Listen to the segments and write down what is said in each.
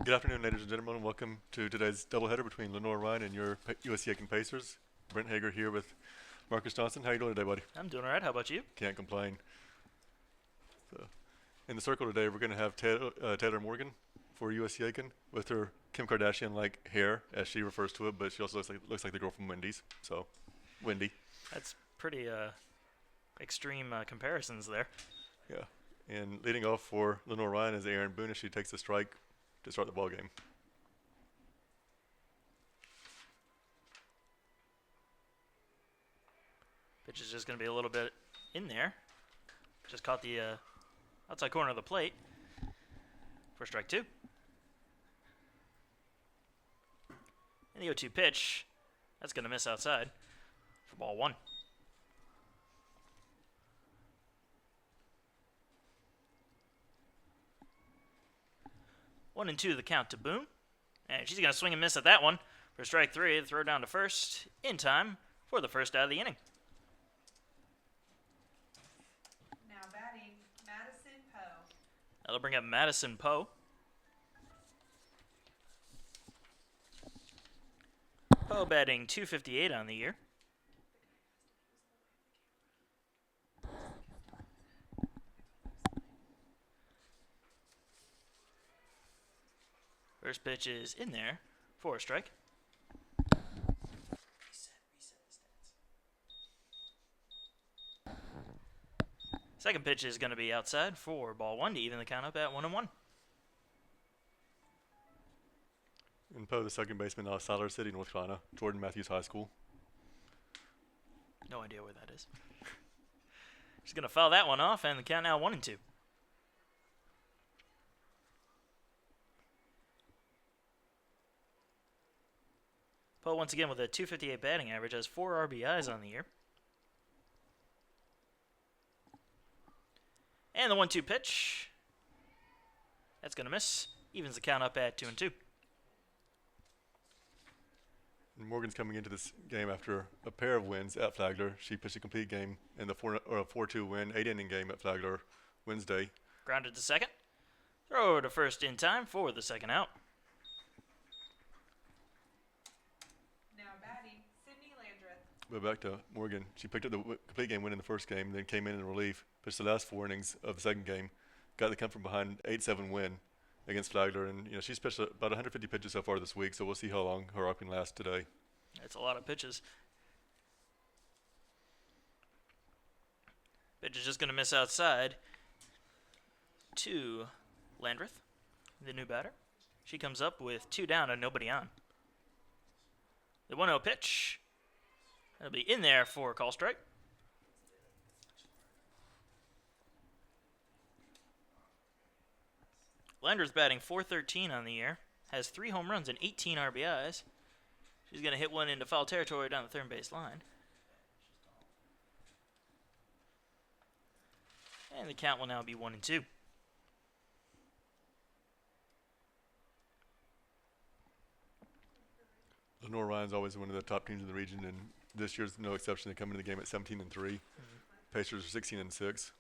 Good afternoon, ladies and gentlemen. Welcome to today's doubleheader between Lenoir-Rhyne and your USC Aiken Pacers. Brent Hager here with Marcus Johnson. How you doing today, buddy? I'm doing all right. How about you? Can't complain. So, in the circle today, we're going to have Taylor Morgan for USC Aiken with her Kim Kardashian-like hair, as she refers to it, but she also looks like the girl from Wendy's. So, Wendy. That's pretty extreme comparisons there. Yeah. And leading off for Lenoir-Rhyne is Aaron Boone as she takes the strike to start the ball game. Pitch is just going to be a little bit in there. Just caught the outside corner of the plate for strike two. And the 0-2 pitch, that's going to miss outside for ball one. 1-2 the count to Boone. And she's going to swing and miss at that one for strike three. The throw down to first in time for the first out of the inning. Now batting, Madison Poe. That'll bring up Madison Poe. Poe batting .258 on the year. First pitch is in there for a strike. Second pitch is going to be outside for ball one to even the count up at 1-1. And Poe, the second baseman out of Siler City, North Carolina, Jordan Matthews High School. No idea where that is. She's going to foul that one off, and the count now 1-2. Poe once again with a .258 batting average, has 4 RBIs on the year. And the 1-2 pitch. That's going to miss. Evens the count up at 2-2. And Morgan's coming into this game after a pair of wins at Flagler. She pitched a complete game in the 4-2 win, 8-inning game at Flagler Wednesday. Grounded to second. Throw to first in time for the second out. Now batting, Sydney Landreth. But back to Morgan. She picked up the complete game win in the first game, then came in relief, pitched the last 4 innings of the second game, got the come from behind 8-7 win against Flagler. And she's pitched about 150 pitches so far this week, so we'll see how long her arc can last today. That's a lot of pitches. Pitch is just going to miss outside to Landreth, the new batter. She comes up with 2 down and nobody on. The 1-0 pitch. That'll be in there for a call strike. Landreth batting .413 on the year. Has 3 home runs and 18 RBIs. She's going to hit one into foul territory down the third base line. And the count will now be 1-2. Lenoir-Rhyne's always one of the top teams in the region, and this year's no exception. They come into the game at 17-3. Pacers are 16-6.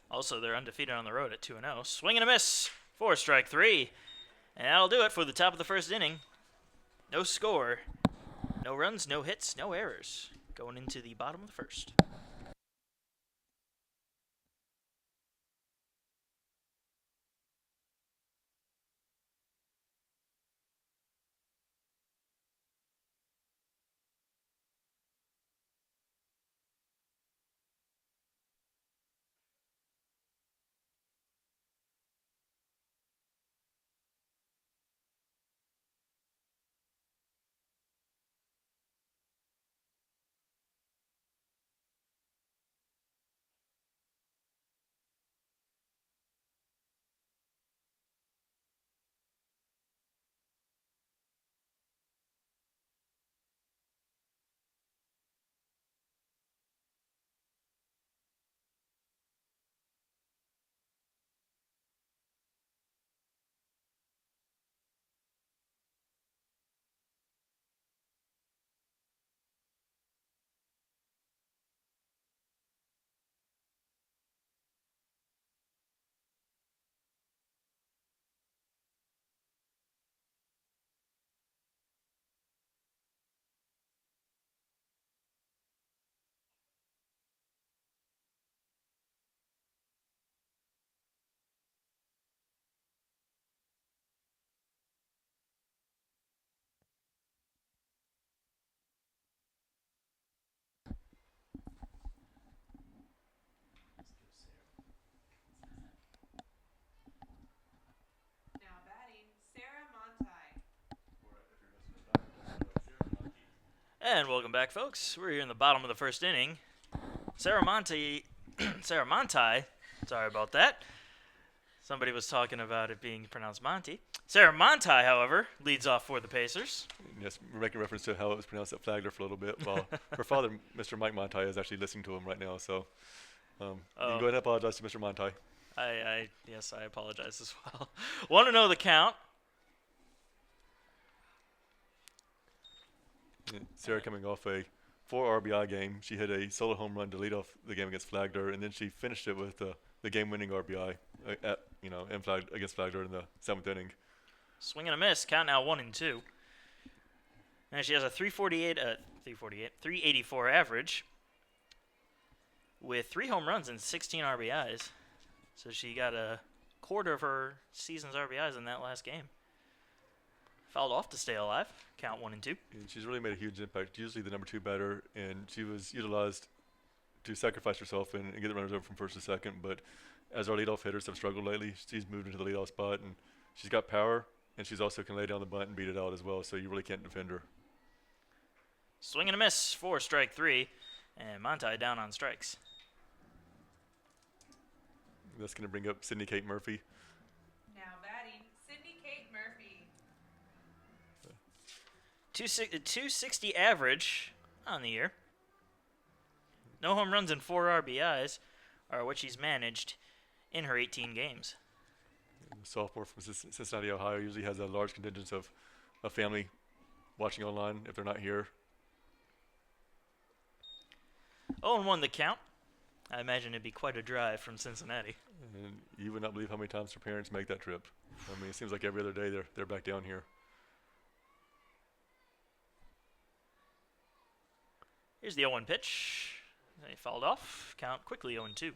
Also, they're undefeated on the road at 2-0. Swing and a miss for strike three. And that'll do it for the top of the first inning. No score, no runs, no hits, no errors. Going into the bottom of the first. And welcome back, folks. We're here in the bottom of the first inning. Sarah Monty, sorry about that. Somebody was talking about it being pronounced Monty. Sarah Monty, however, leads off for the Pacers. Yes, we're making reference to how it was pronounced at Flagler for a little bit. While her father, Mr. Mike Monty, is actually listening to him right now. So you can go ahead and apologize to Mr. Monty. Yes, I apologize as well. Want to know the count? Sarah coming off a 4 RBI game. She hit a solo home run to lead off the game against Flagler, and then she finished it with the game-winning RBI against Flagler in the 7th inning. Swing and a miss. Count now 1-2. And she has a 384 average with 3 home runs and 16 RBIs. So she got a quarter of her season's RBIs in that last game. Fouled off to stay alive. Count 1-2. And she's really made a huge impact. Usually the number 2 batter, and she was utilized to sacrifice herself and get the runners over from first to second. But as our leadoff hitters have struggled lately, she's moved into the leadoff spot, and she's got power, and she's also can lay down the bunt and beat it out as well. So you really can't defend her. Swing and a miss for strike 3, and Monty down on strikes. That's going to bring up Sydney Kate Murphy. Now batting, Sydney Kate Murphy. 260 average on the year. No home runs and 4 RBIs are what she's managed in her 18 games. The sophomore from Cincinnati, Ohio, usually has a large contingent of a family watching online if they're not here. 0-1 the count. I imagine it'd be quite a drive from Cincinnati. And you would not believe how many times her parents make that trip. I mean, it seems like every other day they're back down here. Here's the 0-1 pitch. They fouled off. Count quickly 0-2.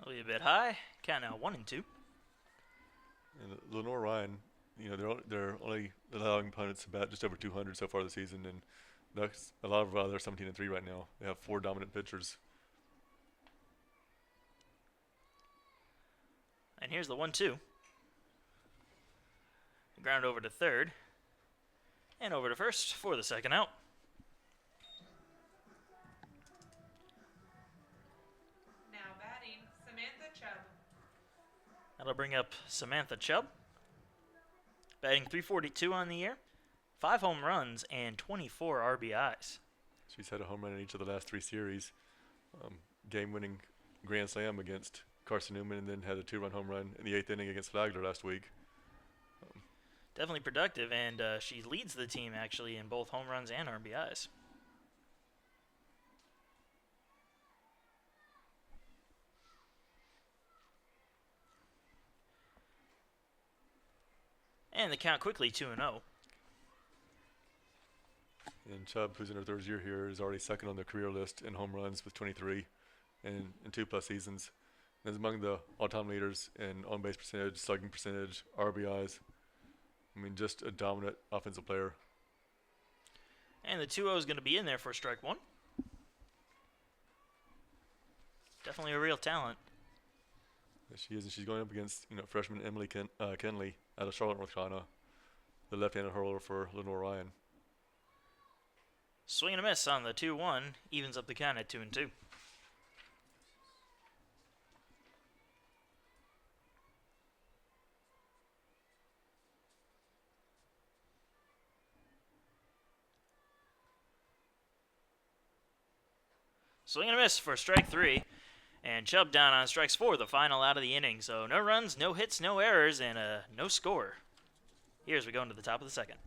That'll be a bit high. Count now 1-2. And Lenoir-Rhyne, they're only allowing opponents to bat just over 200 so far this season, and that's a lot of they're 17-3 right now. They have 4 dominant pitchers. And here's the 1-2. Ground over to third. And over to first for the second out. Now batting, Samantha Chubb. That'll bring up Samantha Chubb. Batting 342 on the year. 5 home runs and 24 RBIs. She's had a home run in each of the last 3 series. Game-winning grand slam against Carson Newman, and then had a 2-run home run in the 8th inning against Flagler last week. Definitely productive, and she leads the team actually in both home runs and RBIs. And the count quickly 2-0. And Chubb, who's in her 3rd year here, is already second on the career list in home runs with 23 and in 2+ seasons. And is among the all-time leaders in on-base percentage, slugging percentage, RBIs. I mean, just a dominant offensive player. And the 2-0 is going to be in there for strike 1. Definitely a real talent. Yes, she is, and she's going up against freshman Emily Kenley out of Charlotte, North Carolina, the left-handed hurler for Lenoir-Rhyne. Swing and a miss on the 2-1, evens up the count at 2-2. Swing and a miss for strike 3. And Chubb down on strikes 4, the final out of the inning. So no runs, no hits, no errors, and no score. Here as we go into the top of the second.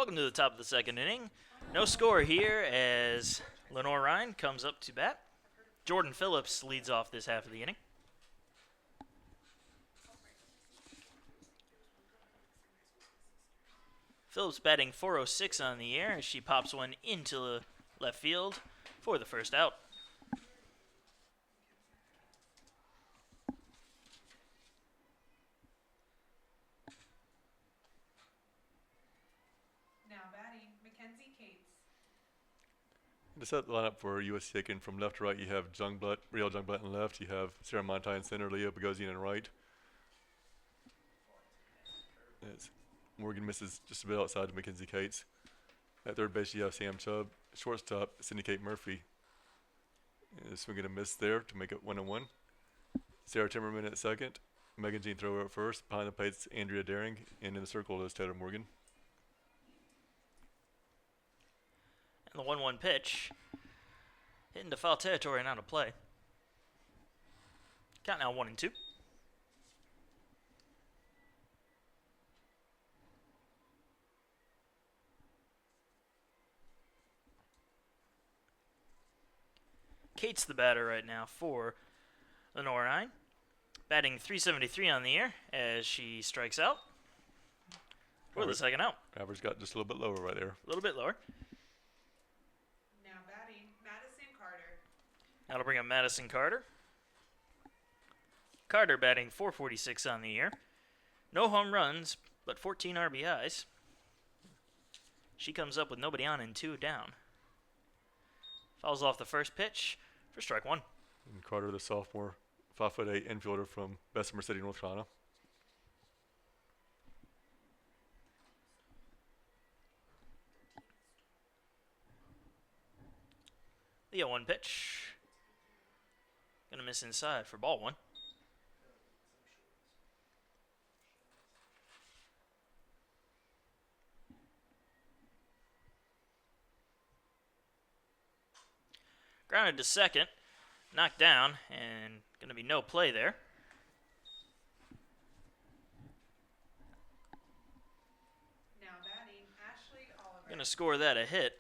Welcome to the top of the second inning. No score here as Lenoir-Rhyne comes up to bat. Jordan Phillips leads off this half of the inning. Phillips batting .406 on the year as she pops one into the left field for the first out. To set the lineup for USC Aiken from left to right, you have Riel Jungblatt in left. You have Sarah Montai in center, Leah Bogosian in right. Morgan misses just a bit outside to Mackenzie Cates. At third base, you have Sam Chubb. Shortstop, Sydney Kate Murphy. Swing and a miss there to make it 1-1. Sarah Timmerman at second. Megan Jean Thrower at first. Behind the plates, Andrea Daring. And in the circle is Taylor Morgan. And the 1-1 pitch. Hitting to foul territory and out of play. Count now 1-2. Kate's the batter right now for Lenoir-Rhyne. Batting .373 on the year as she strikes out for the second out. Average got just a little bit lower right there. A little bit lower. Now batting, Madison Carter. That'll bring up Madison Carter. Carter batting .446 on the year. No home runs, but 14 RBIs. She comes up with nobody on and 2 down. Fouls off the first pitch for strike 1. And Carter, the sophomore, 5'8" infielder from Bessemer City, North Carolina. The 0-1 pitch. Gonna miss inside for ball 1. Grounded to second, knocked down, and going to be no play there. Now batting, Ashley Oliver. Going to score that a hit.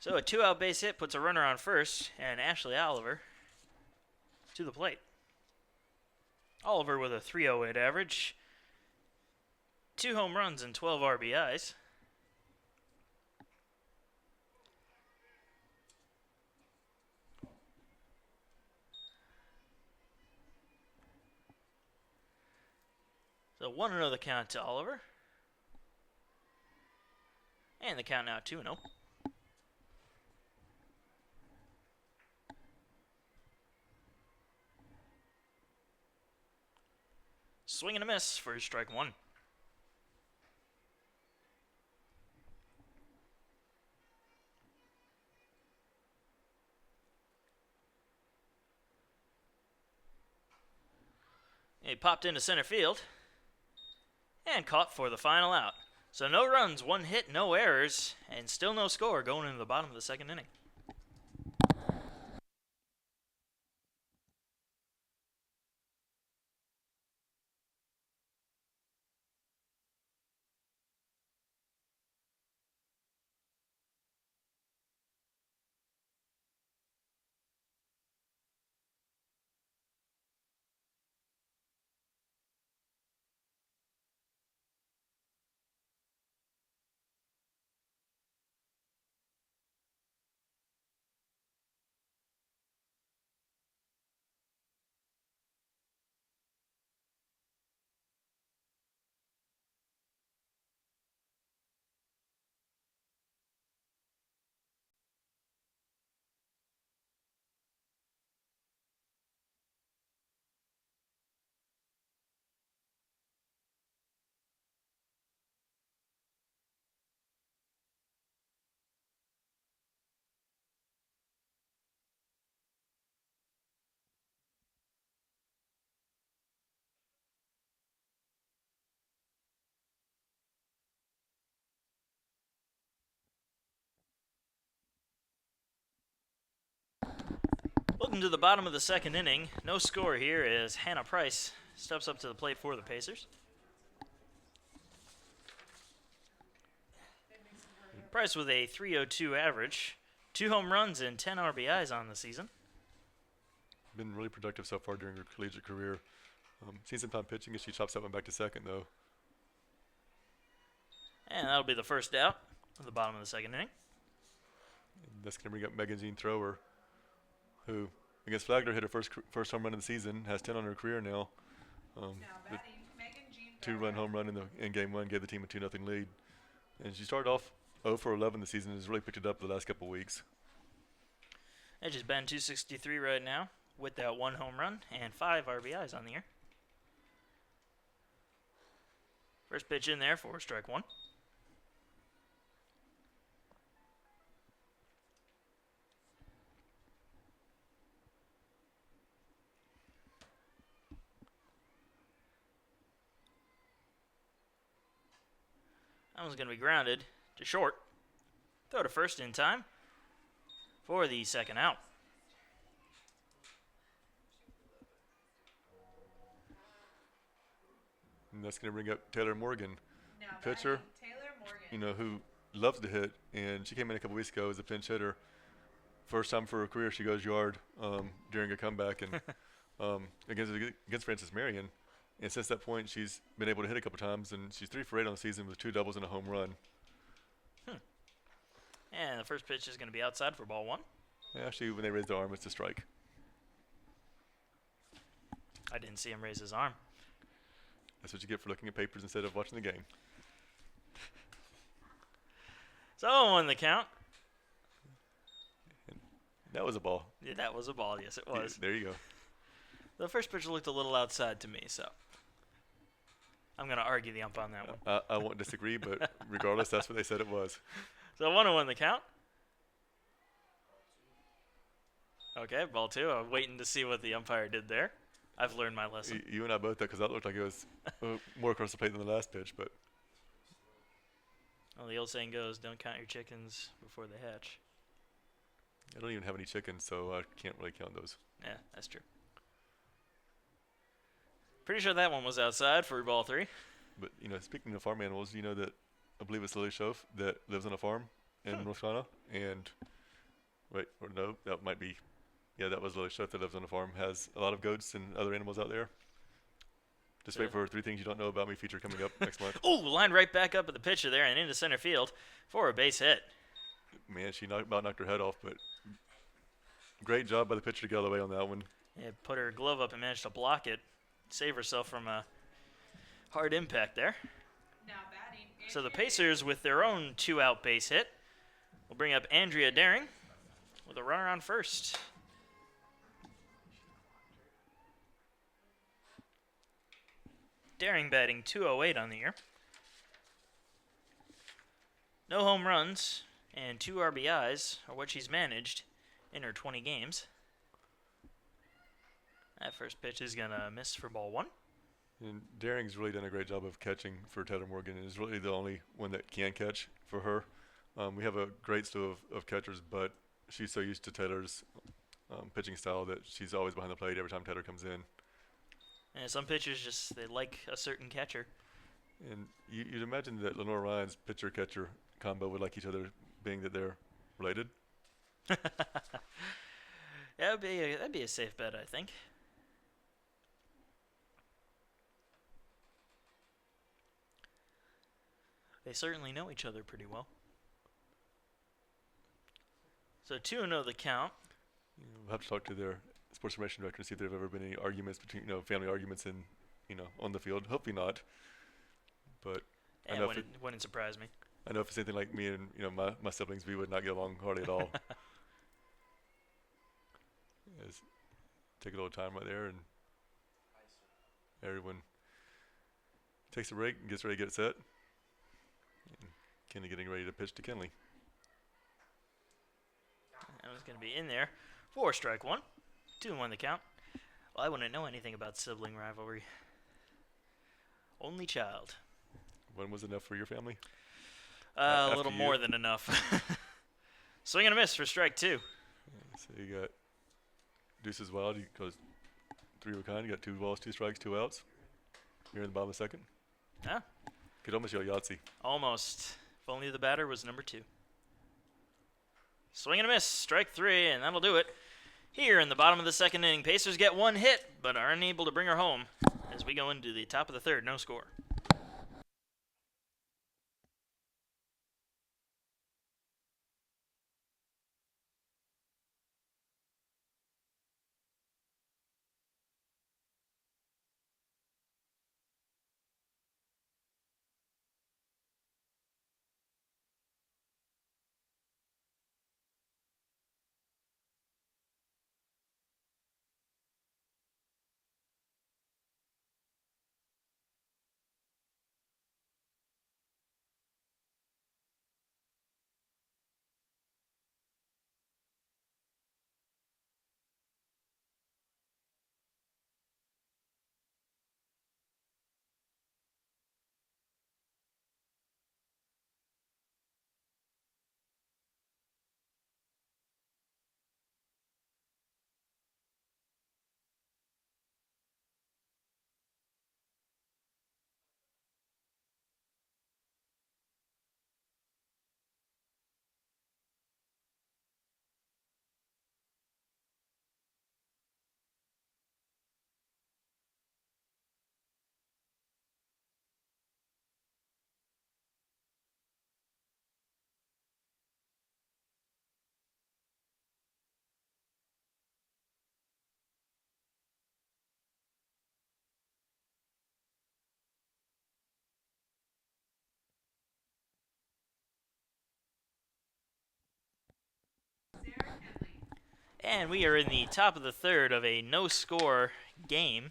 So a 2-out base hit puts a runner on first, and Ashley Oliver to the plate. Oliver with a .308 average, 2 home runs and 12 RBIs. So 1-0 the count to Oliver. And the count now 2-0. Swing and a miss for strike 1. He popped into center field. And caught for the final out. So no runs, 1 hit, no errors, and still no score going into the bottom of the second inning. Welcome to the bottom of the second inning. No score here as Hannah Price steps up to the plate for the Pacers. Price with a 302 average, 2 home runs and 10 RBIs on the season. Been really productive so far during her collegiate career. Seen some time pitching as she chops that one back to second, though. And that'll be the first out at the bottom of the second inning. And that's going to bring up Megan Jean Thrower, who against Flagler hit her first home run of the season, has 10 on her career now. Now batting, Megan Jean 2-run home run in game one gave the team a 2-0 lead. And she started off 0 for 11 this season and has really picked it up the last couple of weeks. Edge is batting 263 right now with that 1 home run and 5 RBIs on the year. First pitch in there for strike 1. That one's going to be grounded to short. Throw to first in time for the second out. And that's going to bring up Taylor Morgan, Now pitcher, batting, Taylor Morgan. who loves to hit, and she came in a couple weeks ago as a pinch hitter. First time for her career she goes yard during a comeback and against Francis Marion. And since that point, she's been able to hit a couple times, and she's 3 for 8 on the season with 2 doubles and a home run. And the first pitch is going to be outside for ball 1. Actually, when they raise their arm, it's a strike. I didn't see him raise his arm. That's what you get for looking at papers instead of watching the game. So 0-1 the count. And that was a ball. Yeah, that was a ball. Yes, it was. There you go. The first pitch looked a little outside to me, so I'm going to argue the ump on that one. I won't disagree, but regardless, that's what they said it was. So 1-1 the count. Okay, ball 2. I'm waiting to see what the umpire did there. I've learned my lesson. You and I both, because that looked like it was more across the plate than the last pitch, but Well, the old saying goes, don't count your chickens before they hatch. I don't even have any chickens, so I can't really count those. Yeah, that's true. Pretty sure that one was outside for ball 3. But, speaking of farm animals, that I believe it's Lily Schoaf that lives on a farm in North Carolina. And, that might be, that was Lily Schoaf that lives on a farm, has a lot of goats and other animals out there. Just wait for 3 Things You Don't Know About Me feature coming up next month. Ooh, lined right back up at the pitcher there and into center field for a base hit. Man, she about knocked her head off, but great job by the pitcher to get all the way on that one. Yeah, put her glove up and managed to block it. Save herself from a hard impact there. Now batting, So the Andrea Pacers, with their own 2-out base hit, will bring up Andrea Daring with a runner on first. Daring batting 208 on the year. No home runs and 2 RBIs are what she's managed in her 20 games. That first pitch is going to miss for ball 1. And Daring's really done a great job of catching for Taylor Morgan, and is really the only one that can catch for her. We have a great slew of catchers, but she's so used to Taylor's pitching style that she's always behind the plate every time Taylor comes in. And some pitchers just, they like a certain catcher. And you'd imagine that Lenoir-Rhyne's pitcher-catcher combo would like each other, being that they're related. That'd be a safe bet, I think. They certainly know each other pretty well. So 2-0 the count. We'll have to talk to their sports information director and see if there have ever been any arguments between, family arguments in, on the field. Hopefully not. But I know Wouldn't surprise me. I know if it's anything like me and my siblings, we would not get along hardly at all. Just take a little time right there, and everyone takes a break and gets ready to get set. And Kenley getting ready to pitch to Kenley. That was going to be in there for strike 1. 2-1 the count. Well, I wouldn't know anything about sibling rivalry. Only child. One was enough for your family? A little more than enough. Swing and a miss for strike 2. Yeah, so you got Deuces Wild. He goes 3 of a kind. You got 2 balls, 2 strikes, 2 outs. You're in the bottom of the second. Ah, Could almost yell Yahtzee. almost. If only the batter was number 2. Swing and a miss. Strike 3, and that'll do it. Here in the bottom of the second inning, Pacers get one hit, but are unable to bring her home as we go into the top of the third. No score. And we are in the top of the third of a no-score game.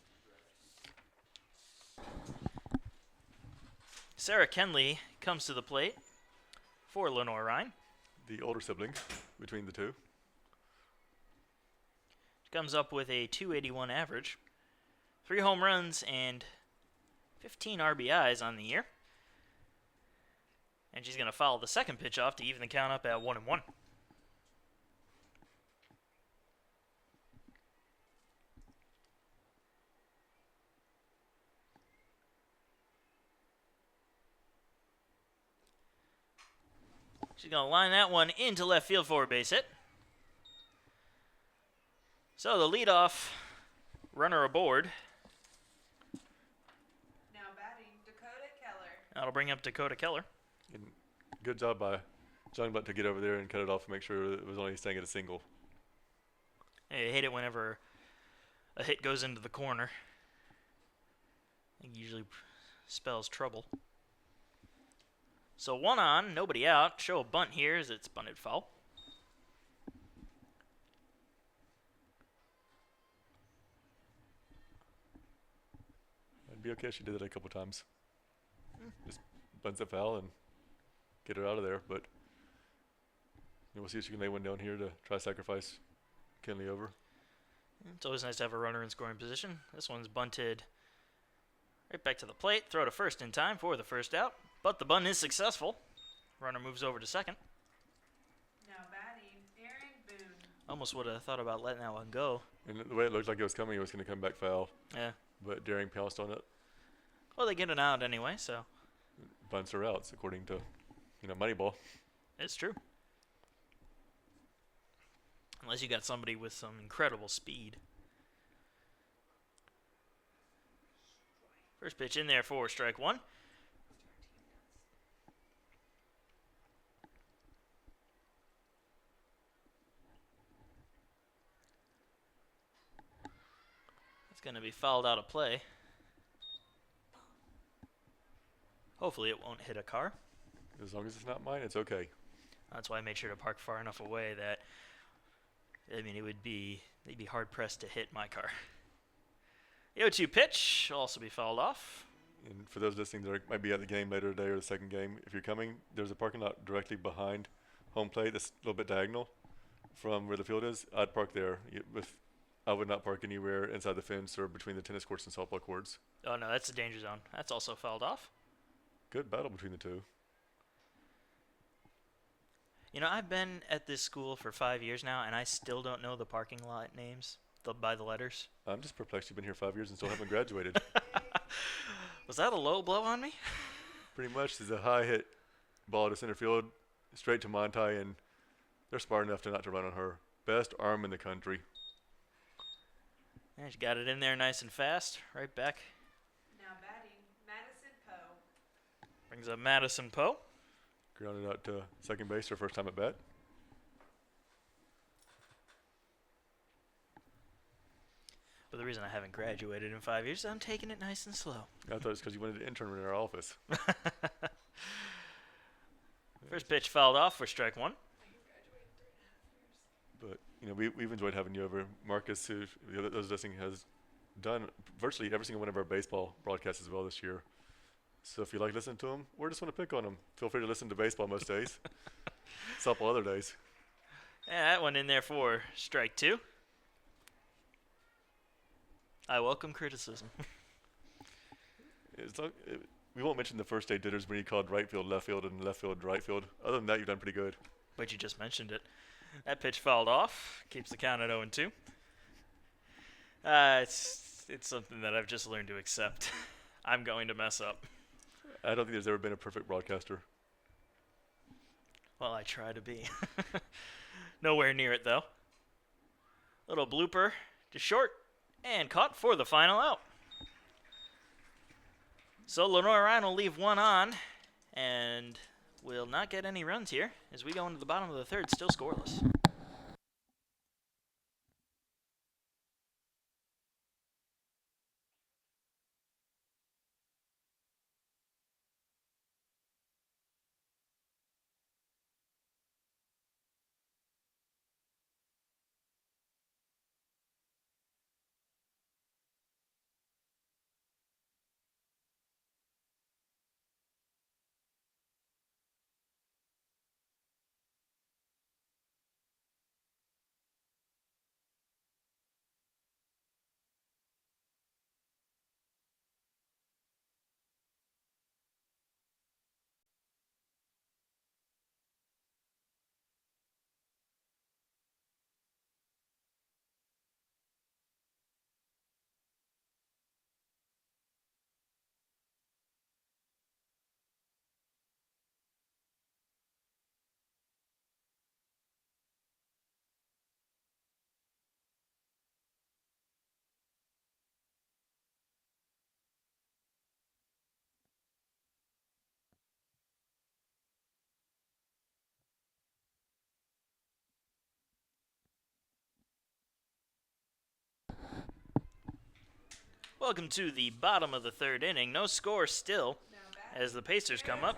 Sarah Kenley comes to the plate for Lenoir-Rhyne. The older sibling between the two. She comes up with a .281 average, 3 home runs, and 15 RBIs on the year. And she's going to foul the second pitch off to even the count up at 1-1. She's going to line that one into left field for a base hit. So the leadoff runner aboard. Now batting, Dakota Keller. That'll bring up Dakota Keller. And good job by John Butt to get over there and cut it off and make sure it was only staying at a single. I hate it whenever a hit goes into the corner. It usually spells trouble. So 1 on, nobody out. Show a bunt here as it's bunted foul. It'd be okay if she did that a couple times. Just bunts it foul and get her out of there. But we'll see if she can lay one down here to try to sacrifice Kenley over. It's always nice to have a runner in scoring position. This one's bunted right back to the plate. Throw to first in time for the first out. But the bunt is successful. Runner moves over to second. Now batting, Aaron Boone. Almost would have thought about letting that one go. And the way it looked like it was coming, it was going to come back foul. Yeah. But Daring pounced on it. Well, they get it out anyway, so Bunts are outs, according to, Moneyball. it's true. Unless you got somebody with some incredible speed. First pitch in there for strike 1. It's going to be fouled out of play. Hopefully it won't hit a car. As long as it's not mine, it's okay. That's why I made sure to park far enough away that, they'd be hard pressed to hit my car. The 0-2 pitch will also be fouled off. And for those listening that might be at the game later today or the second game, if you're coming, there's a parking lot directly behind home plate that's a little bit diagonal from where the field is. I'd park there. I would not park anywhere inside the fence or between the tennis courts and softball courts. Oh, no, that's the danger zone. That's also fouled off. Good battle between the two. I've been at this school for 5 years now, and I still don't know the parking lot names by the letters. I'm just perplexed. You've been here 5 years and still haven't graduated. Was that a low blow on me? Pretty much. There's a high hit ball to center field, straight to Montai, and they're smart enough to not to run on her. Best arm in the country. And she got it in there nice and fast. Right back. Now batting, Madison Poe. Brings up Madison Poe. Grounded out to second base her first time at bat. But the reason I haven't graduated in 5 years is I'm taking it nice and slow. I thought it was because you wanted to intern in our office. First pitch fouled off for strike one. But, you know, we've enjoyed having you over. Marcus, who those listening, has done virtually every single one of our baseball broadcasts as well this year. So if you like listening to him or just want to pick on him, feel free to listen to baseball most days. Softball other days. Yeah, that one in there for strike two. I welcome criticism. We won't mention the first day ditters when you called right field, left field, and left field, right field. Other than that, you've done pretty good. But you just mentioned it. That pitch fouled off. Keeps the count at 0-2. It's something that I've just learned to accept. I'm going to mess up. I don't think there's ever been a perfect broadcaster. Well, I try to be. Nowhere near it, though. Little blooper to short and caught for the final out. So Lenoir-Rhyne will leave one on and will not get any runs here as we go into the bottom of the third, still scoreless. Welcome to the bottom of the third inning. No score still as the Pacers come up.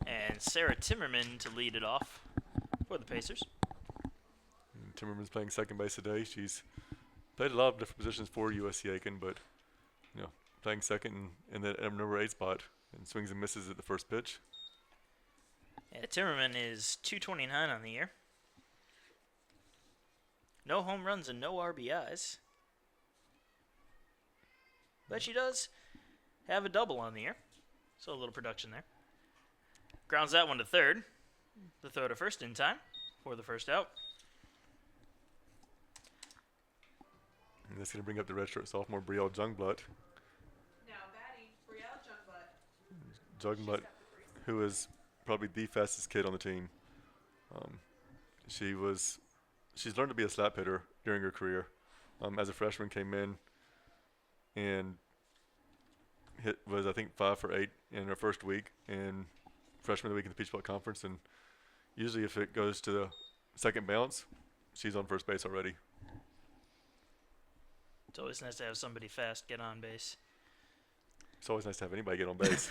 And Sarah Timmerman to lead it off for the Pacers. And Timmerman's playing second base today. She's played a lot of different positions for USC Aiken, but playing second in the number 8 spot and swings and misses at the first pitch. Yeah, Timmerman is .229 on the year. No home runs and no RBIs. But she does have a double on the year. So a little production there. Grounds that one to third. The throw to first in time for the first out. And that's going to bring up the redshirt sophomore Brielle Jungblatt. Now batting, Brielle Jungblatt. Jungblatt, who is probably the fastest kid on the team. She's learned to be a slap hitter during her career. As a freshman, came in and was I think 5 for 8 in her first week, and freshman of the week in the Peach Belt Conference. And usually, if it goes to the second bounce, she's on first base already. It's always nice to have somebody fast get on base. It's always nice to have anybody get on base.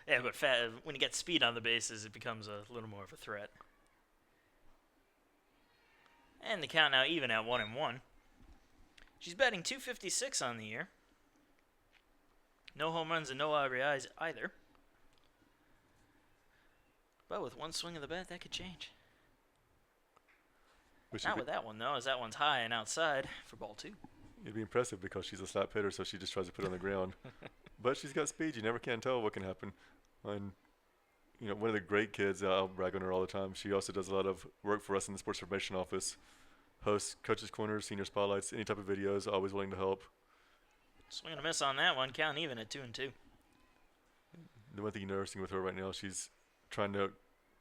Yeah, but when you get speed on the bases, it becomes a little more of a threat. And the count now even at 1-1. She's batting .256 on the year. No home runs and no RBIs either. But with one swing of the bat, that could change. Not with that one, though, as that one's high and outside for ball 2. It'd be impressive because she's a slap hitter, so she just tries to put it on the ground. But she's got speed. You never can tell what can happen. And, one of the great kids, I'll brag on her all the time. She also does a lot of work for us in the sports information office. Hosts coaches' corners, senior spotlights, any type of videos, always willing to help. Swing and a miss on that one, count even at 2-2. The one thing you're noticing with her right now, she's trying to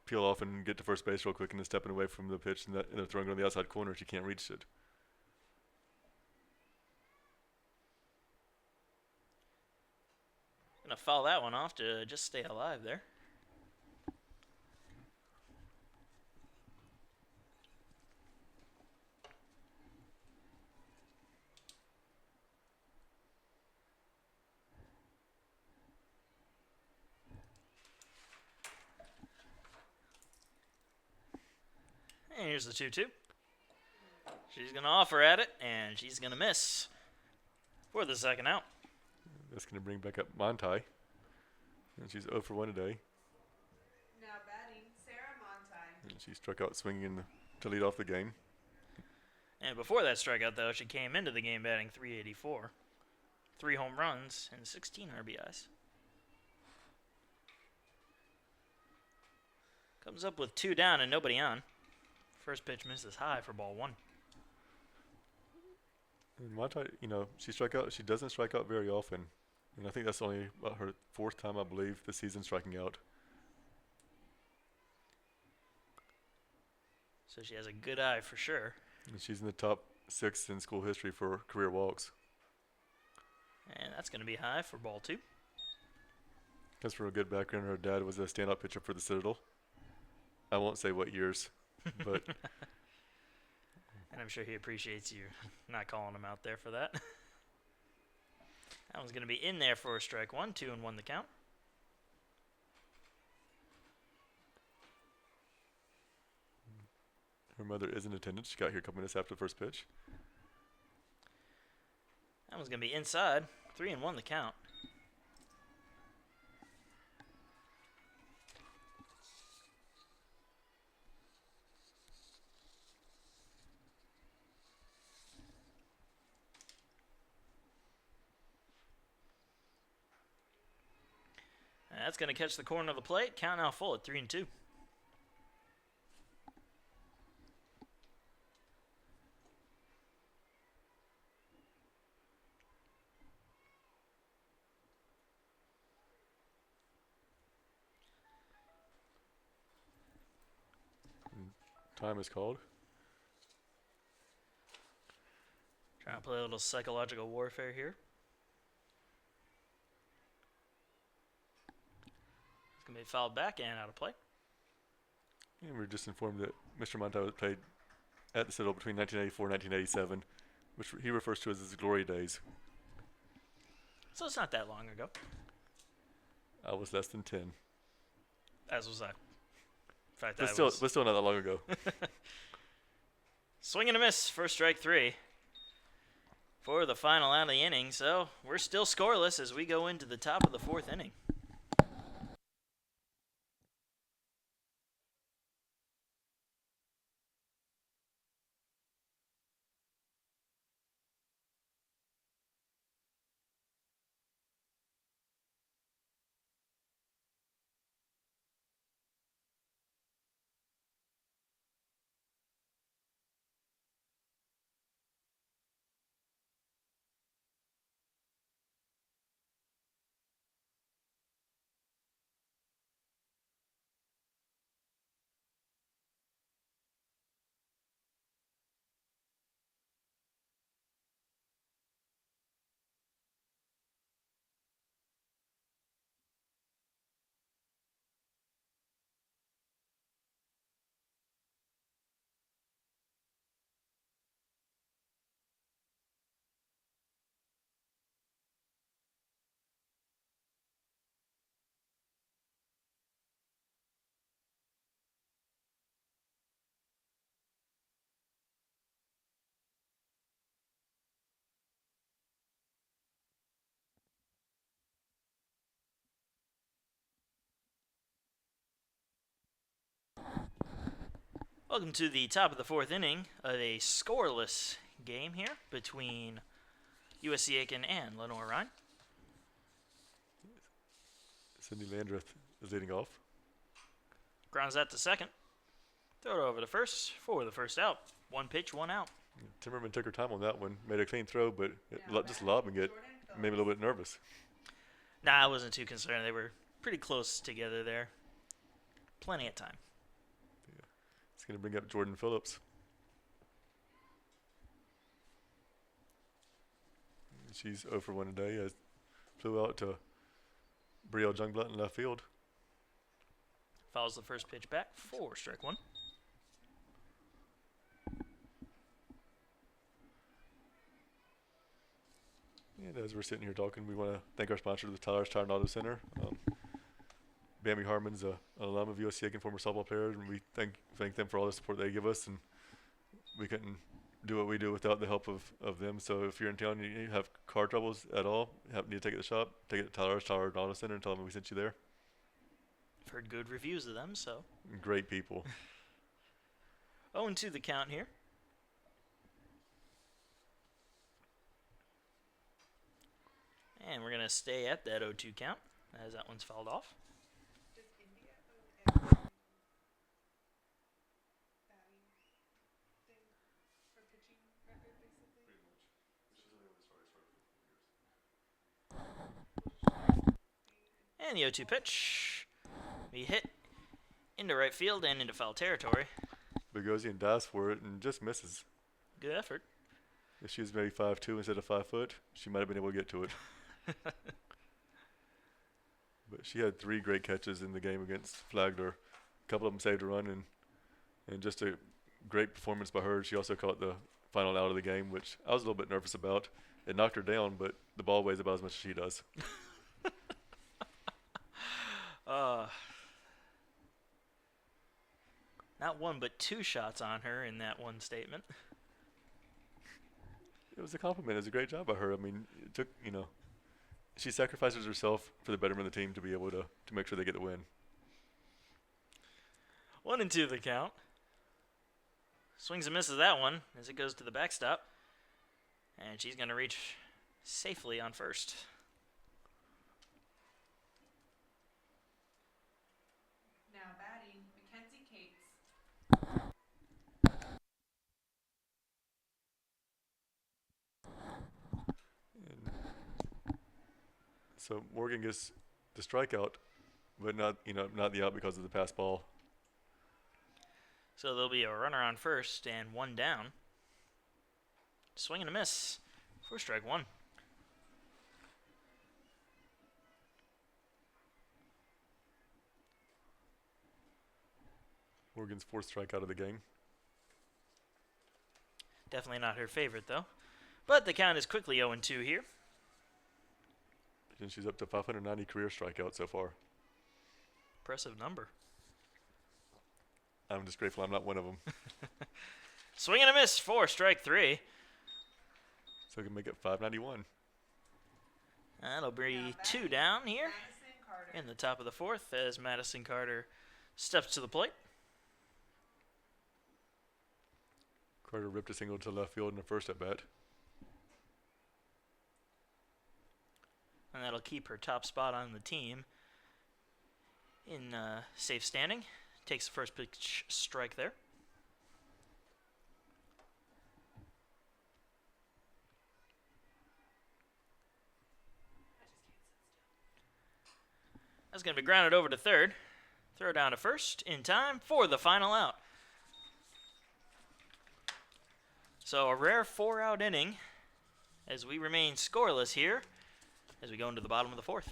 peel off and get to first base real quick and then stepping away from the pitch and they're throwing it on the outside corner. She can't reach it. Gonna foul that one off to just stay alive there. And here's the 2-2. She's going to offer at it, and she's going to miss for the second out. That's going to bring back up Montai. And she's 0 for 1 today. Now batting, Sarah Montai. And she struck out swinging to lead off the game. And before that strikeout, though, she came into the game batting .384. 3 home runs and 16 RBIs. Comes up with 2 down and nobody on. First pitch misses high for ball 1. And Montai, she doesn't strike out very often. And I think that's only about her 4th time, I believe, this season striking out. So she has a good eye for sure. And she's in the top 6 in school history for career walks. And that's going to be high for ball 2. Comes from a good background. Her dad was a standout pitcher for the Citadel. I won't say what years, but... And I'm sure he appreciates you not calling him out there for that. That one's going to be in there for a strike 1, 2-1 the count. Her mother is in attendance. She got here a couple minutes after the first pitch. That one's going to be inside. 3-1 the count. And that's going to catch the corner of the plate. Count now full at 3-2. Time is called. Trying to play a little psychological warfare here. It's going to be fouled back and out of play. And we're just informed that Mr. Montai was played at the Citadel between 1984 and 1987, which he refers to as his glory days. So it's not that long ago. I was less than 10. As was I. In fact, But I still not that long ago. Swing and a miss for strike 3 for the final out of the inning. So we're still scoreless as we go into the top of the 4th inning. Welcome to the top of the 4th inning of a scoreless game here between USC Aiken and Lenoir-Rhyne. Cindy Landreth is leading off. Grounds that to second. Throw it over to first for the first out. 1 pitch, 1 out. Timmerman took her time on that one. Made a clean throw, but just lobbing it made me a little bit nervous. Nah, I wasn't too concerned. They were pretty close together there. Plenty of time. going to bring up Jordan Phillips. She's 0 for 1 today. Flew out to Brielle Jungblunt in left field. Fouls the first pitch back for strike one. And as we're sitting here talking, we want to thank our sponsor, the Tyler's Tire and Auto Center. Bambi Harmon's an alum of USC Aiken, former softball player, and we thank them for all the support they give us. And we couldn't do what we do without the help of them. So if you're in town and you have car troubles at all, need to take it to the shop, take it to Tyler's Tire and Auto Center and tell them we sent you there. I've heard good reviews of them, so. Great people. 0-2 the count here. And we're going to stay at that 0-2 count as that one's fouled off. Does India owe every batting thing for pitching record, basically? Pretty much. She's only started for 4 years. And the 0-2 pitch. We hit into right field and into foul territory. Bogosian dives for it and just misses. Good effort. If she was maybe 5'2" instead of 5 foot, she might have been able to get to it. But she had 3 great catches in the game against Flagler. A couple of them saved a run, and just a great performance by her. She also caught the final out of the game, which I was a little bit nervous about. It knocked her down, but the ball weighs about as much as she does. Not 1 but 2 shots on her in that one statement. It was a compliment. It was a great job by her. I mean, it took, she sacrifices herself for the betterment of the team to be able to make sure they get the win. 1-2 the count. Swings and misses that one as it goes to the backstop. And she's going to reach safely on first. Now batting, Mackenzie Cates. And so Morgan gets the strikeout, but not the out because of the pass ball. So there'll be a runner on first and 1 down. Swing and a miss for strike 1. Morgan's 4th strikeout of the game. Definitely not her favorite, though. But the count is quickly 0-2 here. And she's up to 590 career strikeouts so far. Impressive number. I'm just grateful I'm not one of them. Swing and a miss for strike 3. So I can make it 591. That'll be Now 2 batting, down here Madison Carter. in the top of the 4th as Madison Carter steps to the plate. Carter ripped a single to left field in the first at bat. And that'll keep her top spot on the team in safe standing. Takes the first pitch strike there. That's going to be grounded over to third. Throw down to first in time for the final out. So a rare 4-out inning as we remain scoreless here as we go into the bottom of the 4th.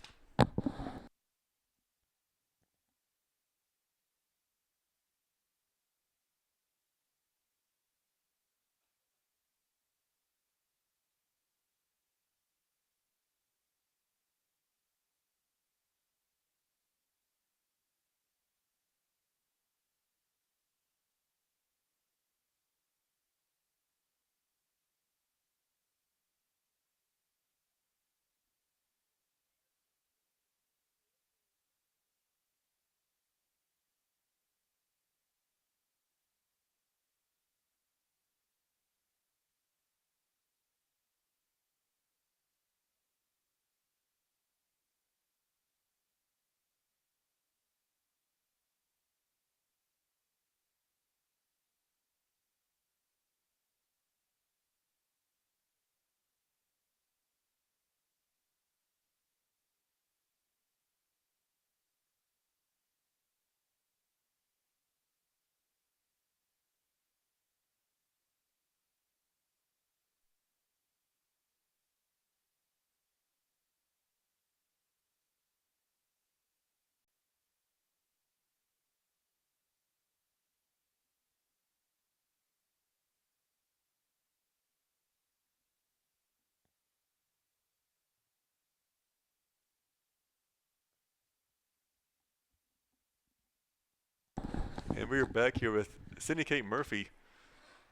And we are back here with Sydney Kate Murphy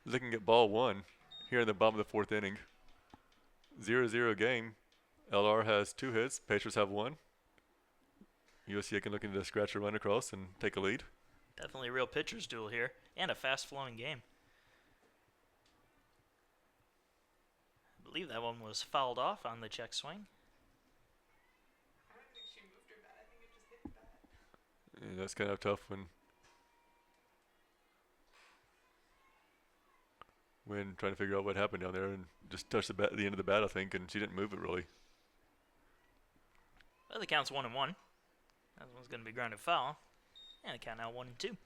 looking at ball one here in the bottom of the fourth inning. 0-0 game. LR has 2 hits. Pacers have 1. USC Aiken looking to scratch a run across and take a lead. Definitely a real pitcher's duel here, and a fast-flowing game. I believe that one was fouled off on the check swing. I don't think she moved her bat. I think it just hit the bat. And that's kind of tough when trying to figure out what happened down there, and just touched the end of the bat, I think, and she didn't move it really. Well, the count's 1-1. That one's going to be grounded foul, and the count now 1-2.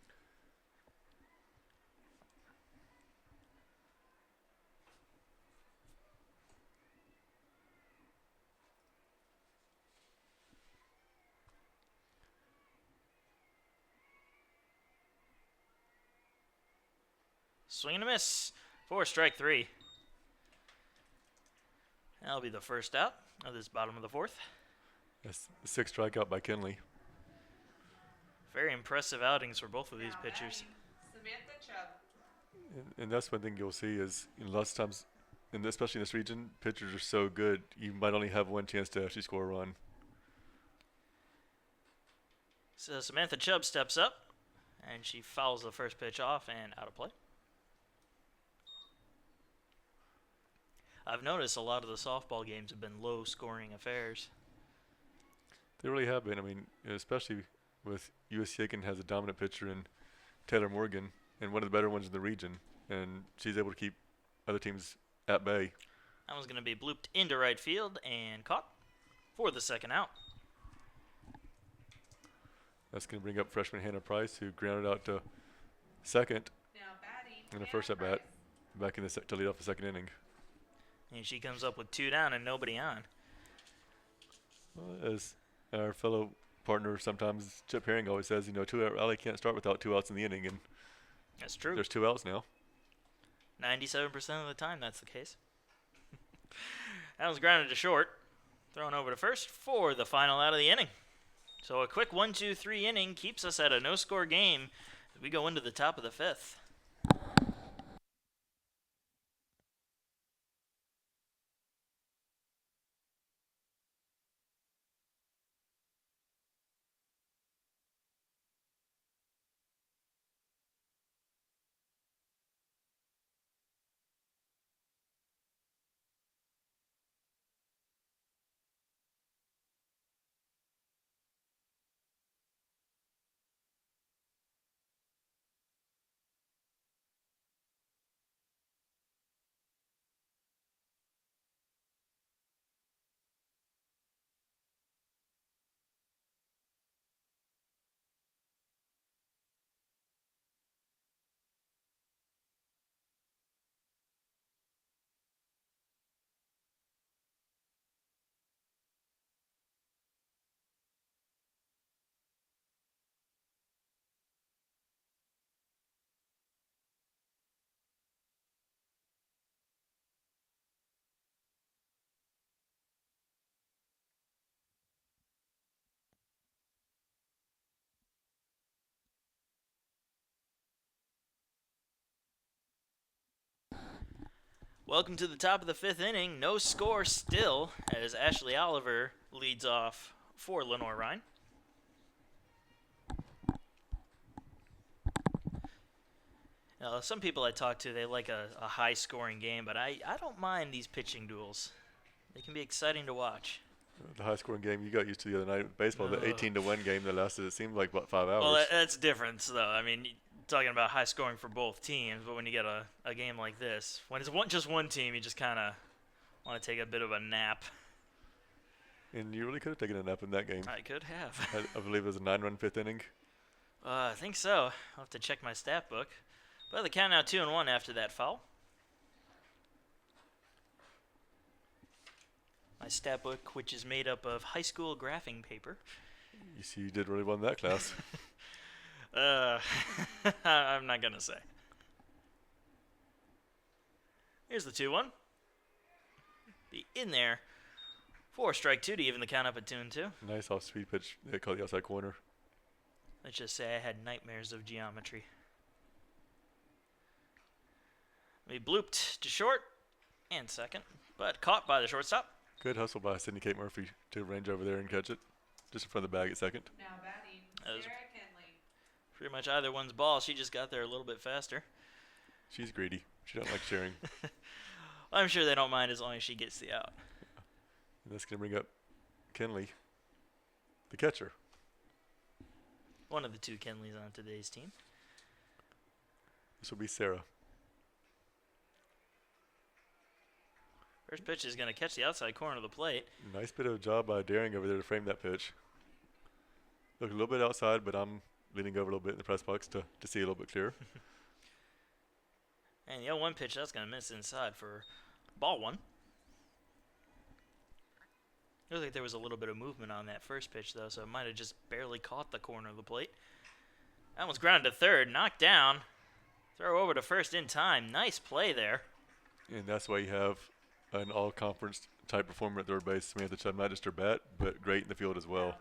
Swing and a miss for strike 3. That'll be the first out of this bottom of the fourth. That's the 6th strikeout by Kinley. Very impressive outings for both of these Now pitchers. batting, Samantha Chubb. And that's one thing you'll see is, lots of times, and especially in this region, pitchers are so good, you might only have one chance to actually score a run. So Samantha Chubb steps up, and she fouls the first pitch off and out of play. I've noticed a lot of the softball games have been low-scoring affairs. They really have been. I mean, especially with USC Aiken has a dominant pitcher in Taylor Morgan, and one of the better ones in the region, and she's able to keep other teams at bay. That one's going to be blooped into right field and caught for the second out. That's going to bring up freshman Hannah Price, who grounded out to second Now batting, in the Hannah first at bat, Price. back in the to lead off the second inning. And she comes up with 2 down and nobody on. Well, as our fellow partner, sometimes Chip Herring always says, 2-out rally can't start without 2 outs in the inning, and That's true. there's 2 outs now. 97% of the time that's the case. That was grounded to short. Thrown over to first for the final out of the inning. So a quick 1-2-3 inning keeps us at a no-score game as we go into the top of the 5th. Welcome to the top of the 5th inning. No score still as Ashley Oliver leads off for Lenoir-Rhyne. Some people I talk to, they like a high-scoring game, but I don't mind these pitching duels. They can be exciting to watch. The high-scoring game you got used to the other night with baseball, the 18-1 game that lasted, it seemed like, about 5 hours. Well, that's different, though. I mean, talking about high scoring for both teams, but when you get a game like this, when it's just one team, you just kind of want to take a bit of a nap. And you really could have taken a nap in that game. I could have. I believe it was a 9-run 5th inning. I think so. I'll have to check my stat book. But the count now 2-1 after that foul. My stat book, which is made up of high school graphing paper. You see, you did really well in that class. I'm not going to say. Here's the 2-1. Be in there for strike 2 to even the count up at 2-2. Nice off-speed pitch. They call the outside corner. Let's just say I had nightmares of geometry. We blooped to short and second, but caught by the shortstop. Good hustle by Sydney Kate Murphy to range over there and catch it. Just in front of the bag at second. Now batting, That was Sarah Kenley. pretty much either one's ball. She just got there a little bit faster. She's greedy. She don't like sharing. I'm sure they don't mind as long as she gets the out. And that's going to bring up Kenley, the catcher. One of the two Kenleys on today's team. This will be Sarah. First pitch is going to catch the outside corner of the plate. Nice bit of job by Daring over there to frame that pitch. Look a little bit outside, but I'm leaning over a little bit in the press box to see a little bit clearer. And the 0-1 pitch, that's going to miss inside for ball one. Looks like there was a little bit of movement on that first pitch, though, so it might have just barely caught the corner of the plate. That one's grounded to third, knocked down. Throw over to first in time. Nice play there. And that's why you have an all-conference type performer at third base. Samantha Chubb, not just her bat, but great in the field as well. Now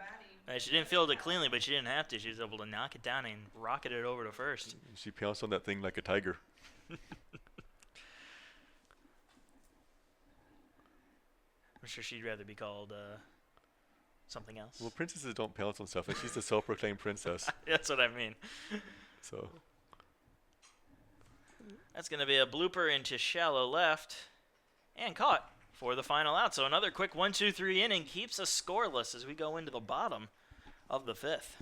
batting, She didn't field it cleanly, but she didn't have to. She was able to knock it down and rocket it over to first. She pounced on that thing like a tiger. I'm sure she'd rather be called something else. Well, princesses don't pounce on stuff. Like she's the self-proclaimed princess. That's what I mean. So That's going to be a blooper into shallow left and caught for the final out. So another quick 1-2-3 inning keeps us scoreless as we go into the bottom of the fifth.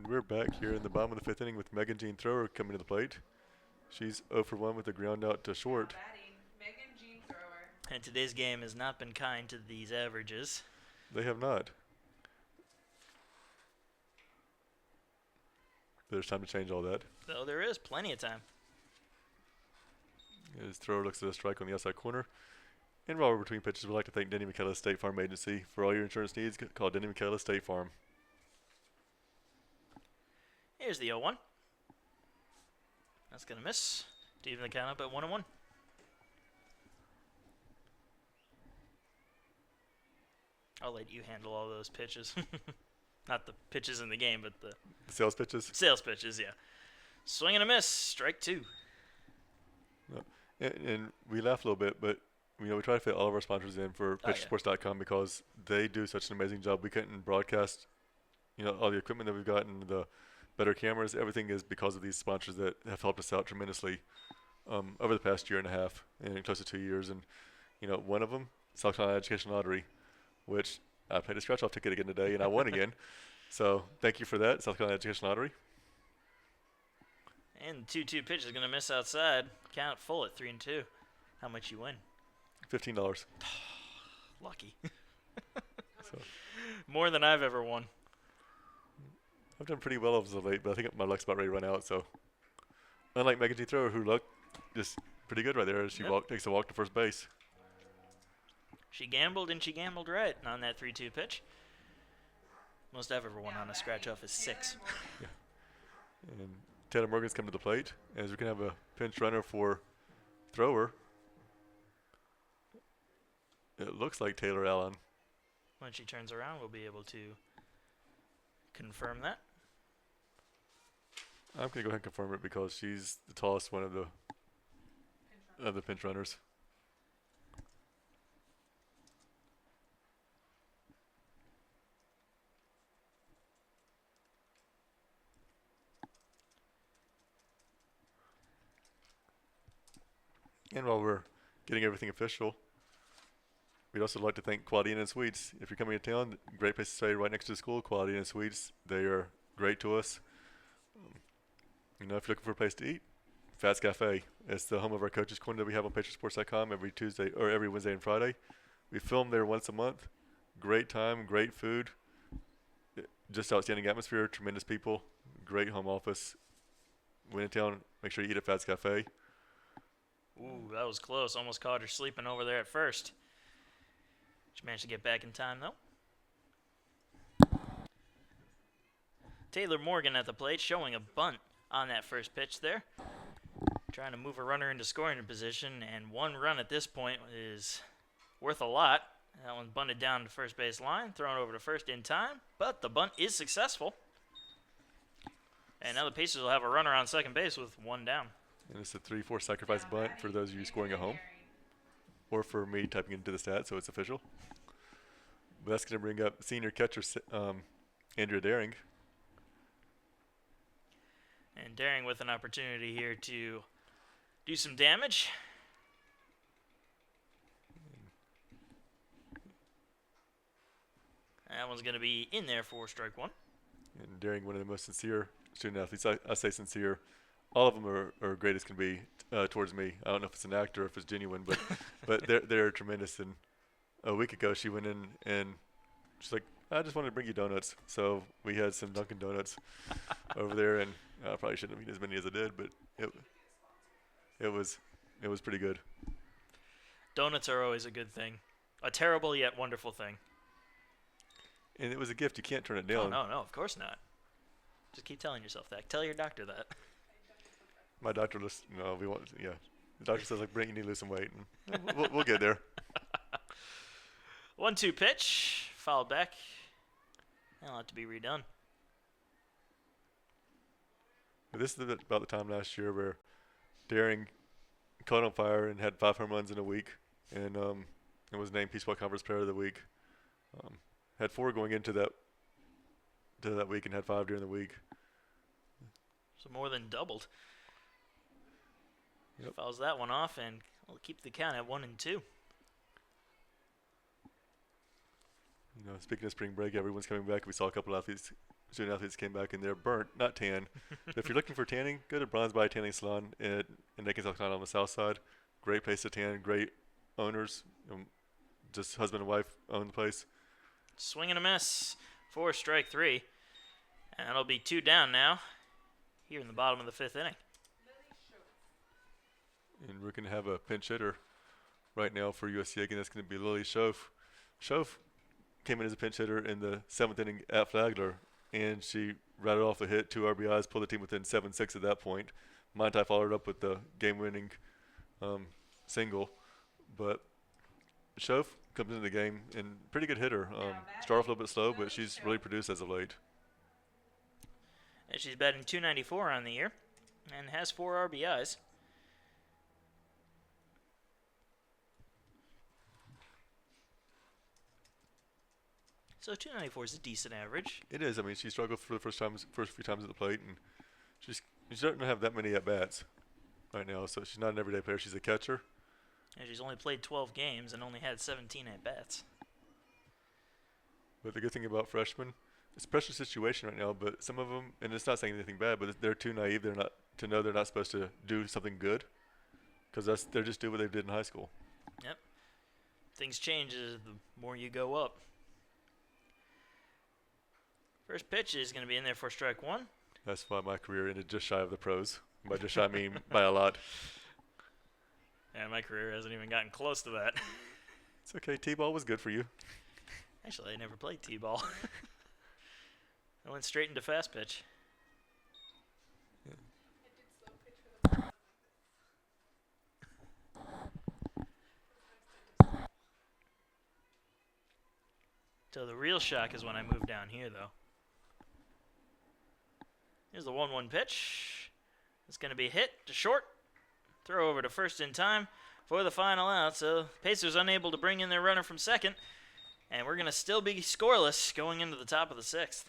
and we're back here in the bottom of the fifth inning with Megan Jean Thrower coming to the plate. She's 0 for 1 with a ground out to now short. batting, Megan Jean Thrower. And today's game has not been kind to these averages. They have not. There's time to change all that. Though there is plenty of time. As Thrower looks at a strike on the outside corner. And while we're between pitches, we'd like to thank Denny McKellar State Farm Agency. For all your insurance needs, call Denny McKellar State Farm. Here's the 0-1. That's going to miss. To even the count up at 1-1. I'll let you handle all those pitches. Not the pitches in the game, but the The sales pitches. sales pitches, yeah. Swing and a miss. Strike two. And we laugh a little bit, but we try to fit all of our sponsors in for Oh, yeah. pitchersports.com because they do such an amazing job. We couldn't broadcast, all the equipment that we've got and the better cameras. Everything is because of these sponsors that have helped us out tremendously over the past year and a half and close to 2 years. And one of them, South Carolina Education Lottery, which I played a scratch-off ticket again today and I won again. So thank you for that, South Carolina Education Lottery. And 2-2 pitch is going to miss outside. Count full at 3-2. How much you win? $15. Lucky. So More than I've ever won. I've done pretty well as of late, but I think my luck's about ready to run out. So unlike Megan G. Thrower, who looked just pretty good right there as she Yep. takes a walk to first base. She gambled, and she gambled right on that 3-2 pitch. Most I've ever won Now on a scratch batting, off is Taylor 6. Morgan. And Taylor Morgan's come to the plate as we can have a pinch runner for Thrower. It looks like Taylor Allen. When she turns around, we'll be able to confirm that. I'm gonna go ahead and confirm it because she's the tallest one of the pinch runners. And while we're getting everything official, we'd also like to thank Quality Inn and Suites. If you're coming to town, great place to stay right next to the school, Quality Inn and Suites. They are great to us. If you're looking for a place to eat, Fats Cafe. It's the home of our Coaches Corner that we have on PatriotSports.com every Tuesday or every Wednesday and Friday. We film there once a month. Great time, great food, just outstanding atmosphere, tremendous people, great home office. When in town, make sure you eat at Fats Cafe. Ooh, that was close. Almost caught her sleeping over there at first. She managed to get back in time, though. Taylor Morgan at the plate, showing a bunt on that first pitch there. Trying to move a runner into scoring position, and 1 run at this point is worth a lot. That one bunted down to first base line, thrown over to first in time, but the bunt is successful. And now the Pacers will have a runner on second base with 1 down. And it's a 3-4 sacrifice bunt for those of you scoring at home, or for me typing into the stats, so it's official. But that's going to bring up senior catcher Andrea Daring. And Daring with an opportunity here to do some damage. That one's going to be in there for strike 1. And Daring, one of the most sincere student athletes. I say sincere. All of them are great as can be towards me. I don't know if it's an act or if it's genuine, but they're tremendous. And a week ago, she went in and she's like, I just wanted to bring you donuts. So we had some Dunkin' Donuts over there, and I probably shouldn't have eaten as many as I did, but it was pretty good. Donuts are always a good thing. A terrible yet wonderful thing. And it was a gift. You can't turn it down. Oh, no, of course not. Just keep telling yourself that. Tell your doctor that. My doctor the doctor says, like, Brent, you need to lose some weight. And we'll get there. 1-2 pitch, fouled back. That'll have to be redone. But this is about the time last year where Daring caught on fire and had 5 home runs in a week, and was named Peace Ball Conference Player of the Week. Had 4 going into that week and had 5 during the week. So more than doubled. Yep. Fouls that one off, and we'll keep the count at 1-2. Speaking of spring break, everyone's coming back. We saw a couple of student athletes came back, and they're burnt, not tan. If you're looking for tanning, go to Bronze Body Tanning Salon in Aiken, South Carolina on the south side. Great place to tan, great owners. Just husband and wife own the place. Swing and a miss for strike 3. And that'll be 2 down now here in the bottom of the 5th inning. And we're going to have a pinch hitter right now for USC Aiken. That's going to be Lily Schoaf. Schoaf came in as a pinch hitter in the 7th inning at Flagler, and she rattled off a hit, 2 RBIs, pulled the team within 7-6 at that point. Monty followed up with the game-winning single. But Schoaf comes into the game and pretty good hitter. Started off a little bit slow, but she's really produced as of late. And she's batting .294 on the year and has 4 RBIs. So .294 is a decent average. It is. I mean, she struggled for the first few times at the plate, and she doesn't have that many at bats right now. So she's not an everyday player. She's a catcher. And she's only played 12 games and only had 17 at bats. But the good thing about freshmen, it's a pressure situation right now. But some of them, and it's not saying anything bad, but they're too naive. They're not to know they're not supposed to do something good, because they're just do what they did in high school. Yep. Things change as the more you go up. First pitch is going to be in there for strike 1. That's why my career ended just shy of the pros. By just shy, I mean by a lot. And my career hasn't even gotten close to that. It's okay. T-ball was good for you. Actually, I never played T-ball. I went straight into fast pitch. Yeah. So the real shock is when I move down here, though. Here's the 1-1 pitch. It's going to be hit to short. Throw over to first in time for the final out. So Pacers unable to bring in their runner from second. And we're going to still be scoreless going into the top of the sixth.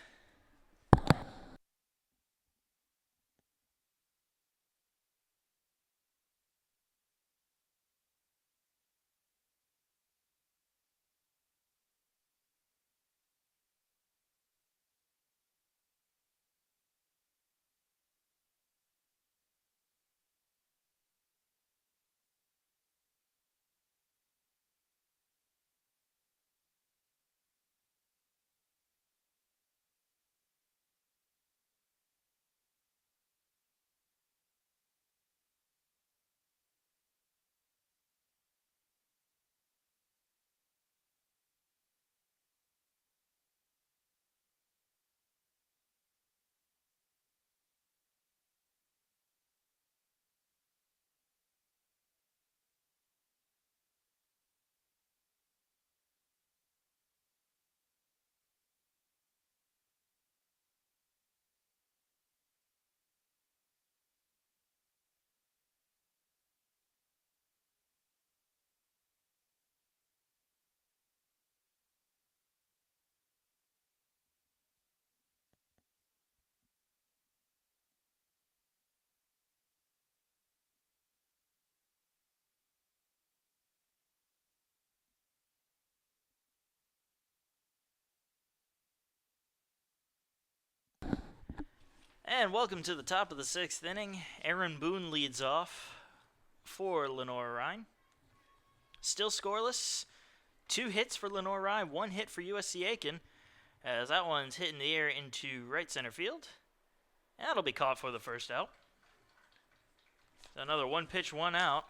And welcome to the top of the sixth inning. Aaron Boone leads off for Lenoir-Rhyne. Still scoreless. 2 hits for Lenoir-Rhyne, 1 hit for USC Aiken, as that one's hit in the air into right center field. And that'll be caught for the first out. So another 1 pitch, 1 out.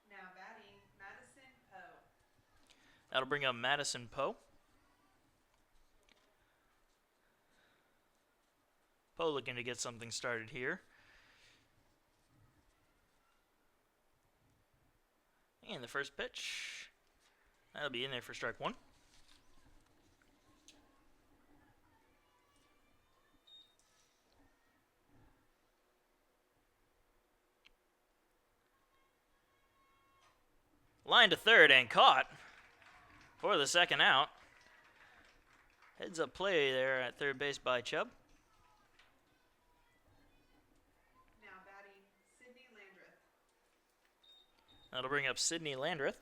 Now batting, Madison Poe. That'll bring up Madison Poe. Poe looking to get something started here. And the first pitch, that'll be in there for strike 1. Line to third and caught for the second out. Heads up play there at third base by Chubb. Now batting, Sydney Landreth. That'll bring up Sydney Landreth.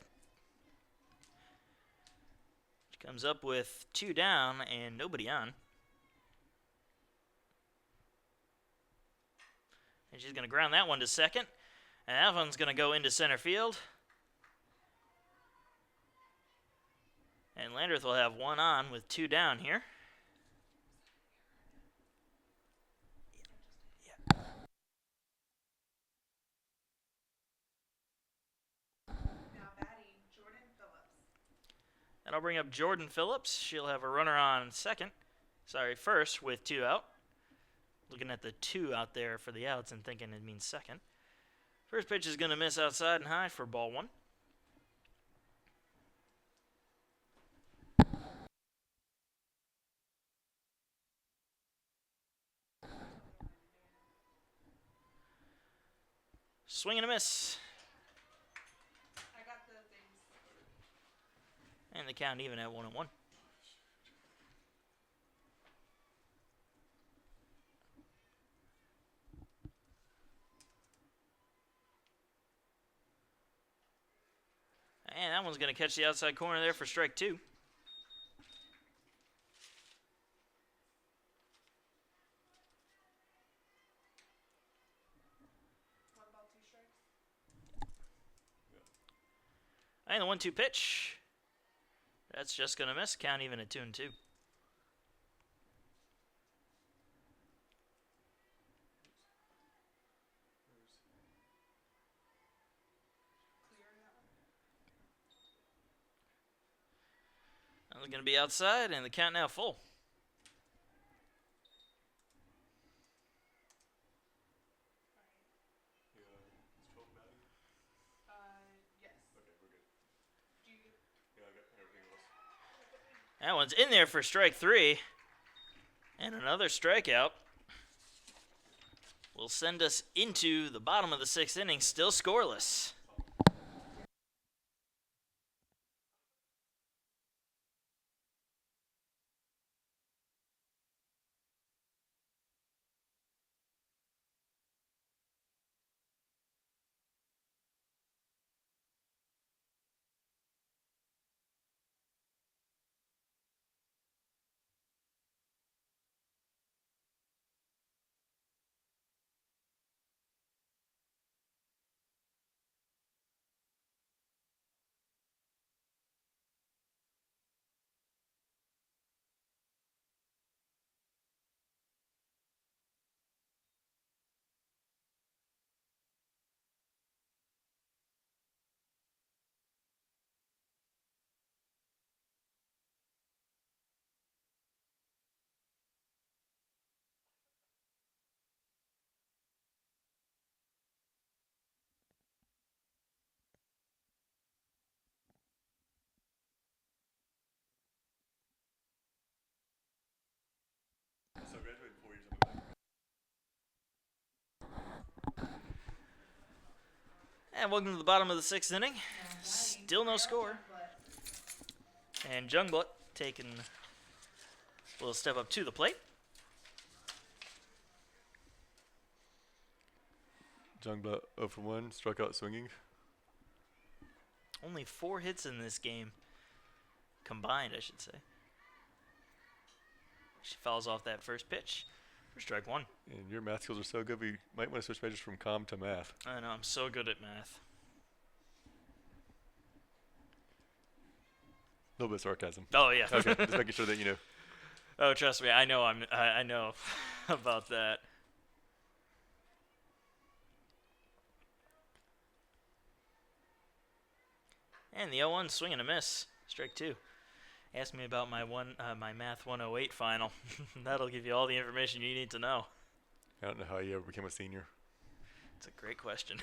She comes up with 2 down and nobody on. And she's going to ground that one to second. And that one's going to go into center field. And Landreth will have 1 on with 2 down here. Now batting, Jordan Phillips. That'll bring up Jordan Phillips. She'll have a runner on first with 2 out. Looking at the 2 out there for the outs and thinking it means second. First pitch is going to miss outside and high for ball 1. Swing and a miss. I got the things. And the count even at 1-1. And that one's going to catch the outside corner there for strike 2. 1 ball, 2 strikes. And the 1-2 pitch. That's just going to miss. Count even at 2-2. Clear that one. That was going to be outside, and the count now full. Yes. That one's in there for strike 3. And another strikeout will send us into the bottom of the 6th inning, still scoreless. So graduated 4 years ago. And welcome to the bottom of the 6th inning. Still no score. And Jungblut taking a little step up to the plate. Jungblut 0 for 1, struck out swinging. Only 4 hits in this game. Combined, I should say. She fouls off that first pitch for strike 1. And your math skills are so good, we might want to switch majors from comm to math. I know, I'm so good at math. A little bit of sarcasm. Oh, yeah. Okay, just making sure that you know. Oh, trust me, I know I know about that. And the 0-1 swing and a miss. Strike 2. Ask me about my my math 108 final. That'll give you all the information you need to know. I don't know how you ever became a senior. It's a great question.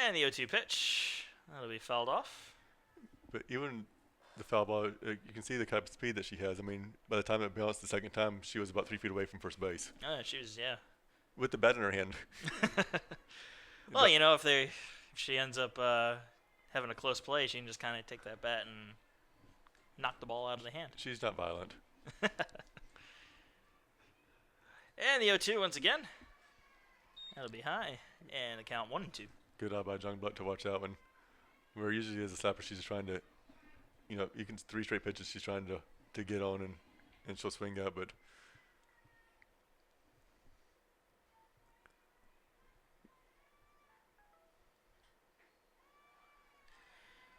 And the 0-2 pitch. That'll be fouled off. But even the foul ball, you can see the kind of speed that she has. I mean, by the time it bounced the second time, she was about 3 feet away from first base. She was, yeah. With the bat in her hand. Well, you know, if she ends up having a close play, she can just kind of take that bat and knock the ball out of the hand. She's not violent. And the 0-2 once again. That'll be high. And the count 1-2. Good eye by Jungblut to watch out when. Where usually as a slapper, she's just trying to, you know, you can 3 straight pitches she's trying to get on and she'll swing out, but.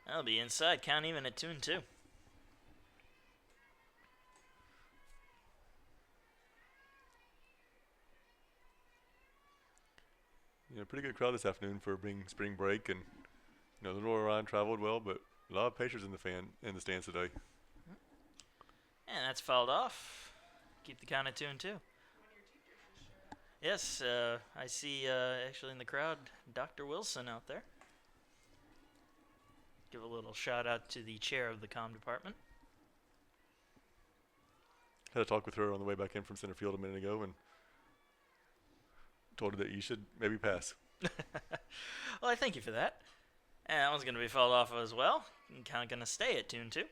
That'll be inside. Count even at 2-2. You know, pretty good crowd this afternoon for being spring break, and you know, Lenoir-Rhyne traveled well, but a lot of Pacers in the stands today. And that's fouled off. Keep the count at 2-2. Yes, I see actually in the crowd Dr. Wilson out there. Give a little shout out to the chair of the comm department. Had a talk with her on the way back in from center field a minute ago and told her that you should maybe pass. Well, I thank you for that. And that one's going to be fouled off as well. Kind of going to stay at 2-2.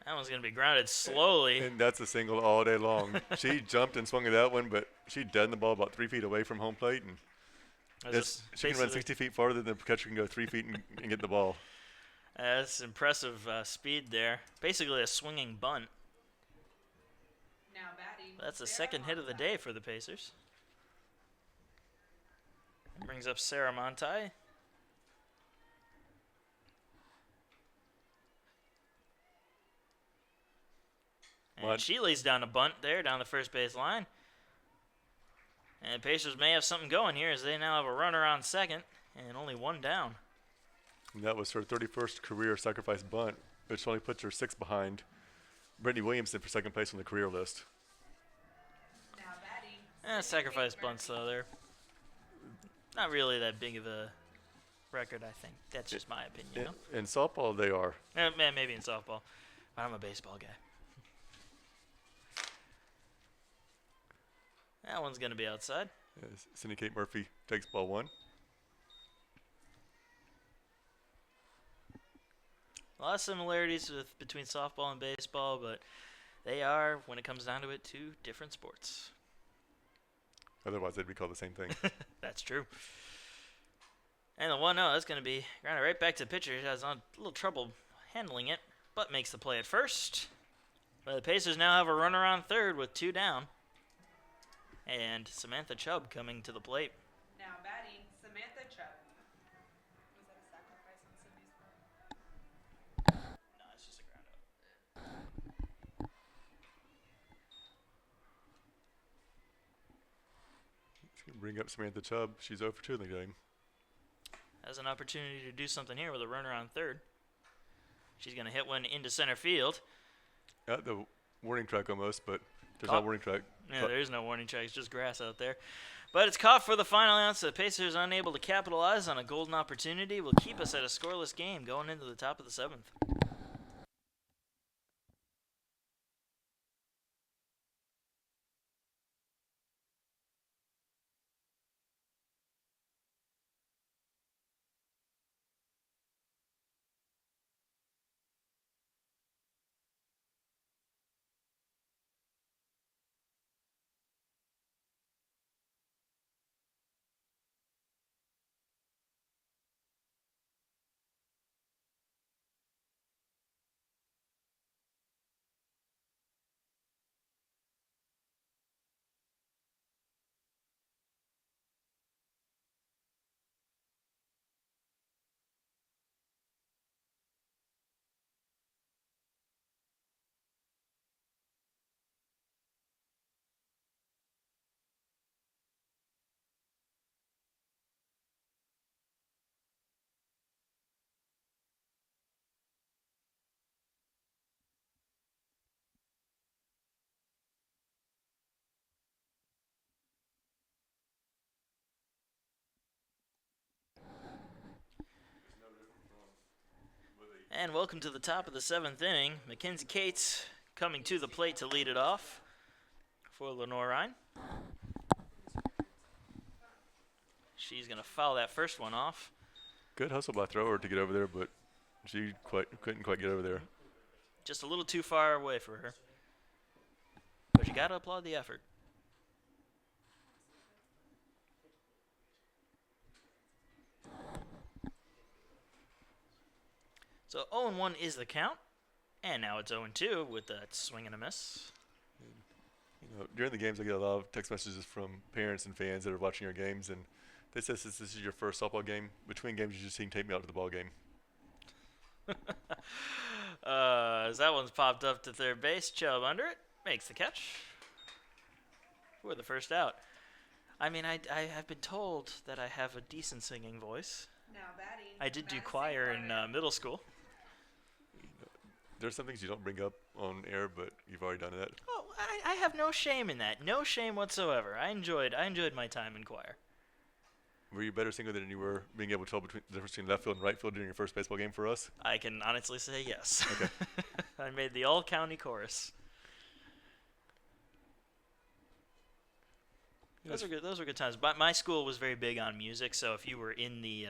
That one's going to be grounded slowly. And that's a single all day long. She jumped and swung at that one, but she deadened the ball about 3 feet away from home plate, and she can run 60 feet farther than the catcher can go 3 feet and get the ball. That's impressive speed there. Basically a swinging bunt. Now batting. That's the second hit of the day for the Pacers. Brings up Sarah Montai. And she lays down a bunt there down the first base line. And the Pacers may have something going here as they now have a runner on second. And only one down. And that was her 31st career sacrifice bunt, which only puts her 6 behind Brittany Williamson for second place on the career list. Now batting. Sacrifice bunts, though. They're not really that big of a record, I think. That's just my opinion, In softball, they are. Maybe in softball. But I'm a baseball guy. That one's going to be outside. Cindy Kate Murphy takes ball 1. A lot of similarities between softball and baseball, but they are, when it comes down to it, 2 different sports. Otherwise, they'd be called the same thing. That's true. And the 1-0, that's going to be grounded right back to the pitcher. He has a little trouble handling it, but makes the play at first. But the Pacers now have a runner on third with 2 down. And Samantha Chubb coming to the plate. Now batting. Samantha Chubb. Was that a sacrifice on Sydney's part? No, it's just a ground out. Bring up Samantha Chubb. She's 0 for 2 in the game. Has an opportunity to do something here with a runner on third. She's going to hit one into center field. At the warning track almost, but there's no warning track. Yeah, there is no warning track. It's just grass out there. But it's caught for the final out, so the Pacers unable to capitalize on a golden opportunity will keep us at a scoreless game going into the top of the 7th. And welcome to the top of the 7th inning. Mackenzie Cates coming to the plate to lead it off for Lenoir-Rhyne. She's going to foul that first one off. Good hustle by thrower to get over there, but she couldn't quite get over there. Just a little too far away for her. But you got to applaud the effort. So 0-1 is the count. And now it's 0-2 with that swing and a miss. You know, during the games, I get a lot of text messages from parents and fans that are watching our games, and they say since this is your first softball game, between games you just take me out to the ball game. As that one's popped up to third base, Chubb under it, makes the catch for the first out. I mean, I have been told that I have a decent singing voice. Now batting. I did do choir in middle school. There's some things you don't bring up on air, but you've already done that. Oh, I have no shame in that. No shame whatsoever. I enjoyed my time in choir. Were you a better singer than you were being able to tell the difference between left field and right field during your first baseball game for us? I can honestly say yes. Okay. I made the all-county chorus. Those were good. Those were good times. But my school was very big on music, so if you were in the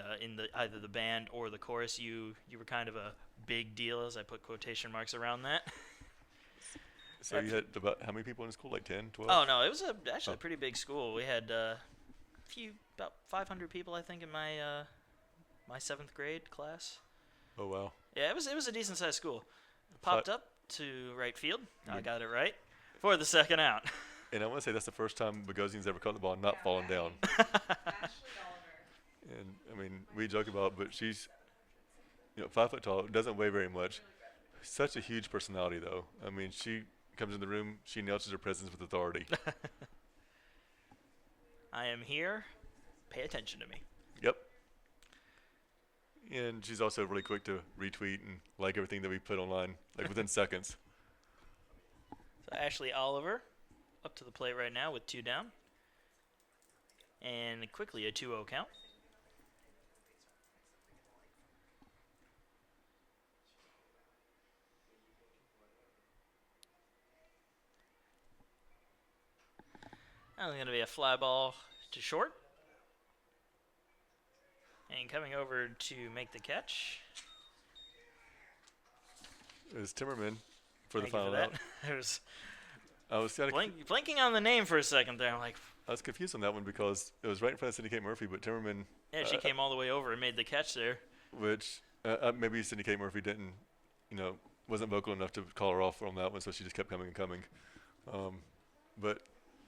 either the band or the chorus, you were kind of a big deal, as I put quotation marks around that. So you had about how many people in school? Like 10, 12? Oh no, it was actually a pretty big school. We had about 500 people, I think, in my my 7th grade class. Oh wow. Yeah, it was a decent sized school. Popped up to right field. I got it right for the second out. And I want to say that's the first time Bogosian's ever caught the ball and not fallen down. Ashley Oliver. And I mean, we joke about, but she's 5 foot tall, doesn't weigh very much. Such a huge personality, though. I mean, she comes in the room, she announces her presence with authority. I am here. Pay attention to me. Yep. And she's also really quick to retweet and like everything that we put online, like within seconds. So Ashley Oliver up to the plate right now with 2 down. And quickly a 2-0 count. That was going to be a fly ball to short. And coming over to make the catch Is Timmerman for the Thank you final for out. that. I was kinda blinking on the name for a second there. I'm like, I was confused on that one because it was right in front of Cindy Murphy, but Timmerman, yeah, she came all the way over and made the catch there. which maybe Cindy Murphy didn't, wasn't vocal enough to call her off on that one, so she just kept coming and coming. But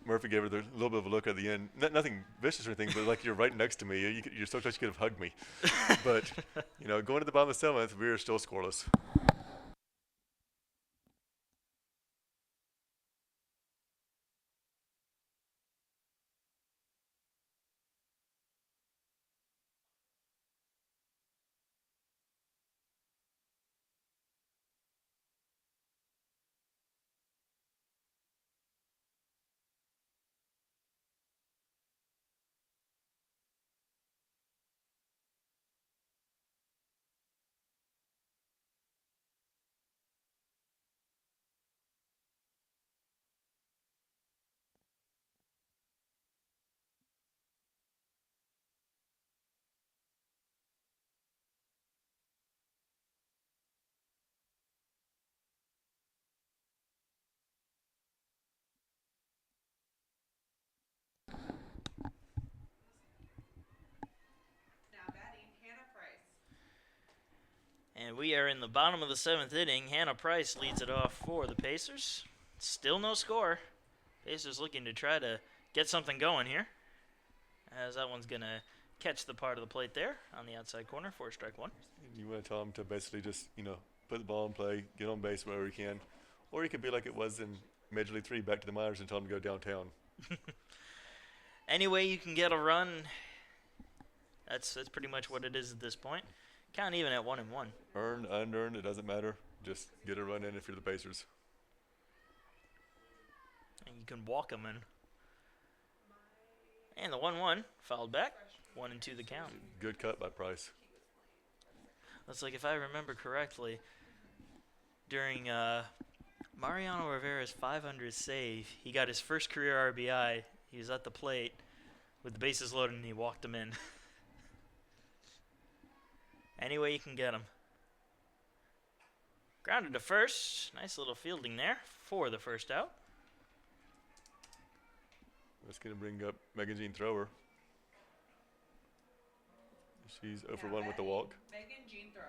Murphy gave her the little bit of a look at the end. Nothing vicious or anything, but like you're right next to me. You're so close you could have hugged me. But, going to the bottom of the 7th, we are still scoreless. Now batting, Hannah Price. And we are in the bottom of the 7th inning. Hannah Price leads it off for the Pacers. Still no score. Pacers looking to try to get something going here, as that one's going to catch the part of the plate there on the outside corner for strike 1. You want to tell them to basically just, put the ball in play, get on base wherever you can. Or you could be like it was in Major League 3, back to the minors and tell them to go downtown. Any way you can get a run, that's pretty much what it is at this point. Count even at 1-1. Earned, unearned, it doesn't matter. Just get a run in if you're the Pacers. And you can walk them in. And the 1-1 fouled back. 1-2 the count. Good cut by Price. Looks like, if I remember correctly, during Mariano Rivera's 500 save, he got his first career RBI. He was at the plate with the bases loaded, and he walked him in. Any way you can get him. Grounded to first. Nice little fielding there for the first out. That's going to bring up Megan Jean Thrower. She's 0 for 1 with the walk. Megan Jean Thrower.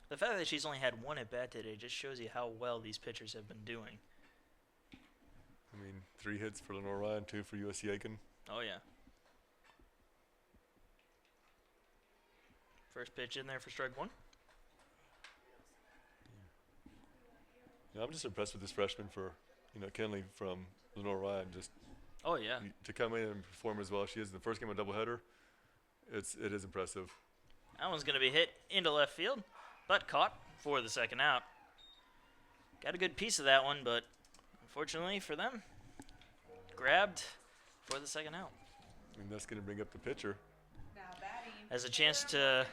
The fact that she's only had 1 at bat today just shows you how well these pitchers have been doing. 3 hits for Lenoir-Rhyne, 2 for USC Aiken. Oh, yeah. First pitch in there for strike 1. I'm just impressed with this freshman for, Kenley from Lenoir-Rhyne. Just Oh, yeah. to come in and perform as well as she is in the first game of doubleheader, it is impressive. That one's going to be hit into left field, but caught for the second out. Got a good piece of that one, but unfortunately for them, grabbed for the second out. That's going to bring up the pitcher. Now batting. Has a chance to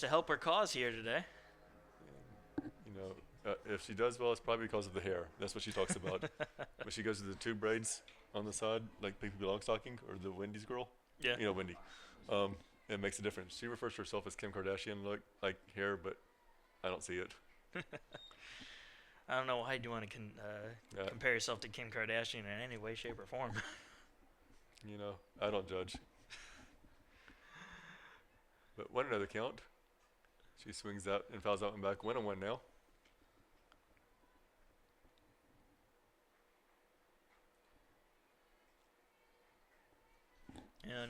help her cause here today. If she does well, it's probably because of the hair. That's what she talks about. When she goes to the 2 braids on the side, like Pippi Longstocking or the Wendy's girl. Yeah. Wendy. It makes a difference. She refers to herself as Kim Kardashian look, like hair, but I don't see it. I don't know why you want to compare yourself to Kim Kardashian in any way, shape, or form. I don't judge. But 1-0 count. She swings out and fouls out and back. 1-1 now.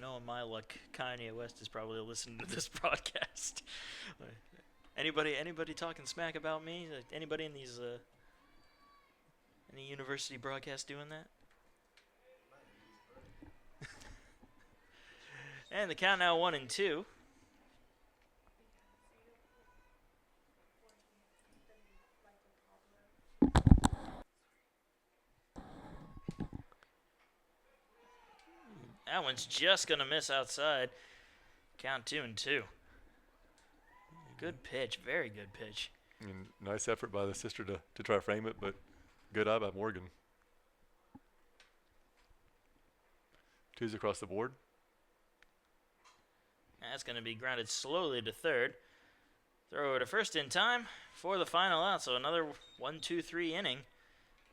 Knowing my luck, Kanye West is probably listening to this broadcast. Anybody talking smack about me? Anybody in these any university broadcasts doing that? And the count now 1-2. That one's just going to miss outside. Count 2-2. Good pitch. Very good pitch. And nice effort by the sister to try to frame it, but good eye by Morgan. 2s across the board. That's going to be grounded slowly to third. Throw it to first in time for the final out. So another 1-2-3 inning.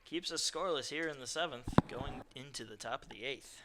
Keeps us scoreless here in the 7th, going into the top of the 8th.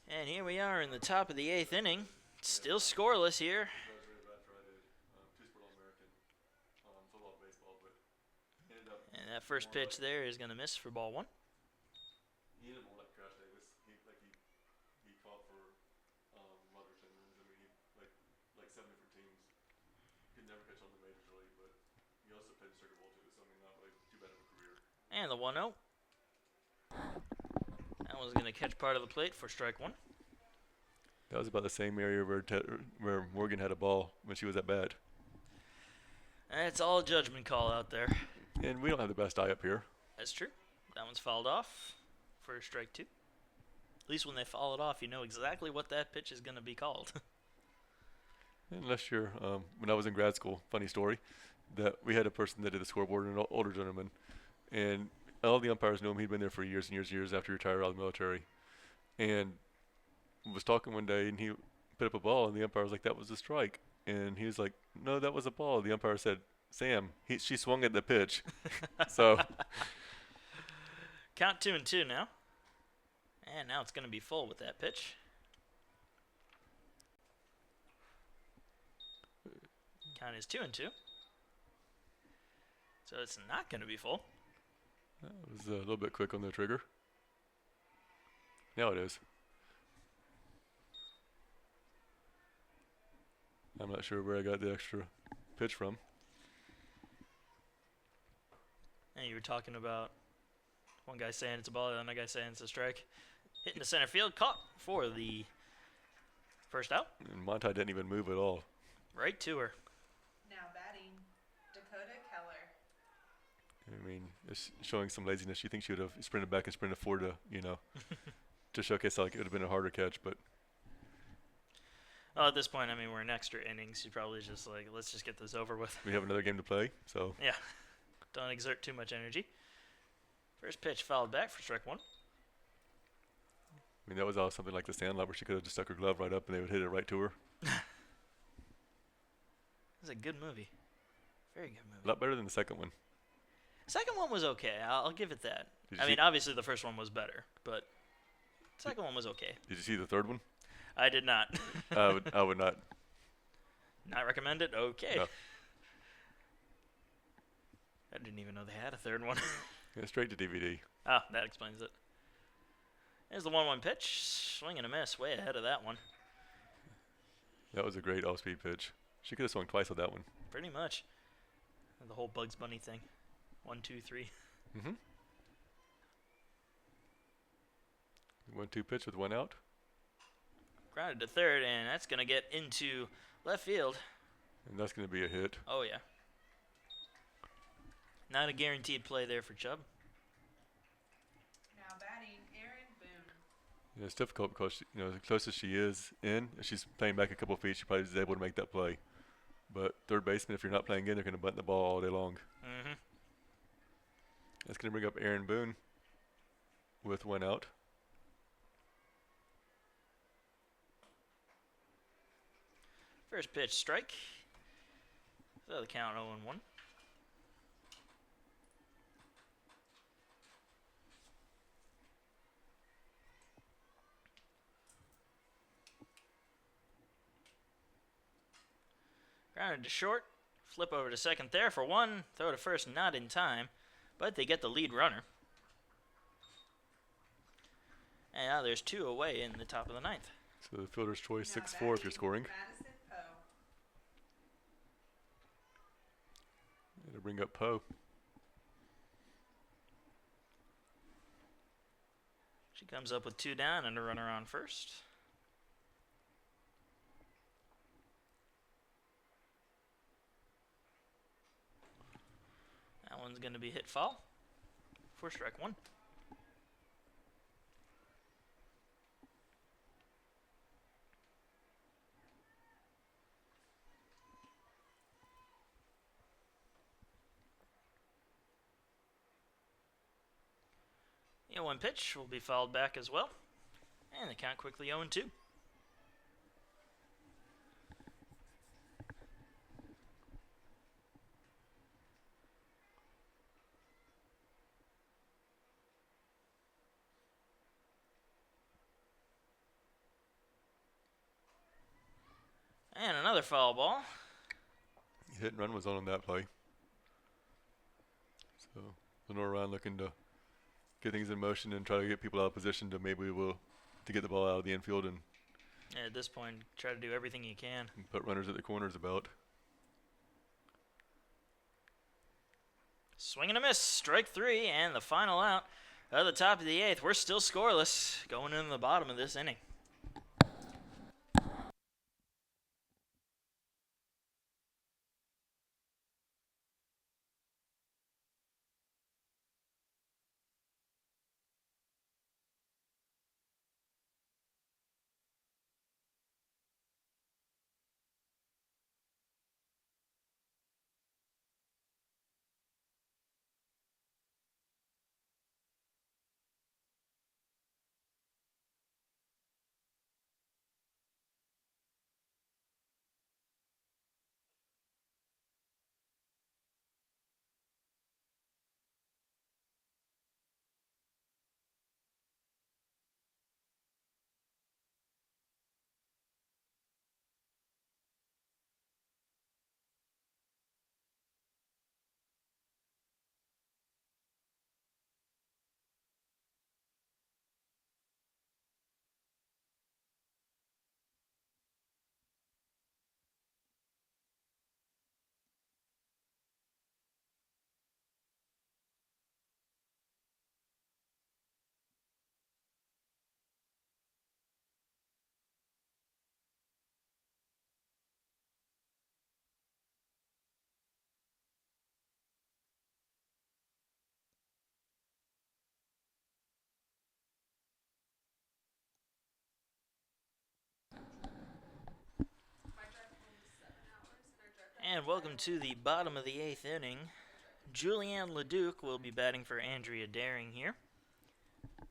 And here we are in the top of the 8th inning. Still scoreless here. And that first pitch there is going to miss for ball 1. He ended more like Crash Davis. He caught for Rogers and I mean, he like 7 different teams. Could never catch on the majors really, but he also played circuit ball too, so I mean, not really too bad of a career. And the 1-0. That one's going to catch part of the plate for strike 1. That was about the same area where Morgan had a ball when she was at bat. And it's all a judgment call out there. And we don't have the best eye up here. That's true. That one's fouled off for strike 2. At least when they foul it off, you know exactly what that pitch is going to be called. Unless you're, when I was in grad school, funny story, that we had a person that did the scoreboard, an older gentleman, and all the umpires knew him. He'd been there for years and years and years after he retired out of the military. And was talking one day, and he put up a ball, and the umpire was like, "That was a strike." And he was like, "No, that was a ball." The umpire said, "Sam, she swung at the pitch." So Count 2-2 now. And now it's going to be full with that pitch. Count is 2-2. So it's not going to be full. that was a little bit quick on the trigger. Now it is. I'm not sure where I got the extra pitch from. And you were talking about one guy saying it's a ball, the other guy saying it's a strike. Hitting the center field, caught for the first out. And Monty didn't even move at all. Right to her. Now batting, Dakota Keller. I mean, it's showing some laziness. You think she would have sprinted back and sprinted forward to, to showcase like it would have been a harder catch, but Well, at this point, I mean, we're in extra innings. You probably just like, let's just get this over with. we have another game to play, so Yeah. Don't exert too much energy. First pitch fouled back for strike 1. I mean that was all something like the Sandlot where she could have just stuck her glove right up and they would hit it right to her. It's a good movie. Very good movie. A lot better than the second one. Second one was okay. I'll give it that. Did you I mean, see- obviously the first one was better, but second one was okay. Did you see the third one? I did not. I would not. Not recommend it? Okay. No. I didn't even know they had a third one. Yeah, straight to DVD. Ah, that explains it. There's the 1-1 pitch. Swing and a miss. Way ahead of that one. That was a great off-speed pitch. She could have swung twice on that one. Pretty much. The whole Bugs Bunny thing. 1, 2, 3. Mm-hmm. 1-2 pitch with one out. Grounded to third, and that's going to get into left field. And that's going to be a hit. Oh, yeah. Not a guaranteed play there for Chubb. Now batting, Aaron Boone. Yeah, it's difficult because, the closest she is in, if she's playing back a couple feet, she probably is able to make that play. But third baseman, if you're not playing in, they're going to bunt the ball all day long. Mm-hmm. That's going to bring up Aaron Boone with one out. First pitch, strike. So the count 0-1. Grounded to short. Flip over to second there for one. Throw to first, not in time. But they get the lead runner. And now there's 2 away in the top of the ninth. So the fielder's choice, Now 6-4 if you're batting, scoring. Madison Poe. It'll bring up Poe. She comes up with 2 down and a runner on first. That one's going to be hit foul for strike 1. The 0-1 pitch will be fouled back as well. And the count quickly 0-2. And another foul ball. Hit and run was on that play. So Lenoir-Rhyne looking to get things in motion and try to get people out of position to get the ball out of the infield and At this point, try to do everything you can. put runners at the corners about. Swing and a miss. Strike 3 and the final out of the top of the 8th. We're still scoreless going into the bottom of this inning. And welcome to the bottom of the 8th inning. Julianne Leduc will be batting for Andrea Daring here.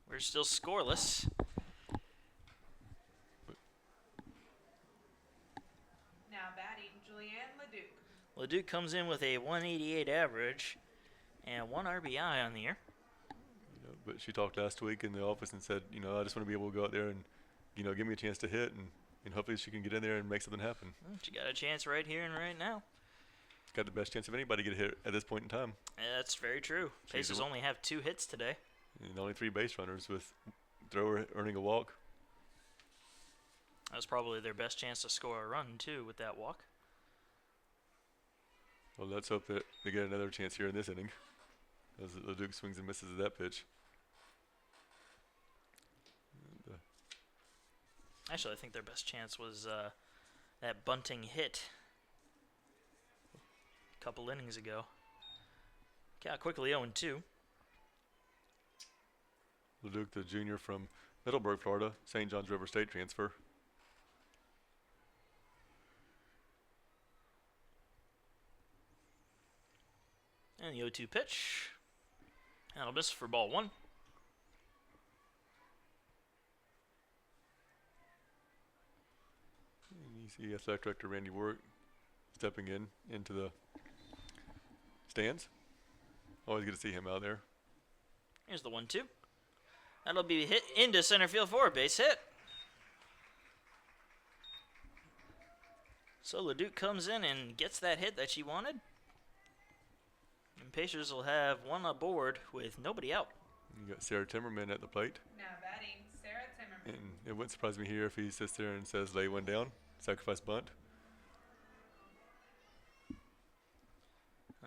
We're still scoreless. Now batting, Julianne Leduc. Leduc comes in with a 188 average and 1 RBI on the year. But she talked last week in the office and said, I just want to be able to go out there and, give me a chance to hit and hopefully she can get in there and make something happen. She got a chance right here and right now. got the best chance of anybody to get a hit at this point in time. Yeah, that's very true. Pacers only have 2 hits today. And only 3 base runners, with thrower earning a walk. That was probably their best chance to score a run, too, with that walk. Well, let's hope that they get another chance here in this inning, as LeDuc swings and misses at that pitch. And, Actually, I think their best chance was that bunting hit a couple innings ago. Got quickly 0-2. LeDuc, the junior from Middleburg, Florida, St. John's River State transfer. And the 0-2 pitch. That'll miss for ball 1. And you see athletic director Randy Warwick stepping into the stands. Always good to see him out there. Here's the 1-2. That'll be hit into center field for a base hit. So LeDuc comes in and gets that hit that she wanted. And Pacers will have 1 aboard with nobody out. You got Sarah Timmerman at the plate. Now batting, Sarah Timmerman. And it wouldn't surprise me here if he sits there and says lay one down, sacrifice bunt.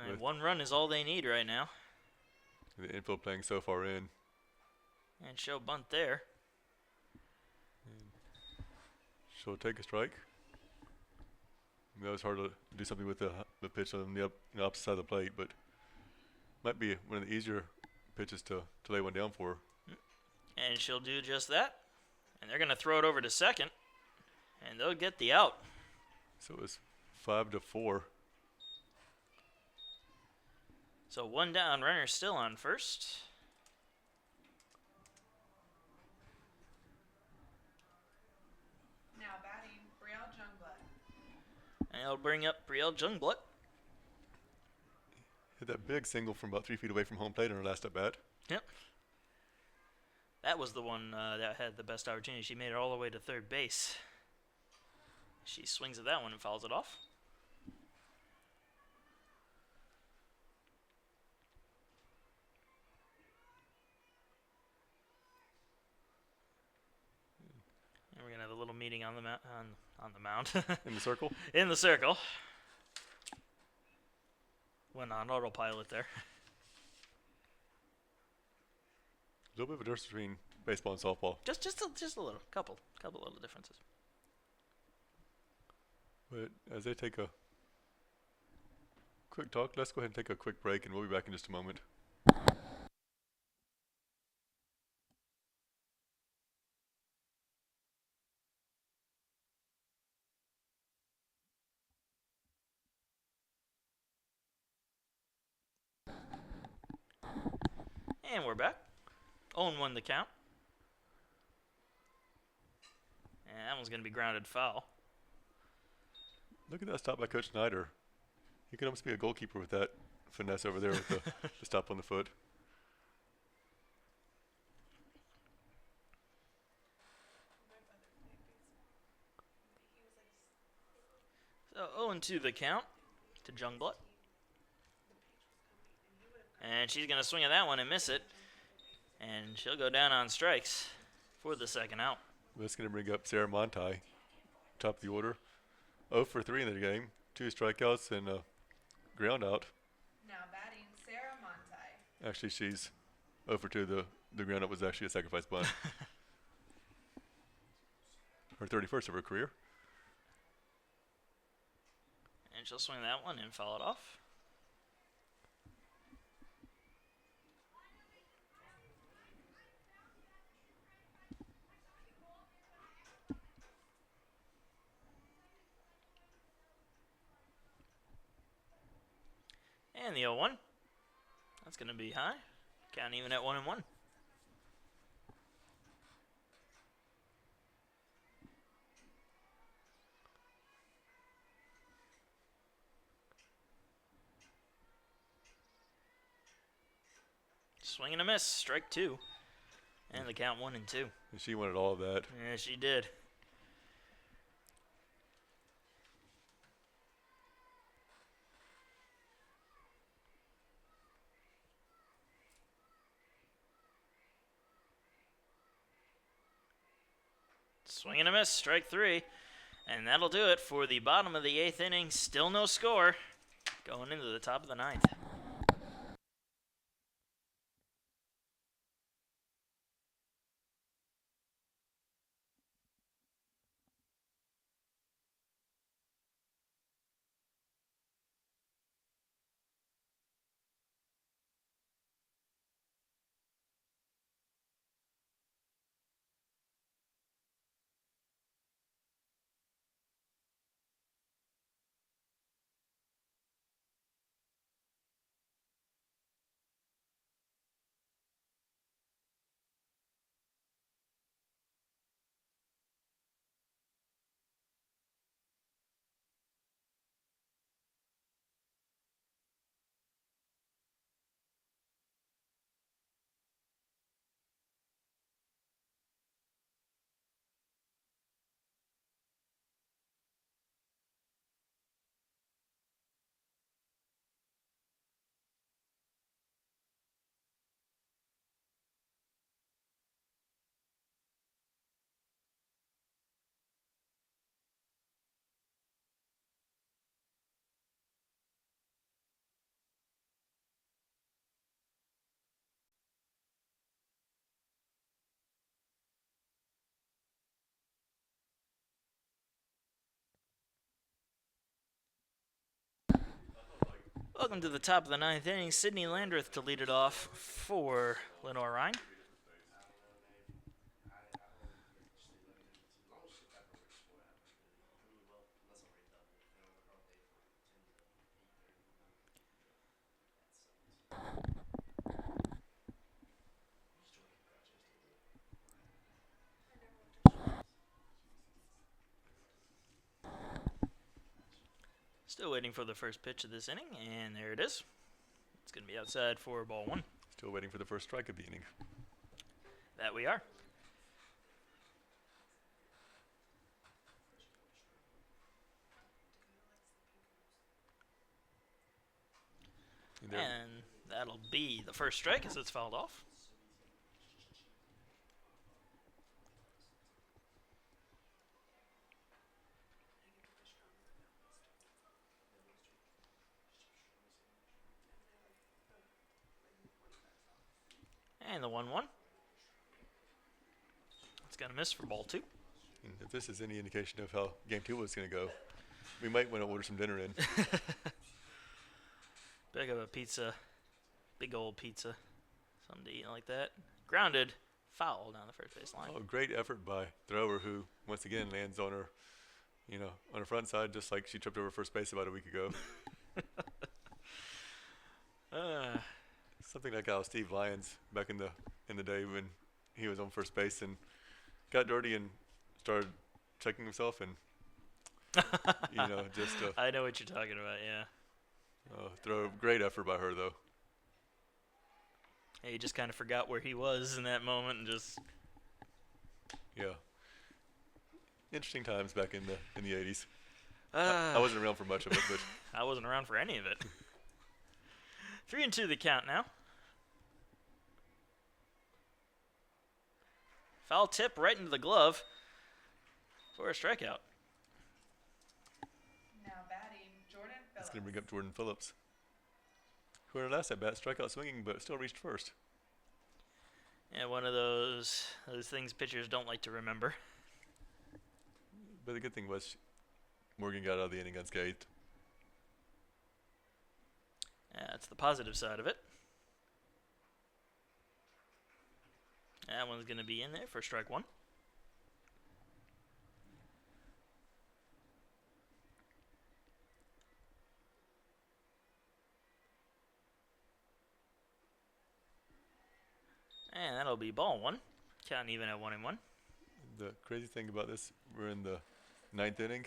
And 1 run is all they need right now. The infield playing so far in. And show bunt there. And she'll take a strike. I mean, that was hard to do something with the pitch on the opposite side of the plate, but might be one of the easier pitches to lay one down for. And she'll do just that. And they're going to throw it over to second. And they'll get the out. So it was 5-4. So 1 down, runner still on first. Now batting, Brielle Jungblut. And it'll bring up Brielle Jungblut. Hit that big single from about 3 feet away from home plate on her last at bat. Yep. That was the one that had the best opportunity. She made it all the way to third base. She swings at that one and fouls it off. And we're gonna have a little meeting on the on the mound. In the circle? In the circle. Went on autopilot there. A little bit of a difference between baseball and softball. Just a little, couple little differences. But as they take a quick talk, let's go ahead and take a quick break, and we'll be back in just a moment. And we're back. 0-1 the count. And that one's going to be grounded foul. Look at that stop by Coach Snyder. He could almost be a goalkeeper with that finesse over there with the stop on the foot. So 0-2 the count to Jungblut. And she's going to swing at that one and miss it. And she'll go down on strikes for the second out. That's going to bring up Sarah Monti, top of the order. 0 for 3 in the game. 2 strikeouts and a ground out. Now batting, Sarah Monti. Actually, she's 0 for 2. The ground out was actually a sacrifice bunt. Her 31st of her career. And she'll swing that one and foul it off. And the 0-1. That's going to be high. Count even at 1-1. Swing and a miss. Strike 2. And the count 1-2. And she wanted all of that. Yeah, she did. Swing and a miss, strike 3. And that'll do it for the bottom of the 8th inning. Still no score. Going into the top of the 9th. Welcome to the top of the 9th inning. Sydney Landreth to lead it off for Lenoir-Rhyne. Still waiting for the first pitch of this inning, and there it is. It's going to be outside for ball 1. Still waiting for the first strike of the inning. That we are. And that'll be the first strike as it's fouled off. And the 1-1. It's going to miss for ball 2. And if this is any indication of how game 2 was going to go, we might want to order some dinner in. Big of a pizza. Big old pizza. Something to eat like that. Grounded. Foul down the first base line. Oh, great effort by thrower who, once again, lands on her, on her front side, just like she tripped over first base about a week ago. Something like how Steve Lyons back in the day when he was on first base and got dirty and started checking himself and just I know what you're talking about, yeah. throw great effort by her though. He just kind of forgot where he was in that moment and just Interesting times back in the 80s. I wasn't around for much of it, but I wasn't around for any of it. 3-2 the count now. Foul tip right into the glove for a strikeout. Now batting, Jordan Phillips. it's going to bring up Jordan Phillips, who in her last at bat struck out swinging but still reached first. Yeah, one of those things pitchers don't like to remember. But the good thing was Morgan got out of the inning unscathed. Yeah, that's the positive side of it. That one's going to be in there for strike 1. And that'll be ball 1. Counting even at 1-1. The crazy thing about this, we're in the 9th inning,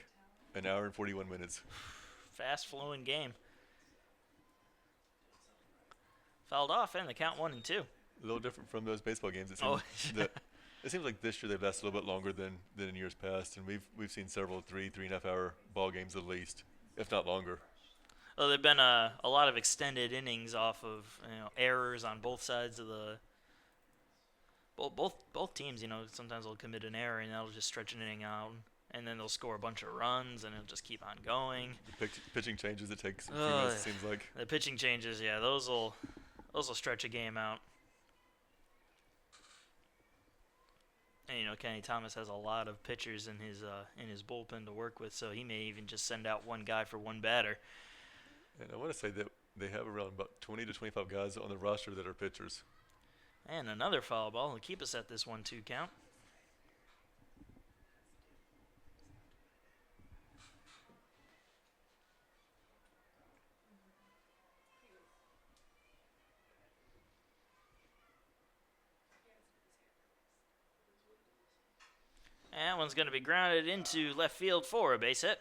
an hour and 41 minutes. Fast flowing game. Fouled off and the count 1-2. A little different from those baseball games. It seems like this year they've lasted a little bit longer than in years past, and we've seen several 3.5 hour ball games at least, if not longer. Well, there've been a lot of extended innings off of errors on both sides of both teams, sometimes they'll commit an error and that'll just stretch an inning out, and then they'll score a bunch of runs and it'll just keep on going. The pitching changes, it takes a few minutes, it seems like. The pitching changes, yeah, those will stretch a game out. And Kenny Thomas has a lot of pitchers in his bullpen to work with, so he may even just send out one guy for one batter. And I want to say that they have around about 20 to 25 guys on the roster that are pitchers. And another foul ball will keep us at this 1-2 count. And that one's going to be grounded into left field for a base hit.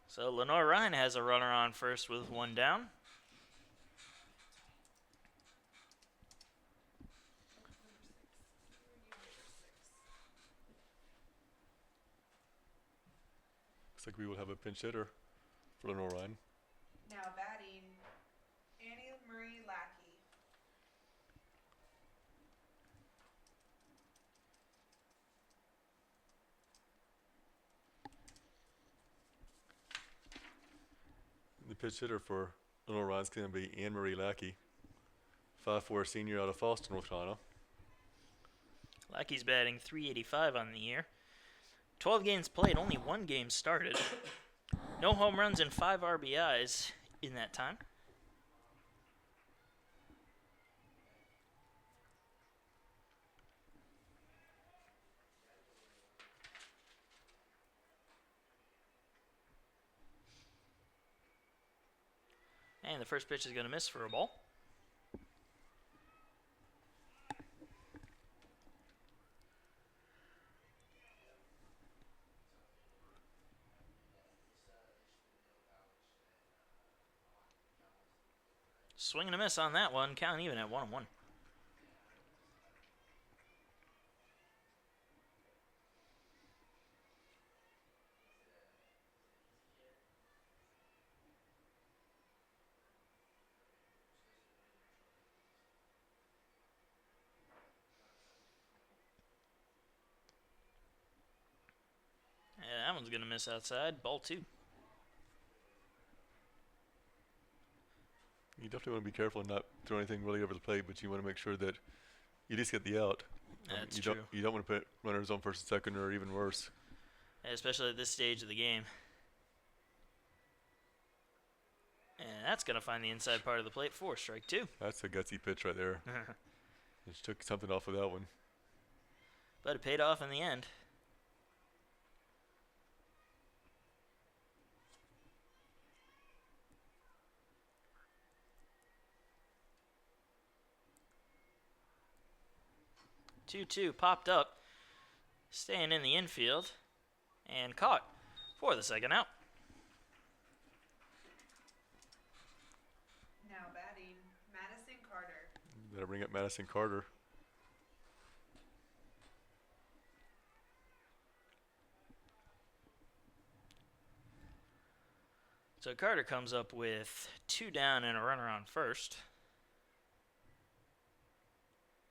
So Lenoir-Rhyne has a runner on first with one down. Looks like we will have a pinch hitter for Lenoir-Rhyne. Now batting, Annie Marie Lackey. The pitch hitter for Lenoir-Rhyne is going to be Anne-Marie Lackey, 5'4" senior out of Falston, North Carolina. Lackey's batting .385 on the year. 12 games played, only one game started. No home runs and 5 RBIs in that time. And the first pitch is going to miss for a ball. Swing and a miss on that one, count even at 1-1. Yeah, that one's going to miss outside, ball 2. You definitely want to be careful and not throw anything really over the plate, but you want to make sure that you at least get the out. That's true. You don't want to put runners on first and second, or even worse. Especially at this stage of the game. And that's going to find the inside part of the plate for strike 2. That's a gutsy pitch right there. Just took something off of that one. But it paid off in the end. Two popped up, staying in the infield, and caught for the second out. Now batting, Madison Carter. That'll bring up Madison Carter. So Carter comes up with 2 down and a runner on first.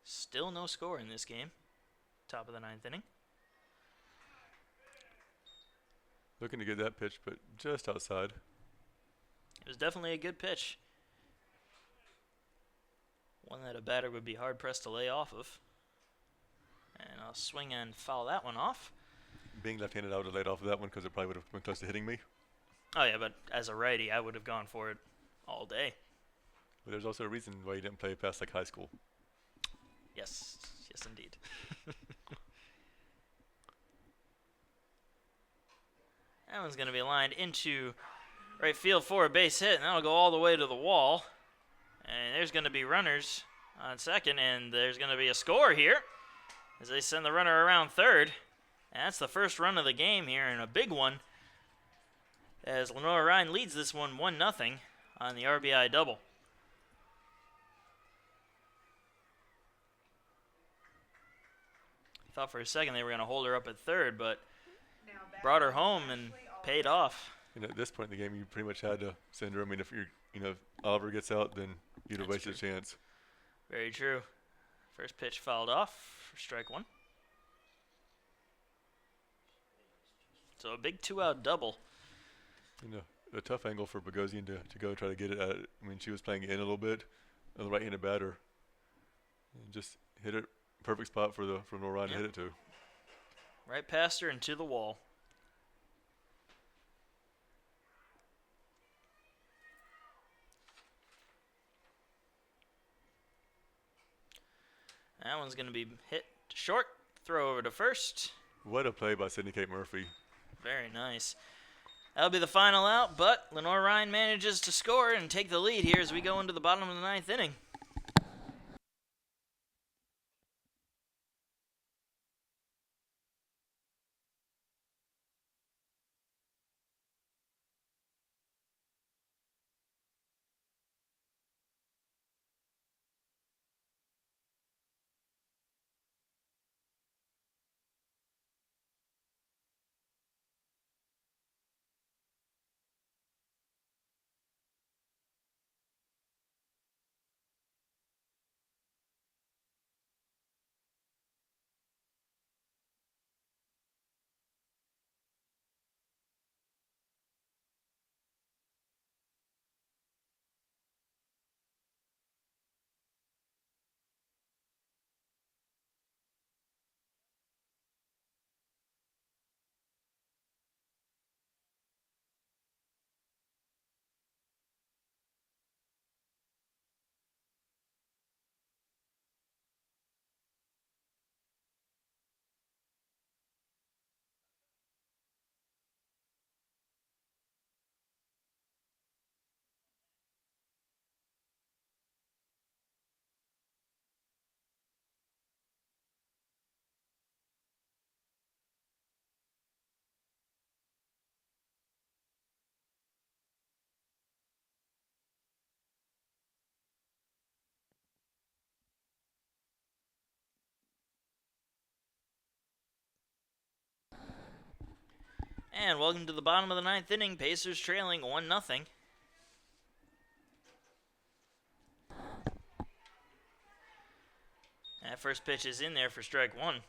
Still no score in this game. Top of the 9th inning. Looking to get that pitch, but just outside. It was definitely a good pitch. One that a batter would be hard-pressed to lay off of. And I'll swing and foul that one off. Being left-handed, I would have laid off of that one because it probably would have been close to hitting me. Oh, yeah, but as a righty, I would have gone for it all day. But there's also a reason why you didn't play past like high school. Yes, yes, indeed. That one's going to be lined into right field for a base hit, and that'll go all the way to the wall. And there's going to be runners on second, and there's going to be a score here as they send the runner around third. And that's the first run of the game here, and a big one, as Lenoir-Rhyne leads this one 1-0 on the RBI double. Thought for a second they were going to hold her up at third, but brought her home and paid off. And at this point in the game, you pretty much had to send her. I mean, if Oliver gets out, then you'd have wasted a chance. Very true. First pitch fouled off for strike one. So a big 2-out double. You know, a tough angle for Bogosian to go try to get it at it. I mean, she was playing in a little bit on the right-handed batter. And just hit it, perfect spot for Lenoir-Rhyne to hit it to. Right past her and to the wall. That one's going to be hit short. Throw over to first. What a play by Sydney Kate Murphy. Very nice. That'll be the final out, but Lenoir-Rhyne manages to score and take the lead here as we go into the bottom of the ninth inning. And welcome to the bottom of the ninth inning. Pacers trailing 1-0. That first pitch is in there for strike one.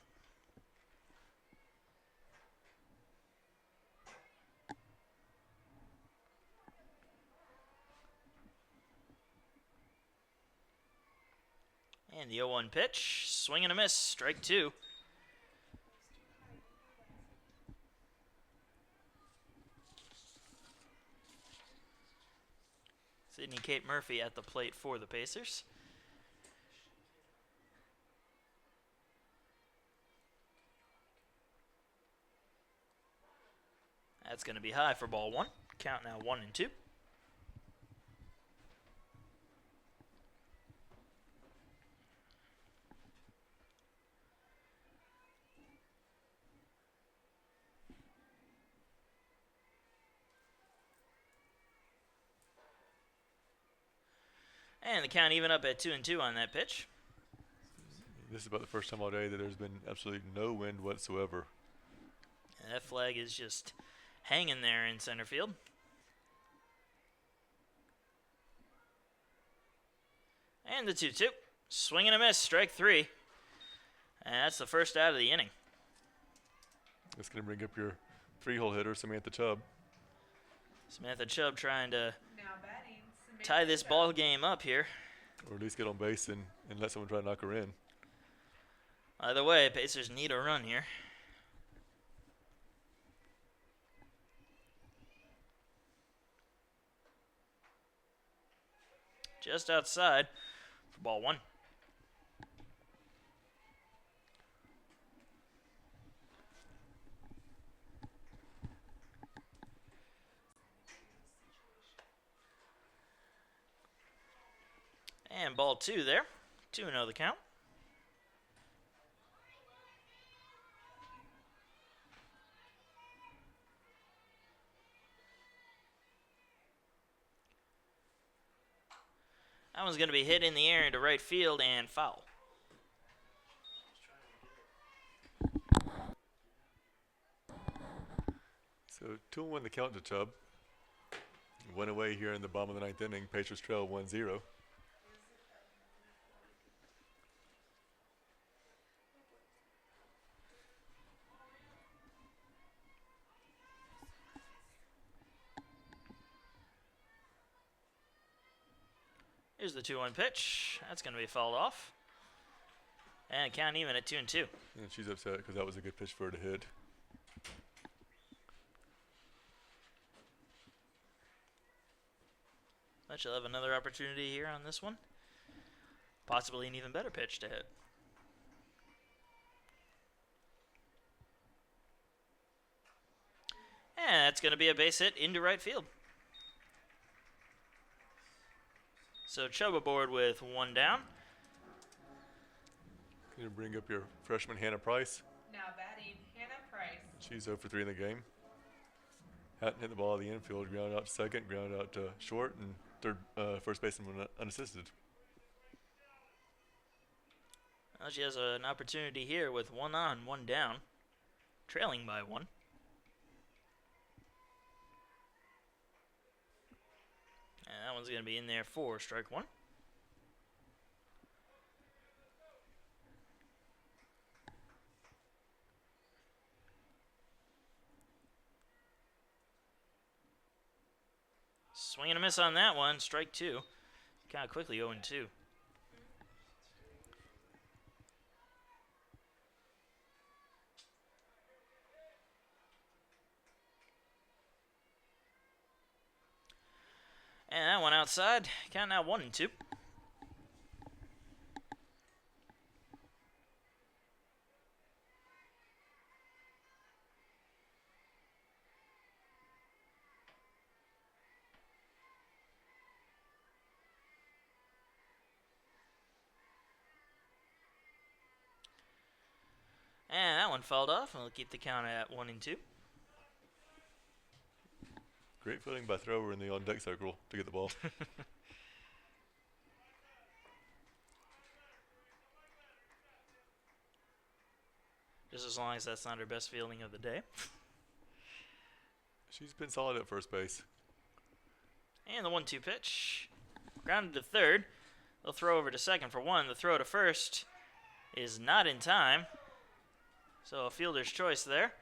And the 0-1 pitch. Swing and a miss. Strike two. Sydney Kate Murphy at the plate for the Pacers. That's going to be high for ball one. Count now 1-2. And the count even up at 2-2 on that pitch. This is about the first time all day that there's been absolutely no wind whatsoever. And that flag is just hanging there in center field. And the 2-2. Swing and a miss, strike three. And that's the first out of the inning. That's going to bring up your three-hole hitter, Samantha Chubb. Samantha Chubb trying to Now batting, Samantha tie this Chubb. ball game up here. Or at least get on base and let someone try to knock her in. Either way, Pacers need a run here. Just outside for ball one. And ball two there. 2-0 the count. That one's going to be hit in the air into right field and foul. So 2-1 the count to Chubb. One away here in the bottom of the ninth inning. Pacers trail 1-0. Here's the 2-1 pitch. That's going to be fouled off. And count even at 2-2. And she's upset because that was a good pitch for her to hit. But she'll have another opportunity here on this one. Possibly an even better pitch to hit. And that's going to be a base hit into right field. So Chubb aboard with 1 down. Can you bring up your freshman Hannah Price? Now batting, Hannah Price. She's 0 for 3 in the game. Hadn't hit the ball at the infield, ground out to second, ground out to short, and third first baseman unassisted. Well, she has an opportunity here with 1 on, 1 down, trailing by 1. And that one's going to be in there for strike 1. Swing and a miss on that one, strike 2. Kind of quickly 0-2. And that one outside, count now 1-2. And that one fouled off, and we'll keep the count at 1-2. Great fielding by thrower in the on-deck circle to get the ball. Just as long as that's not her best fielding of the day. She's been solid at first base. And the 1-2 pitch. Grounded to third. They'll throw over to second for 1. The throw to first is not in time. So a fielder's choice there.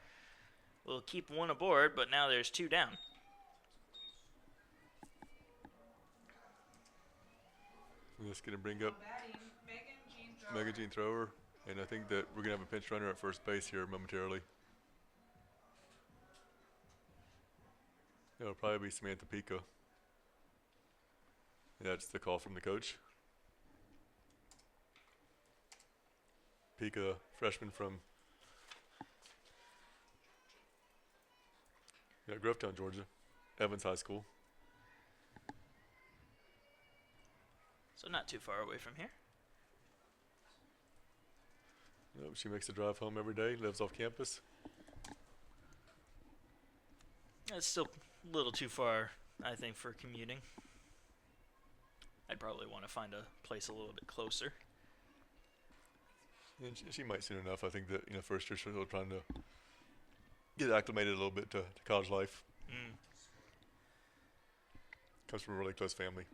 We'll keep 1 aboard, but now there's 2 down. And that's going to bring up Batting, Megan Jean Thrower. And I think that we're going to have a pinch runner at first base here momentarily. It'll probably be Samantha Pica. That's the call from the coach. Pica, freshman from Grovetown, Georgia, Evans High School. So not too far away from here. Nope, she makes the drive home every day, lives off campus. It's still a little too far, I think, for commuting. I'd probably want to find a place a little bit closer. And she might soon enough. I think that, first year she's still trying to get acclimated a little bit to college life. Comes from a really close family.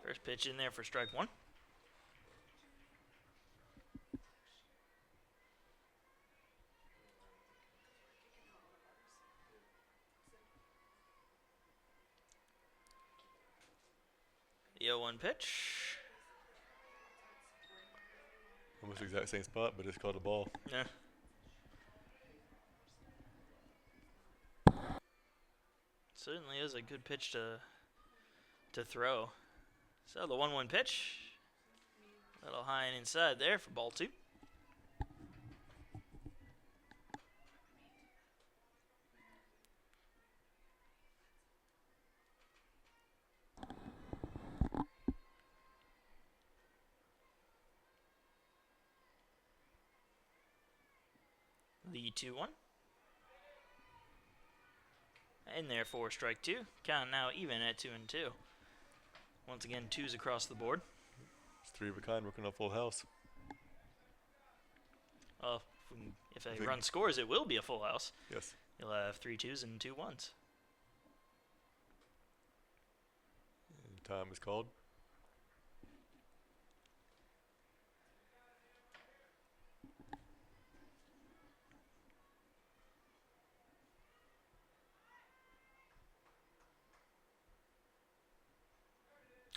First pitch in there for strike 1. The 0-1 pitch. Almost the exact same spot, but it's called a ball. Yeah. Certainly is a good pitch to throw. So the 1-1 pitch. A little high and inside there for ball 2. The 2-1. In there for strike 2. Count now even at 2-2. Once again, 2s across the board. It's 3 of a kind working on full house. Well, if a run scores, it will be a full house. Yes. You'll have 3 2s and 2 1s. And time is called.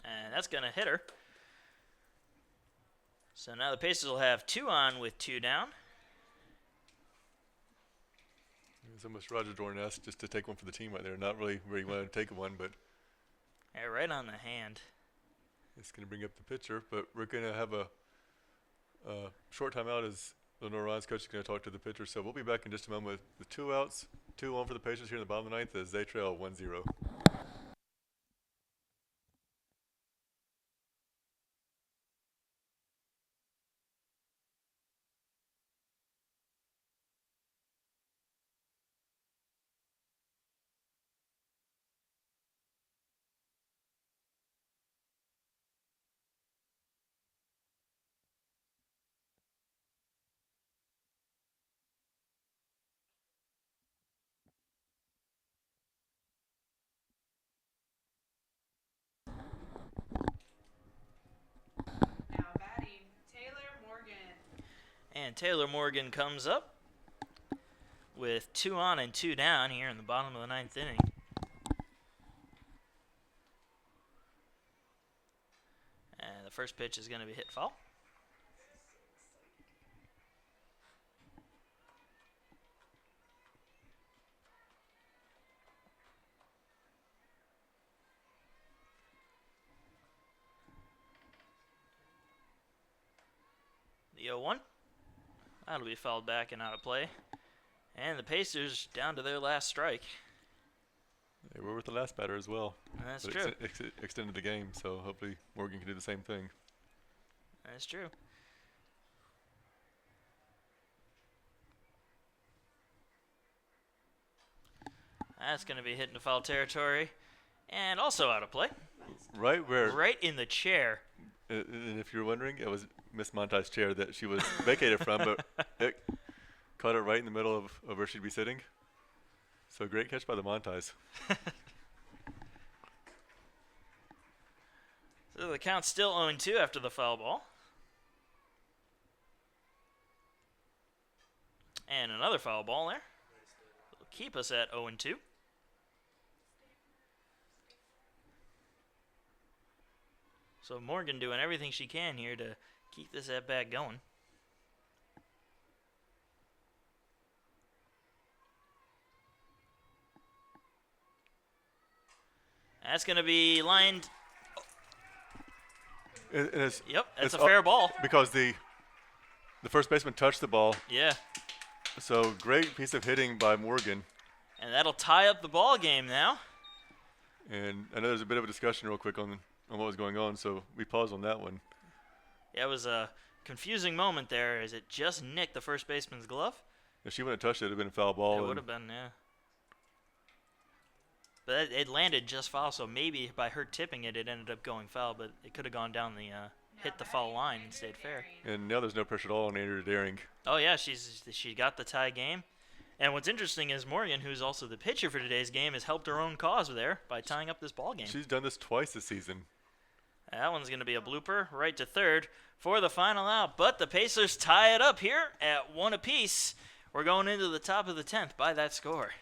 And that's going to hit her. So now the Pacers will have 2 on with 2 down. It's almost Roger Dorn-esque just to take one for the team right there. Not really where you want to take one, but Yeah, right on the hand. it's going to bring up the pitcher. But we're going to have a short timeout as Lenoir-Rhyne's coach is going to talk to the pitcher. So we'll be back in just a moment with 2 outs, 2 on for the Pacers here in the bottom of the 9th as they trail 1-0. Now batting, Taylor Morgan. And Taylor Morgan comes up with 2 on and 2 down here in the bottom of the 9th inning. And the first pitch is going to be hit foul. The 0-1. That'll be fouled back and out of play. And the Pacers down to their last strike. They were with the last batter as well. That's But true. Extended the game, so hopefully Morgan can do the same thing. That's true. That's going to be hit into foul territory. And also out of play. Right where, Right in the chair. and if you're wondering, it was Miss Montai's chair that she was vacated from, but it caught it right in the middle of where she'd be sitting. So great catch by the Montais. So the count's still 0-2 after the foul ball. And another foul ball there. It'll keep us at 0-2. So Morgan doing everything she can here to keep this at bat going. That's going to be lined. And it's, Yep, that's it's a fair ball. because the first baseman touched the ball. Yeah, So great piece of hitting by Morgan. and that'll tie up the ball game now. And I know there's a bit of a discussion real quick on what was going on, so we paused on that one. Yeah, it was a confusing moment there as it just nicked the first baseman's glove. If she wouldn't have touched it, it would have been a foul ball. It and would have been, yeah. But it landed just foul, so maybe by her tipping it, it ended up going foul, but it could have gone down the, hit the foul line and stayed fair. And now there's no pressure at all on Andrea Daring. Oh, yeah, she got the tie game. And what's interesting is Morgan, who's also the pitcher for today's game, has helped her own cause there by tying up this ball game. She's done this twice this season. That one's going to be a blooper right to third for the final out. But the Pacers tie it up here at 1 apiece. We're going into the top of the 10th by that score.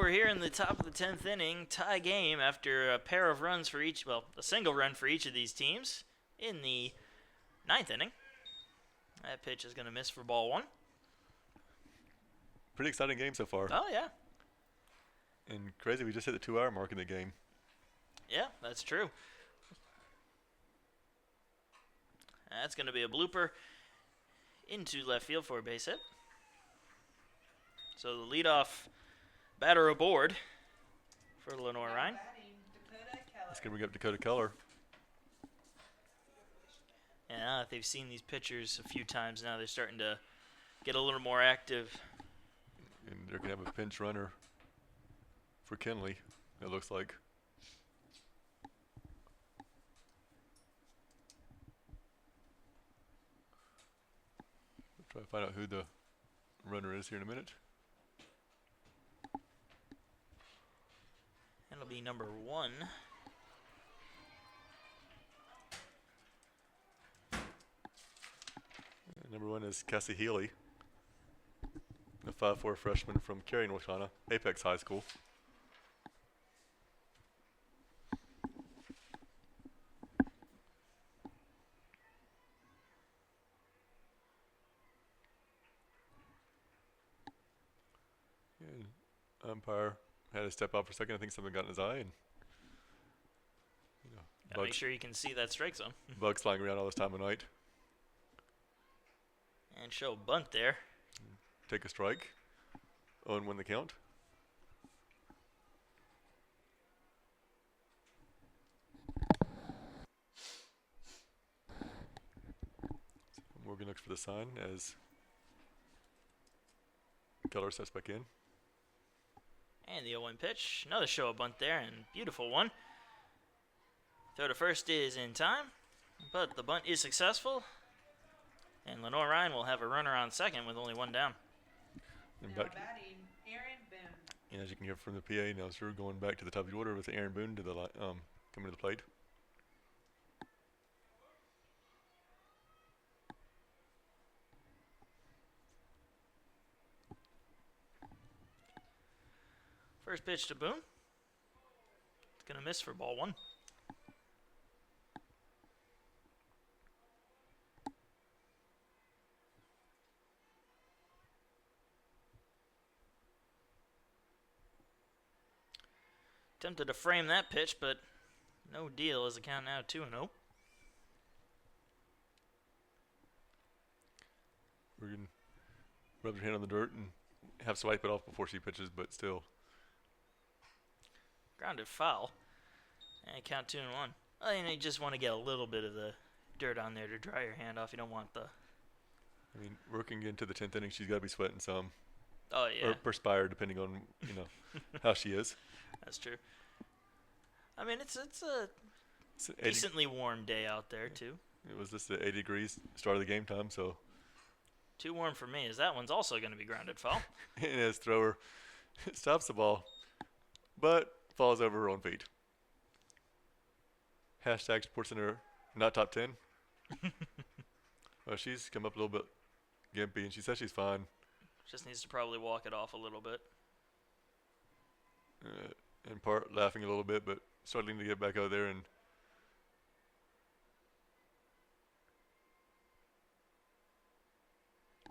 we're here in the top of the 10th inning. Tie game after a pair of runs for each, well, a single run for each of these teams in the 9th inning. That pitch is going to miss for ball 1. Pretty exciting game so far. Oh, yeah. And crazy, we just hit the 2-hour mark in the game. Yeah, that's true. That's going to be a blooper into left field for a base hit. So the leadoff batter aboard for Lenoir-Rhyne. That's going to bring up Dakota Keller. Yeah, they've seen these pitchers a few times now. They're starting to get a little more active. And they're going to have a pinch runner for Kenley, it looks like. We'll try to find out who the runner is here in a minute. That'll be number 1. Number 1 is Cassie Healy, a 5'4" freshman from Cary, North Carolina, Apex High School. And umpire had to step out for a second. I think something got in his eye, and Gotta make sure you can see that strike zone. bugs flying around all this time of night. And show a bunt there. Take a strike. 0-1 the count. Morgan looks for the sign as Keller steps back in. And the 0-1 pitch. Another show a bunt there, and beautiful one. Throw to first is in time, but the bunt is successful. And Lenoir-Rhyne will have a runner on second with only 1 down. And Now back batting, Aaron Boone. and as you can hear from the PA announcer, going back to the top of the order with Aaron Boone to the coming to the plate. First pitch to Boone. It's going to miss for ball 1. Attempted to frame that pitch, but no deal as the count now 2-0. Morgan rubs her hand on the dirt and have to wipe it off before she pitches, but still. Grounded foul. And count 2-1. Well, you just want to get a little bit of the dirt on there to dry your hand off. You don't want the... I mean, working into the 10th inning, she's got to be sweating some. Oh, yeah. Or perspired, depending on, how she is. That's true. I mean, it's a It's 80 decently warm day out there, too. It was just at 80 degrees start of the game time, so. Too warm for me, as that one's also going to be grounded foul. And his thrower stops the ball, but falls over her own feet. Hashtag Sports Center not top 10. Well, she's come up a little bit gimpy, and she says she's fine. Just needs to probably walk it off a little bit. In part laughing a little bit, but struggling to get back out there. And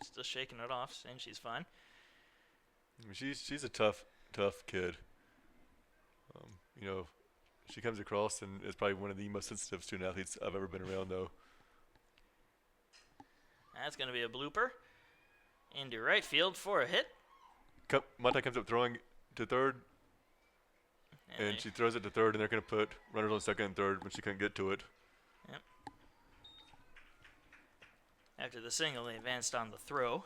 Still shaking it off, saying she's fine. I mean, she's a tough kid. She comes across and is probably one of the most sensitive student athletes I've ever been around, though. That's going to be a blooper into right field for a hit. Monta comes up throwing to third, and she throws it to third, and they're going to put runners on second and third when she couldn't get to it. Yep. After the single, they advanced on the throw.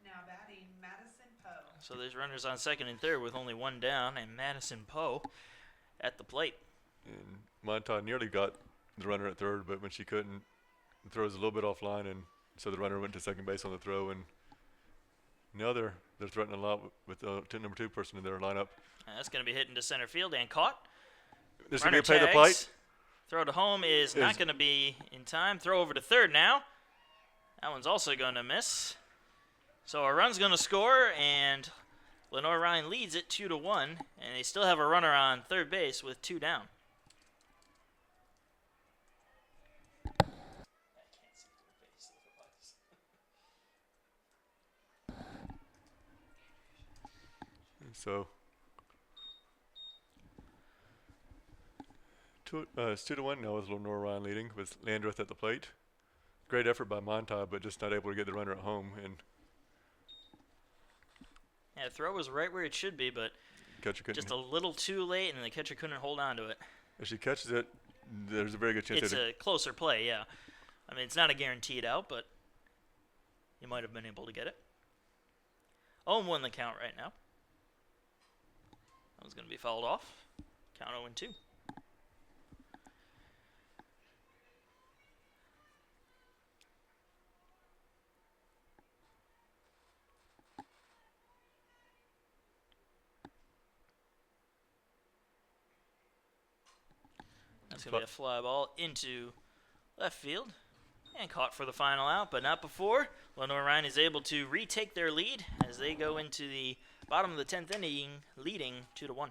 Now batting, Madison Poe. So there's runners on second and third with only 1 down, and Madison Poe at the plate. And Monta nearly got the runner at third, but when she couldn't, the throw was a little bit offline, and so the runner went to second base on the throw. And now they're threatening a lot with the number 2 person in their lineup. And that's going to be hit into center field and caught. There's Runner going to be a play the tags. plate. Throw to home is not going to be in time. Throw over to third now. That one's also going to miss. So a run's going to score, and Lenoir-Rhyne leads it 2-1, and they still have a runner on third base with 2 down. So it's 2-1 now with Lenoir-Rhyne leading with Landreth at the plate. Great effort by Monta, but just not able to get the runner at home. And yeah, the throw was right where it should be, but catcher couldn't. Just a little too late, and the catcher couldn't hold on to it. If she catches it, there's a very good chance it's a closer play, yeah. I mean, it's not a guaranteed out, but you might have been able to get it. 0-1 the count right now. That was going to be fouled off. Count 0-2. That's going to be a fly ball into left field. And caught for the final out, but not before. Lenoir-Rhyne is able to retake their lead as they go into the bottom of the 10th inning, leading 2-1.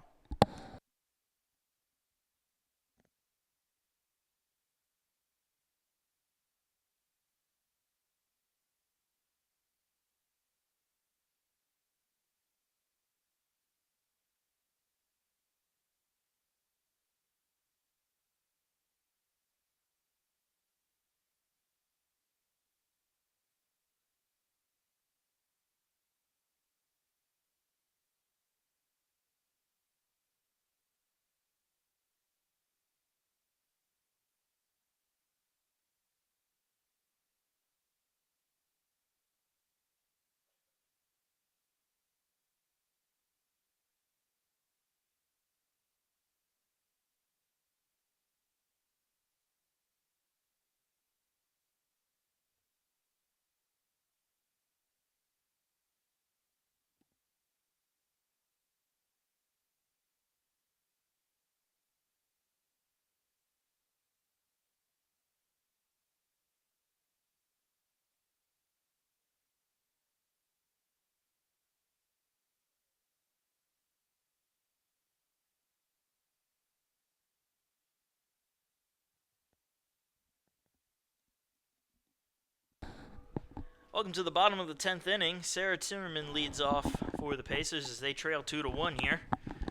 Welcome to the bottom of the 10th inning. Sarah Timmerman leads off for the Pacers as they trail 2-1 here,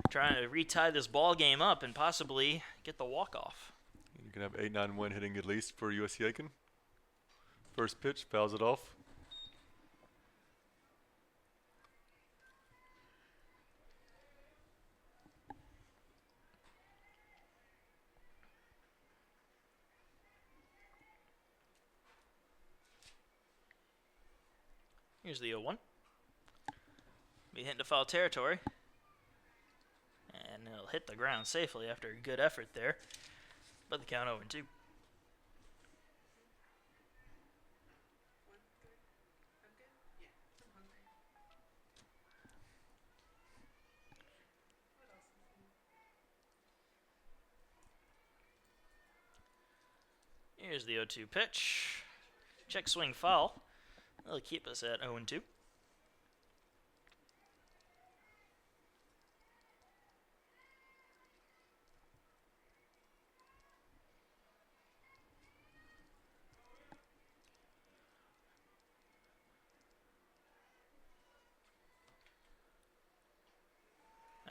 trying to retie this ball game up and possibly get the walk-off. You can have 8-9 win hitting at least for USC Aiken. First pitch, fouls it off. Here's the 0-1. Be hitting to foul territory. And it'll hit the ground safely after a good effort there. But the count 0-2. I'm good. Yeah, I'm hungry. What else is new? Here's the 0-2 pitch. Check swing foul. That'll keep us at 0-2.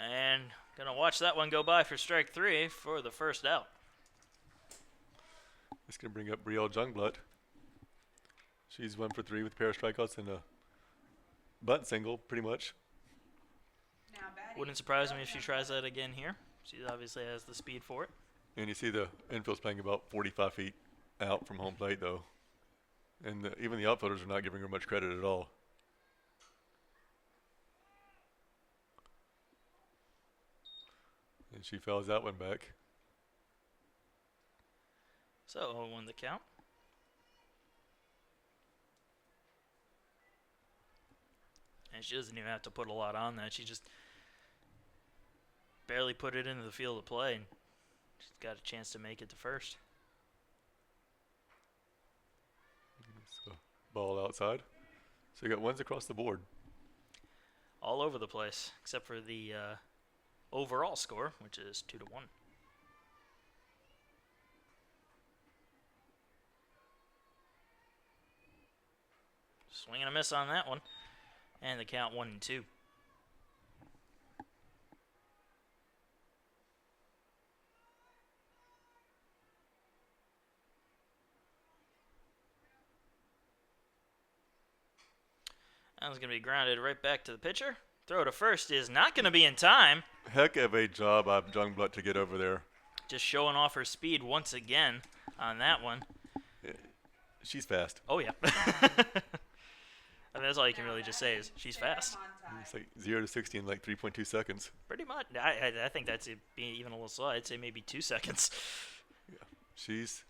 And gonna watch that one go by for strike 3 for the first out. It's going to bring up Brielle Jungblut. She's 1 for 3 with a pair of strikeouts and a bunt single, pretty much. Now, batting. Wouldn't surprise me if she tries that again here. She obviously has the speed for it. And you see the infield's playing about 45 feet out from home plate, though. And even the outfielders are not giving her much credit at all. And she fouls that one back. So 0-1 the count. And she doesn't even have to put a lot on that. She just barely put it into the field of play, and she's got a chance to make it to first. So ball outside. So you got ones across the board. all over the place, except for the overall score, which is 2-1. Swing and a miss on that one, and the count 1-2. That was going to be grounded right back to the pitcher. Throw to first is not going to be in time. Heck of a job by Youngblood to get over there. Just showing off her speed once again on that one. Yeah, she's fast. Oh, yeah. I mean, that's all you can really just say is she's fast. It's like 0 to 60 in like 3.2 seconds. Pretty much. I think that's being even a little slow. I'd say maybe 2 seconds. Yeah, she's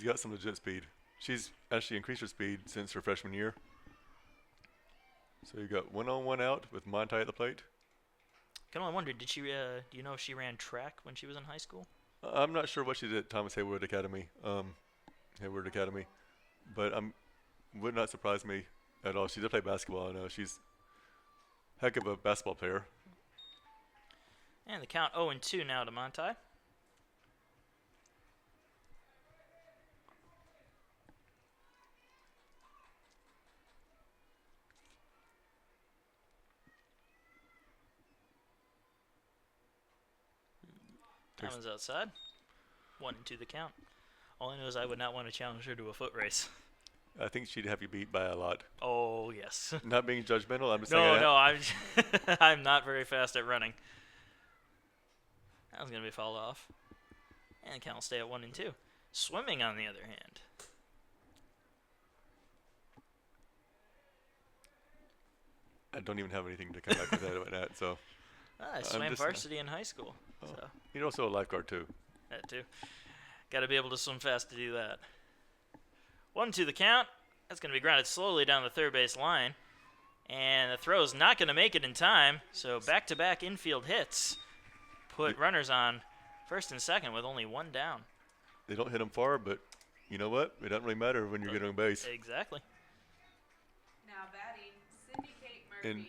got some legit speed. She's actually increased her speed since her freshman year. So you got 1-on-1 out with Monty at the plate. Can only wonder, did she? Do you know if she ran track when she was in high school? I'm not sure what she did at Thomas Hayward Academy. But would not surprise me at all. She did play basketball. I know she's a heck of a basketball player. And the count 0-2 now to Monty. That one's outside. 1-2 the count. All I know is I would not want to challenge her to a foot race. I think she'd have you beat by a lot. Oh, yes. Not being judgmental, I'm just saying. No, I'm not very fast at running. That was going to be fouled off. And the count will stay at 1-2. Swimming, on the other hand. I don't even have anything to come back with that. So I swam varsity in high school. Oh, So you're also a lifeguard too. that too. Got to be able to swim fast to do that. 1-2 the count. That's going to be grounded slowly down the third base line. And the throw is not going to make it in time. So back-to-back infield hits put runners on first and second with only one down. They don't hit them far, but you know what? It doesn't really matter when you're getting on base. Exactly. Now batting, Cindy Kate Murphy. And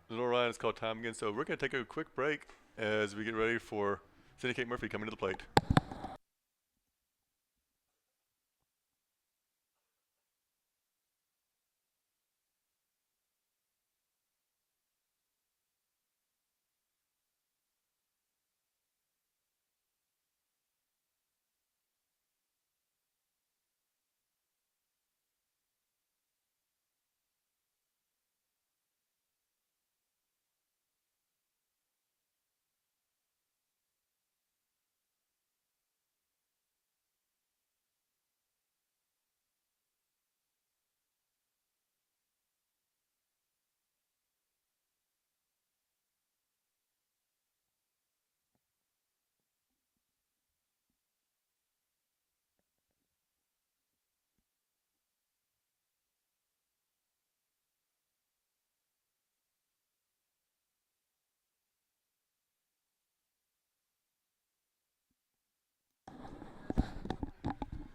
Lenoir-Rhyne is called time again, so we're going to take a quick break as we get ready for Cindy Kate Murphy coming to the plate.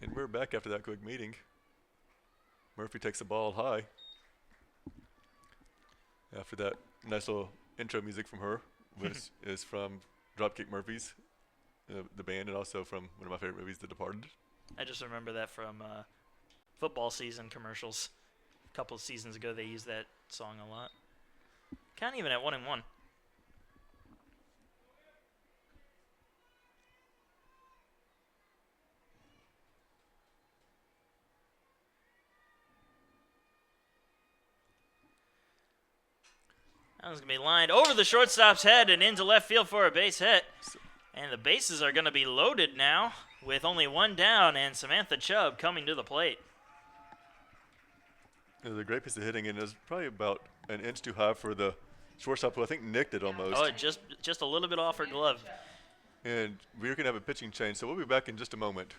And we're back after that quick meeting. Murphy takes the ball high. After that nice little intro music from her, which is from Dropkick Murphys, the band, and also from one of my favorite movies, The Departed. I just remember that from football season commercials. A couple of seasons ago, they used that song a lot. Count even at 1-1. That one's going to be lined over the shortstop's head and into left field for a base hit. And the bases are going to be loaded now with only one down and Samantha Chubb coming to the plate. It was a great piece of hitting, and it was probably about an inch too high for the shortstop, who I think nicked it almost. Oh, just a little bit off her glove. And we're going to have a pitching change, so we'll be back in just a moment.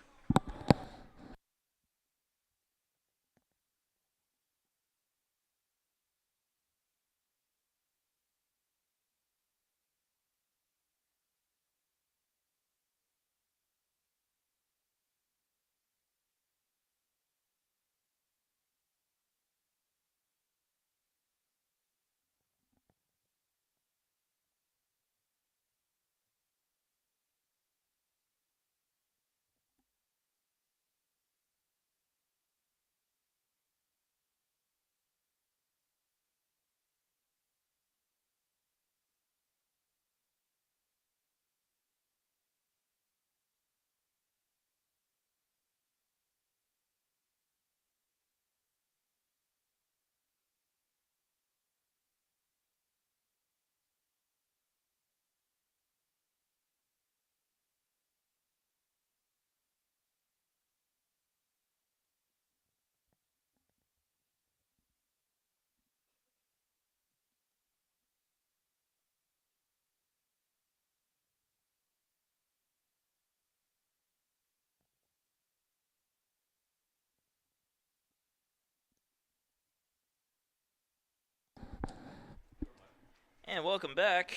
And welcome back.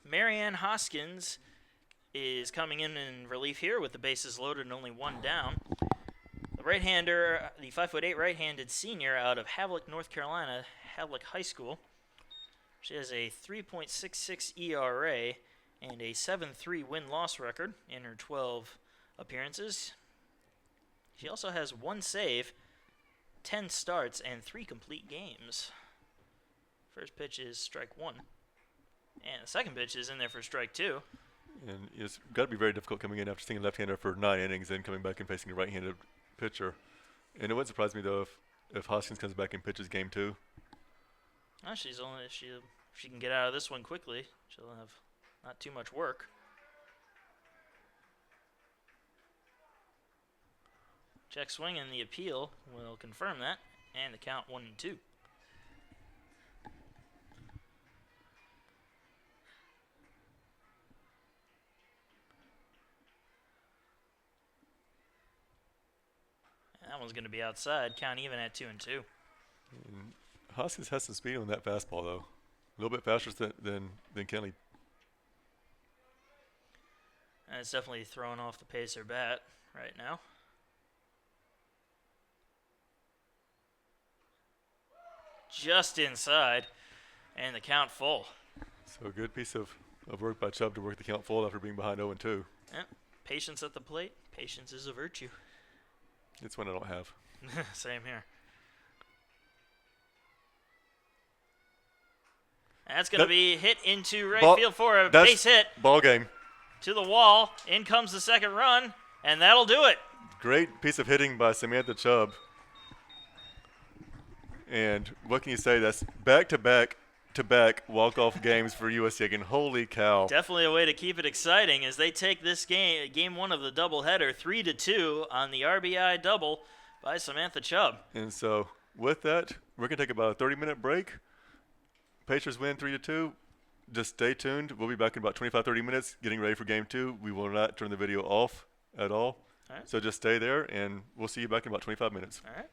Marianne Hoskins is coming in relief here with the bases loaded and only one down. The right-hander, the 5'8" right-handed senior out of Havelock, North Carolina, Havelock High School. She has a 3.66 ERA and a 7.3 win-loss record in her 12 appearances. She also has 1 save, 10 starts, and 3 complete games. First pitch is strike 1. And the second pitch is in there for strike 2. And it's got to be very difficult coming in after seeing a left-hander for 9 innings, then coming back and facing a right-handed pitcher. And it wouldn't surprise me though if Hoskins comes back and pitches game 2. Well, if she can get out of this one quickly, she'll have not too much work. Check swing and the appeal will confirm that, and the count 1-2. That one's going to be outside. Count even at 2-2. And Hoskins has some speed on that fastball, though. A little bit faster than Kenley. And it's definitely throwing off the pacer bat right now. Just inside, and the count full. So a good piece of work by Chubb to work the count full after being behind 0-2. Yep. Patience at the plate. Patience is a virtue. It's one I don't have. Same here. That's going to be hit into right field for a base hit. Ball game. To the wall. In comes the second run, and that'll do it. Great piece of hitting by Samantha Chubb. And what can you say? That's back-to-back walk-off games for USC Aiken. Holy cow. Definitely a way to keep it exciting as they take this game 1 of the doubleheader, 3-2 on the RBI double by Samantha Chubb. And so with that, we're going to take about a 30-minute break. Pacers win 3-2. Just stay tuned. We'll be back in about 25-30 minutes getting ready for game 2. We will not turn the video off at all. All right. So just stay there, and we'll see you back in about 25 minutes. All right.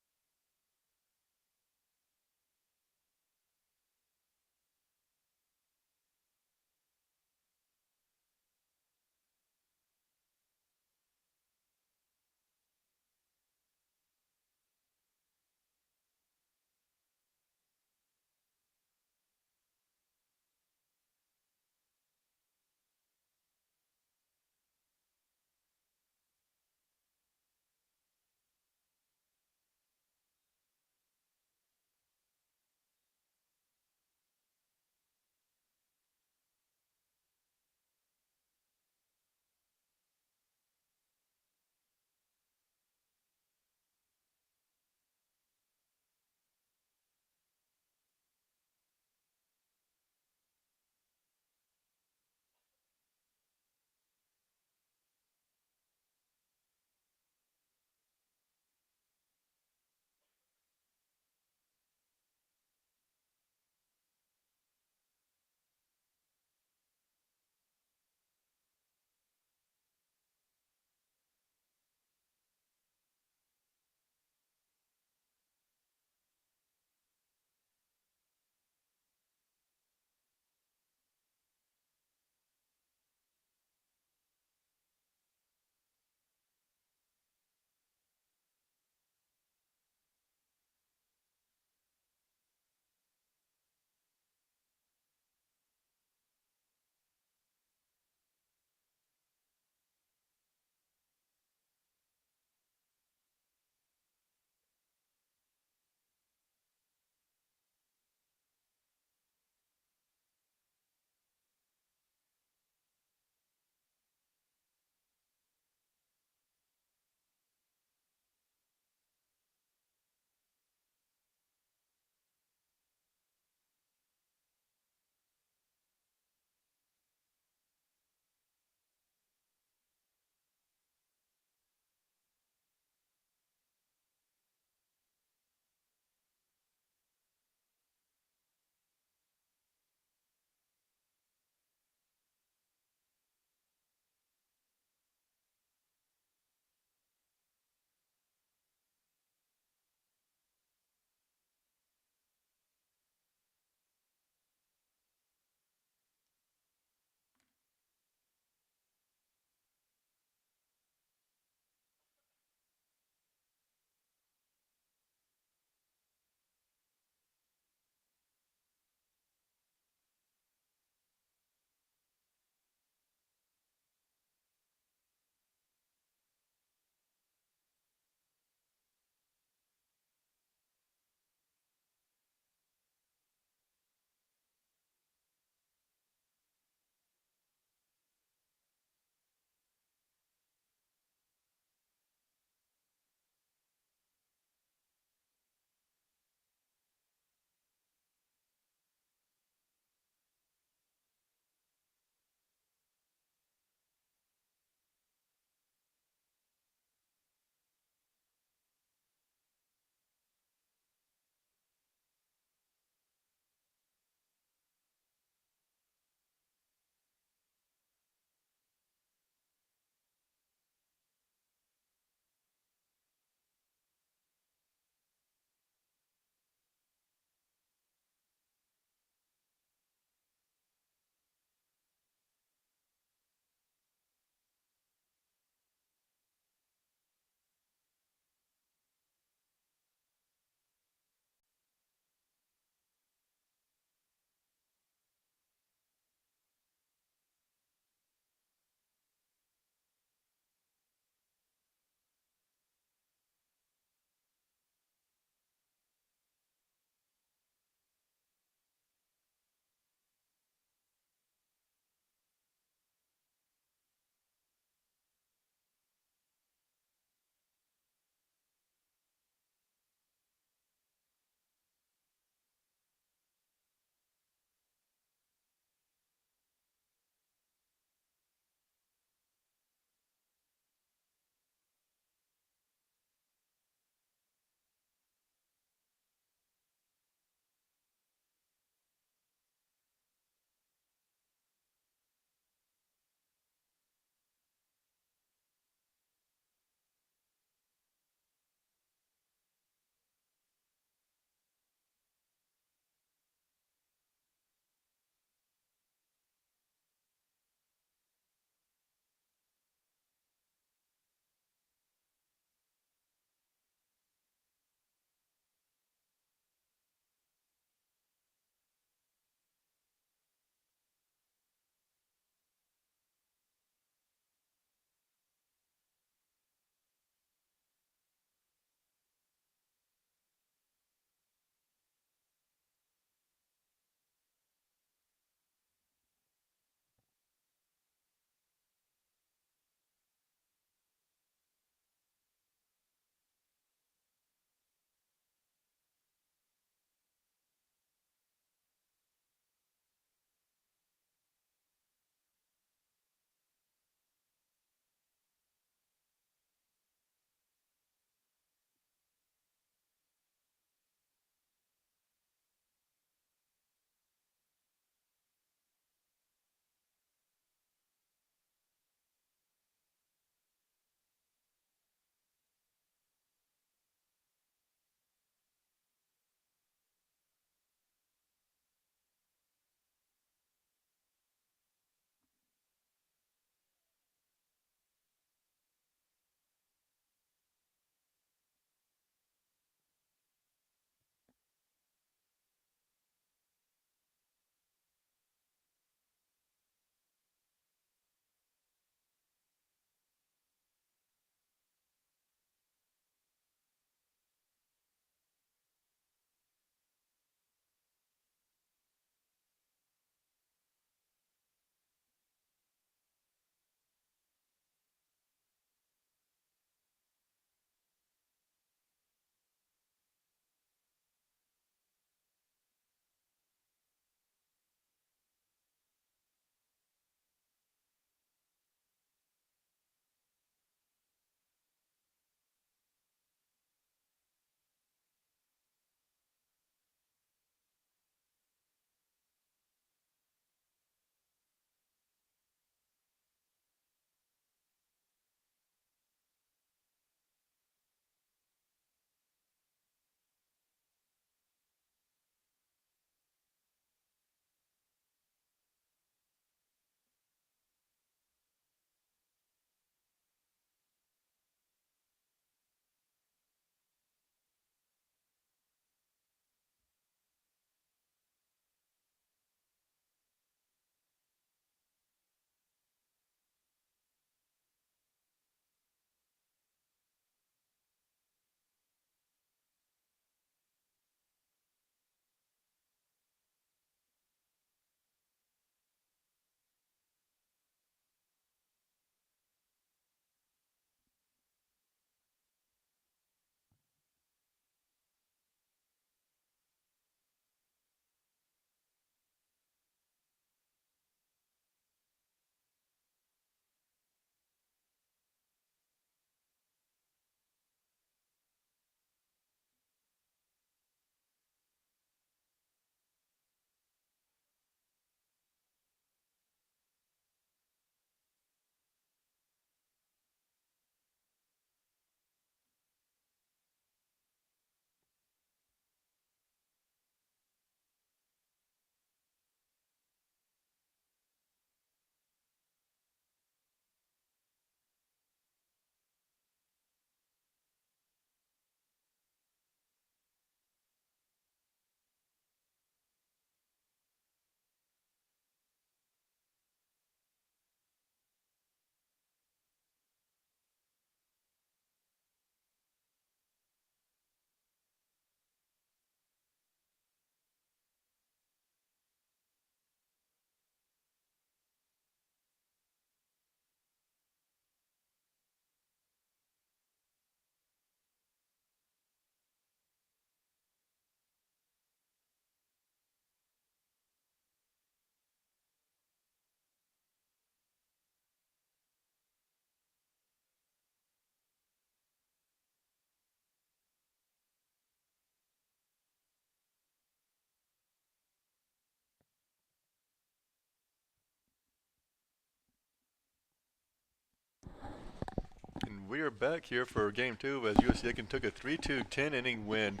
we are back here for Game 2 as USC Aiken took a 3-2 10-inning win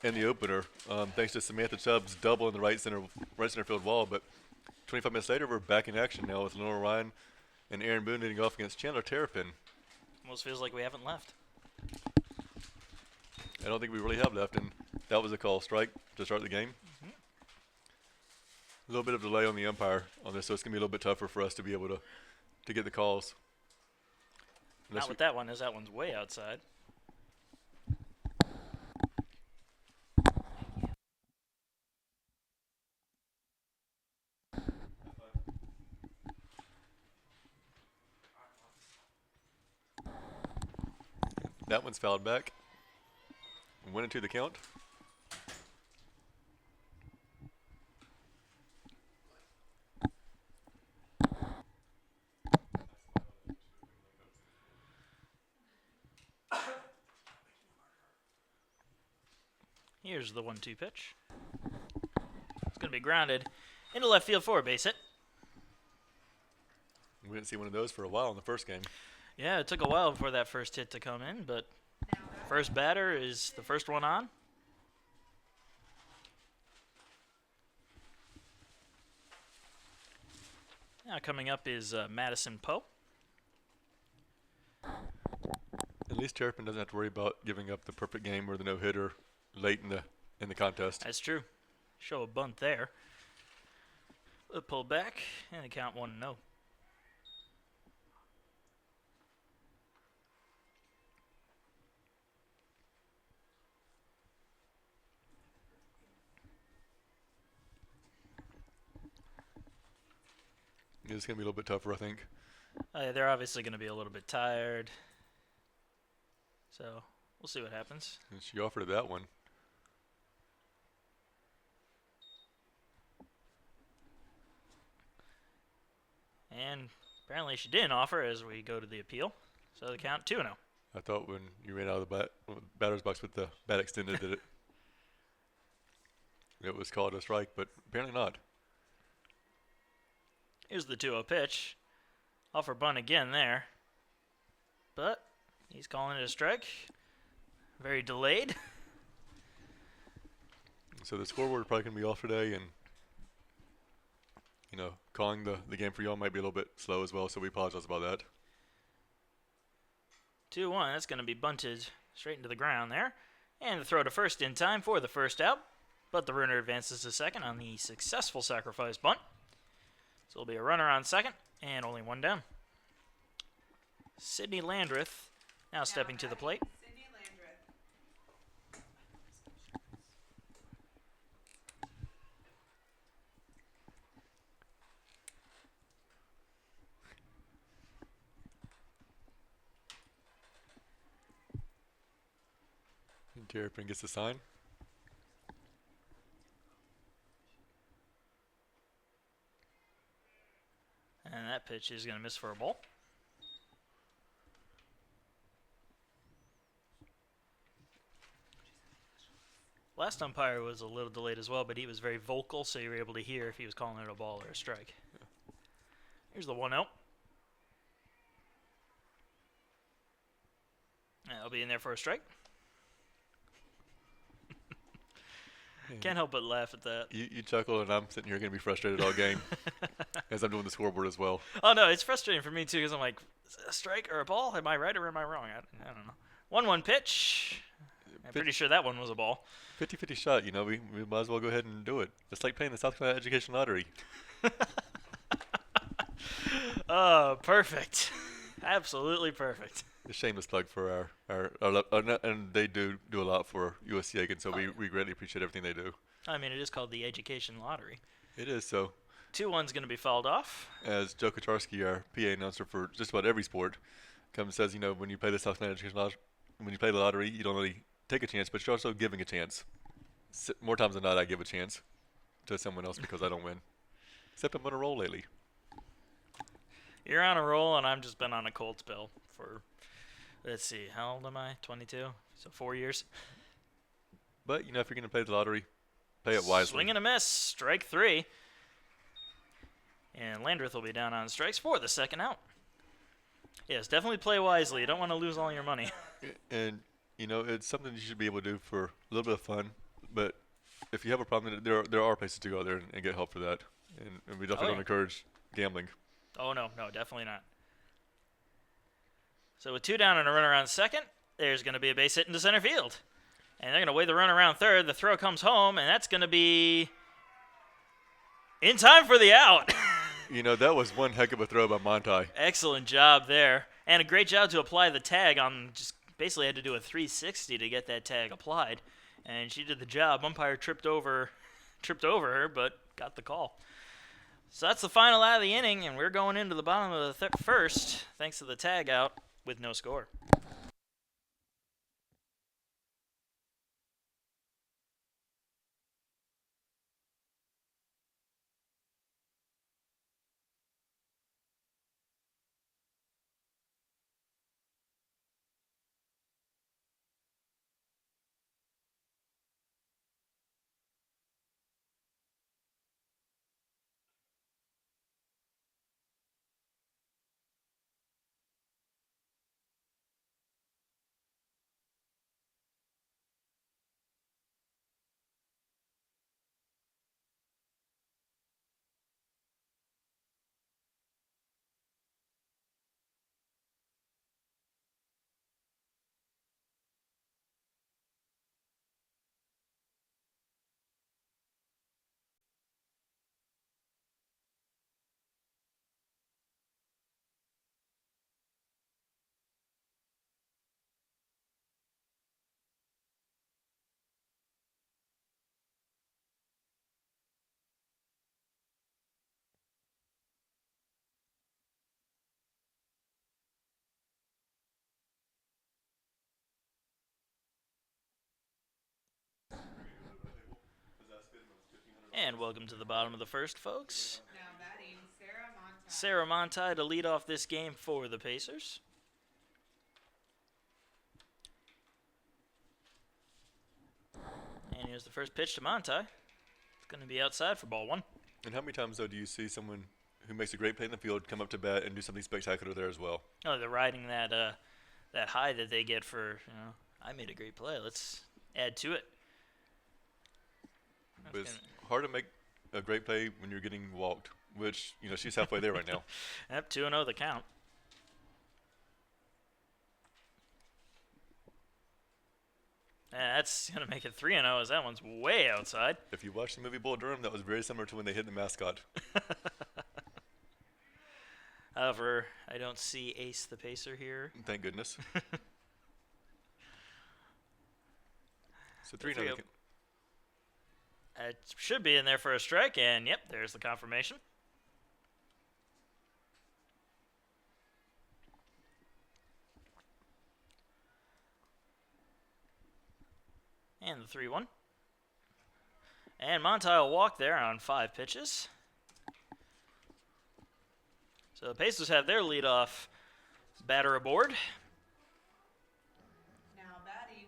in the opener, thanks to Samantha Chubb's double in the right center field wall. But 25 minutes later, we're back in action now with Lenoir-Rhyne and Aaron Boone leading off against Chandler Terrapin. Almost feels like we haven't left. I don't think we really have left, and that was a call strike to start the game. A little bit of delay on the umpire on this, so it's going to be a little bit tougher for us to be able to get the calls. Not with that one, as that one's way outside. That one's fouled back. Went into the count. Here's the 1-2 pitch. It's going to be grounded into left field for a base hit. We didn't see one of those for a while in the first game. Yeah, it took a while before that first hit to come in, but first batter is the first one on. Now coming up is Madison Poe. At least Terrapin doesn't have to worry about giving up the perfect game or the no-hitter late in the contest. That's true. Show a bunt there. A pull back and the count 1-0. It's going to be a little bit tougher, I think. They're obviously going to be a little bit tired. So we'll see what happens. And she offered that one. And apparently she didn't offer as we go to the appeal. So the count 2-0. I thought when you ran out of the batter's box with the bat extended that it was called a strike, but apparently not. Here's the 2-0 pitch. Offer bunt again there. But he's calling it a strike. Very delayed. So the scoreboard probably going to be off today, and calling the game for y'all might be a little bit slow as well, so we apologize about that. 2-1, that's going to be bunted straight into the ground there. And the throw to first in time for the first out. But the runner advances to second on the successful sacrifice bunt. So it'll be a runner on second, and only one down. Sydney Landreth now stepping to the plate. Sydney Landreth. And Terrapin gets the sign. And that pitch is going to miss for a ball. Last umpire was a little delayed as well, but he was very vocal, so you were able to hear if he was calling it a ball or a strike. Yeah. Here's the 1-0. That'll be in there for a strike. Can't help but laugh at that. You chuckle, and I'm sitting here going to be frustrated all game as I'm doing the scoreboard as well. Oh, no, it's frustrating for me, too, because I'm like, is it a strike or a ball? Am I right or am I wrong? I don't know. 1-1 pitch. I'm pretty sure that one was a ball. 50-50 shot, we might as well go ahead and do it. It's like playing the South Carolina Education Lottery. Oh, perfect. Absolutely perfect. A shameless plug for our and they do a lot for USC Aiken, so we greatly appreciate everything they do. I mean, it is called the Education Lottery. It is, so. 2-1's going to be fouled off. As Joe Kacharski, our PA announcer for just about every sport, comes and says, when you play the South Carolina Education Lottery, when you play the lottery, you don't really take a chance, but you're also giving a chance. More times than not, I give a chance to someone else because I don't win. Except I'm on a roll lately. You're on a roll, and I've just been on a cold spell for, let's see, how old am I? 22? So 4 years. But, if you're going to play the lottery, play it wisely. Swing and a miss. Strike 3. And Landreth will be down on strikes for the second out. Yes, definitely play wisely. You don't want to lose all your money. And it's something you should be able to do for a little bit of fun. But if you have a problem, there are places to go there and get help for that. And we definitely Oh, don't yeah. encourage gambling. Oh, no, definitely not. So with 2 down and a runner on second, there's going to be a base hit into center field. And they're going to wave the runner around third. The throw comes home, and that's going to be in time for the out. That was one heck of a throw by Montai. Excellent job there. And a great job to apply the tag on, just basically had to do a 360 to get that tag applied. And she did the job. Umpire tripped over her, but got the call. So that's the final out of the inning, and we're going into the bottom of the first, thanks to the tag out with no score. And welcome to the bottom of the first, folks. Now batting, Sarah Monta. Sarah Montai to lead off this game for the Pacers. And here's the first pitch to Montai. It's going to be outside for ball 1. And how many times, though, do you see someone who makes a great play in the field come up to bat and do something spectacular there as well? Oh, they're riding that high that they get for, I made a great play. Let's add to it. But it's hard to make a great play when you're getting walked, which, she's halfway there right now. Yep, 2-0 the count. And that's going to make it 3-0 as that one's way outside. If you watch the movie Bull Durham, that was very similar to when they hit the mascot. However, I don't see Ace the Pacer here. Thank goodness. So 3-0. It should be in there for a strike, and yep, there's the confirmation. And the 3-1. And Montai will walk there on 5 pitches. So the Pacers have their leadoff batter aboard. Now batting,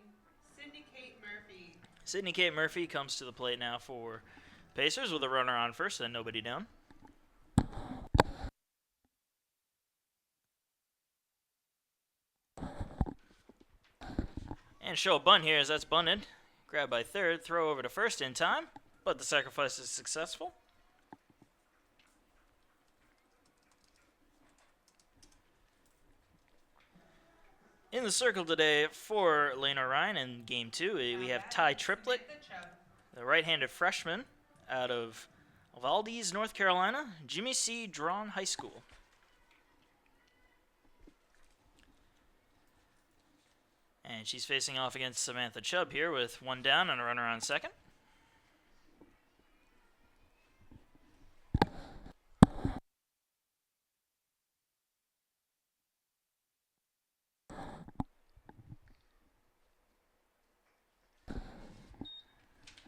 Sydney Kate Murphy. Sydney Kate Murphy comes to the plate now for Pacers with a runner on first and nobody down. And show a bunt here as that's bunted. Grab by third, throw over to first in time, but the sacrifice is successful. In the circle today for Lenoir-Rhyne in Game 2, we have Ty Triplett, the right-handed freshman out of Valdez, North Carolina, Jimmy C. Drawn High School. And she's facing off against Samantha Chubb here with 1 down and a runner on second.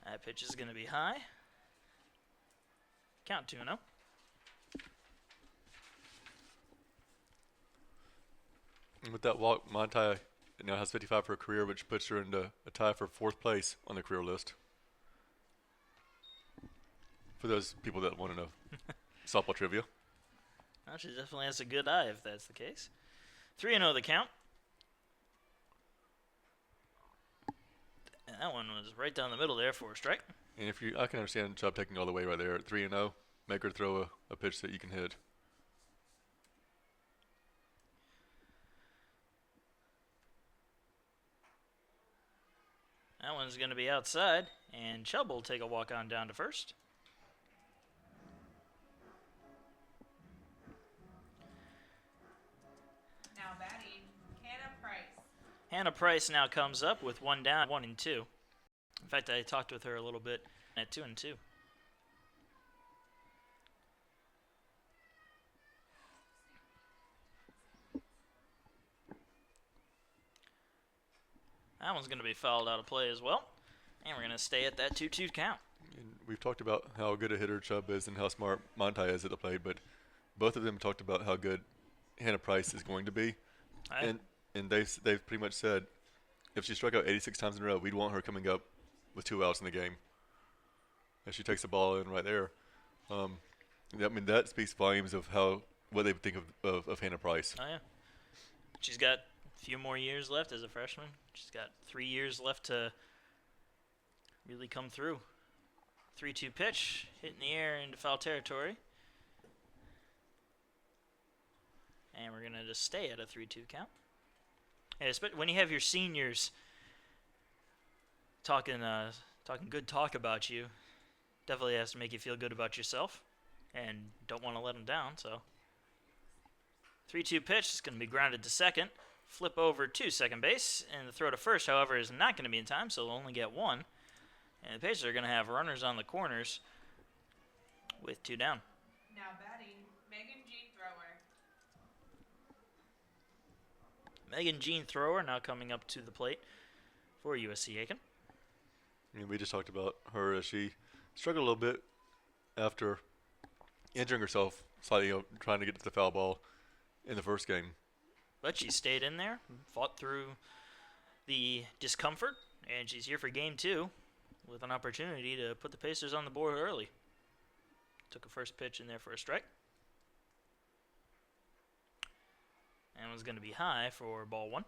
That pitch is going to be high. Count 2-0. With that walk, Montai now has 55 for her career, which puts her into a tie for 4th place on the career list. For those people that want to know softball trivia. Well, she definitely has a good eye if that's the case. 3-0 the count. And that one was right down the middle there for a strike. And I can understand Chubb taking all the way right there at 3-0. Make her throw a pitch that you can hit. That one's going to be outside, and Chubb will take a walk on down to first. Now batting, Hannah Price. Hannah Price now comes up with one down, 1-2. In fact, I talked with her a little bit at 2-2. That one's going to be fouled out of play as well. And we're going to stay at that 2-2 count. And we've talked about how good a hitter Chubb is and how smart Monty is at the plate, but both of them talked about how good Hannah Price is going to be. And they've pretty much said if she struck out 86 times in a row, we'd want her coming up with 2 outs in the game. And she takes the ball in right there. I mean, that speaks volumes of what they think of Hannah Price. Oh, yeah. She's got a few more years left as a freshman. She's got 3 years left to really come through. 3-2 pitch, hit in the air into foul territory. And we're going to just stay at a 3-2 count. And when you have your seniors talking good talk about you, definitely has to make you feel good about yourself and don't want to let them down. So 3-2 pitch is going to be grounded to second. Flip over to second base, and the throw to first, however, is not going to be in time, so they'll only get 1. And the Pacers are going to have runners on the corners with 2 down. Now batting, Megan Jean Thrower. Megan Jean Thrower now coming up to the plate for USC Aiken. I mean, we just talked about her as she struggled a little bit after injuring herself slightly, trying to get to the foul ball in the first game. But she stayed in there, fought through the discomfort, and she's here for game 2 with an opportunity to put the Pacers on the board early. Took a first pitch in there for a strike. And was going to be high for ball 1.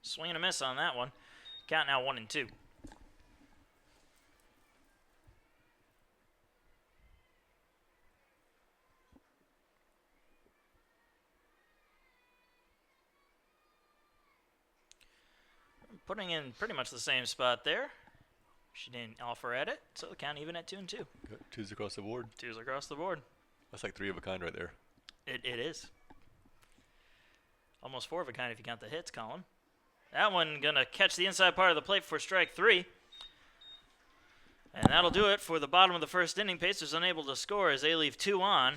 Swing and a miss on that one. Count now 1-2. Putting in pretty much the same spot there. She didn't offer at it, so the count even at 2-2. Good. 2s across the board. 2s across the board. That's like 3 of a kind right there. It is. Almost 4 of a kind if you count the hits column. That one going to catch the inside part of the plate for strike 3. And that'll do it for the bottom of the first inning. Pacers unable to score as they leave 2 on,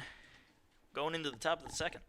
going into the top of the second.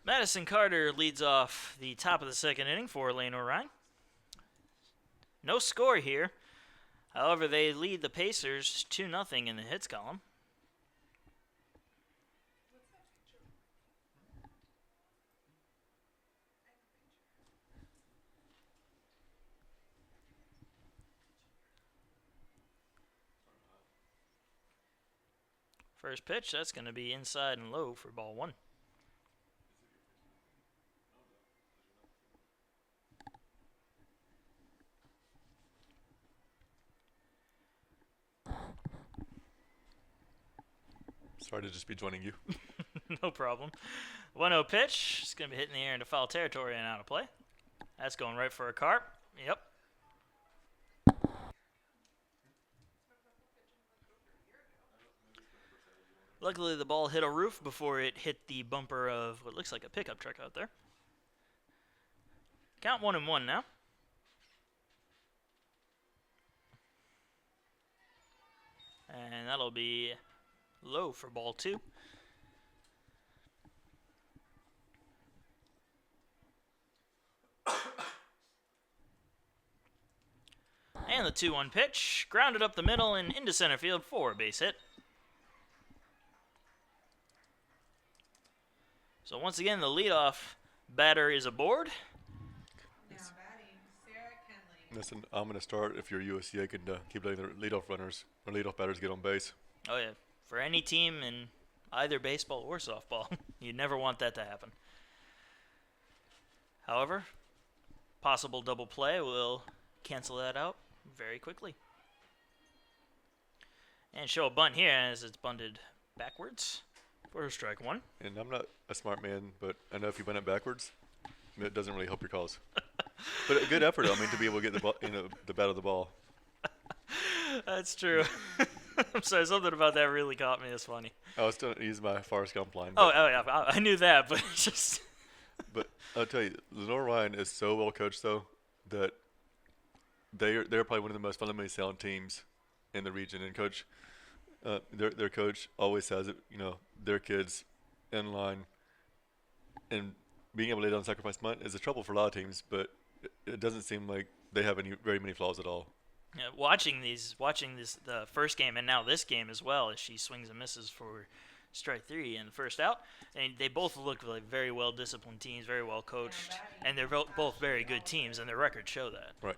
Madison Carter leads off the top of the second inning for Lenoir-Rhyne. No score here. However, they lead the Pacers 2-0 in the hits column. First pitch, that's going to be inside and low for ball 1. Sorry to just be joining you. No problem. 1-0 pitch. It's going to be hitting the air into foul territory and out of play. That's going right for a carp. Yep. Luckily, the ball hit a roof before it hit the bumper of what looks like a pickup truck out there. Count 1-1 now. And that'll be low for ball 2. And the 2-1 pitch, grounded up the middle and into center field for a base hit. So once again, the leadoff batter is aboard. Now batting, Sarah Kenley. Listen, I'm going to start if you're USC Aiken to keep letting the leadoff runners or leadoff batters get on base. Oh yeah, for any team in either baseball or softball, you never want that to happen. However, possible double play will cancel that out very quickly. And show a bunt here as it's bunted backwards for strike 1. And I'm not a smart man, but I know if you bunt it backwards, it doesn't really help your cause. But a good effort, I mean, to be able to get the ball, the bat of the ball. That's true. I'm sorry, something about that really caught me. It's funny. I was still use my Forrest Gump line. Oh yeah, I knew that, but it's just. But I'll tell you, Lenoir-Rhyne is so well coached, though, that they're probably one of the most fundamentally sound teams in the region. And their coach always has it, their kids in line, and being able to lay down sacrifice bunt is a trouble for a lot of teams, but it doesn't seem like they have very many flaws at all. Yeah, watching the first game and now this game as well, as she swings and misses for strike 3 in the first out, and they both look like very well disciplined teams, very well coached, and they're both very good teams, and their records show that. Right.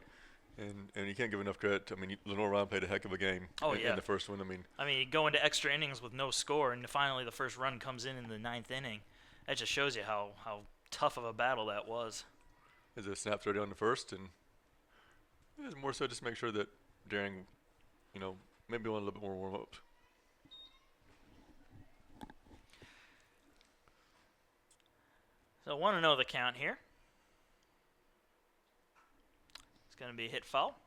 And you can't give enough credit. I mean, Lenoir-Rhyne played a heck of a game in the first one. I mean, go into extra innings with no score, and finally the first run comes in the 9th inning. That just shows you how tough of a battle that was. Is a snap 30 on the first, and it was more so just make sure that during, maybe want a little bit more warm up. So 1-0 the count here. Going to be hit foul.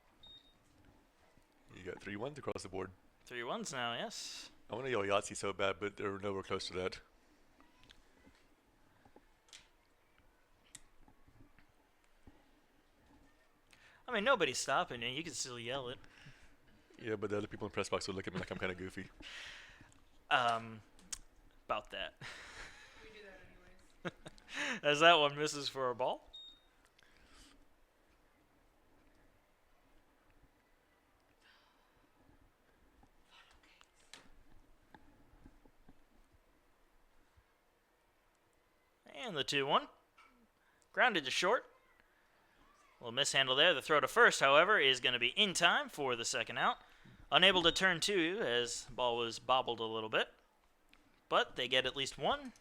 You got 3 1s across the board. 3 1s now, yes. I want to yell Yahtzee so bad, but they're nowhere close to that. I mean, nobody's stopping it. You can still yell it. Yeah, but the other people in the press box would look at me like I'm kind of goofy. About that. We do that anyways. As that one misses for a ball. And the 2-1. Grounded to short. A little mishandle there. The throw to first, however, is going to be in time for the second out. Unable to turn 2 as the ball was bobbled a little bit. But they get at least 1,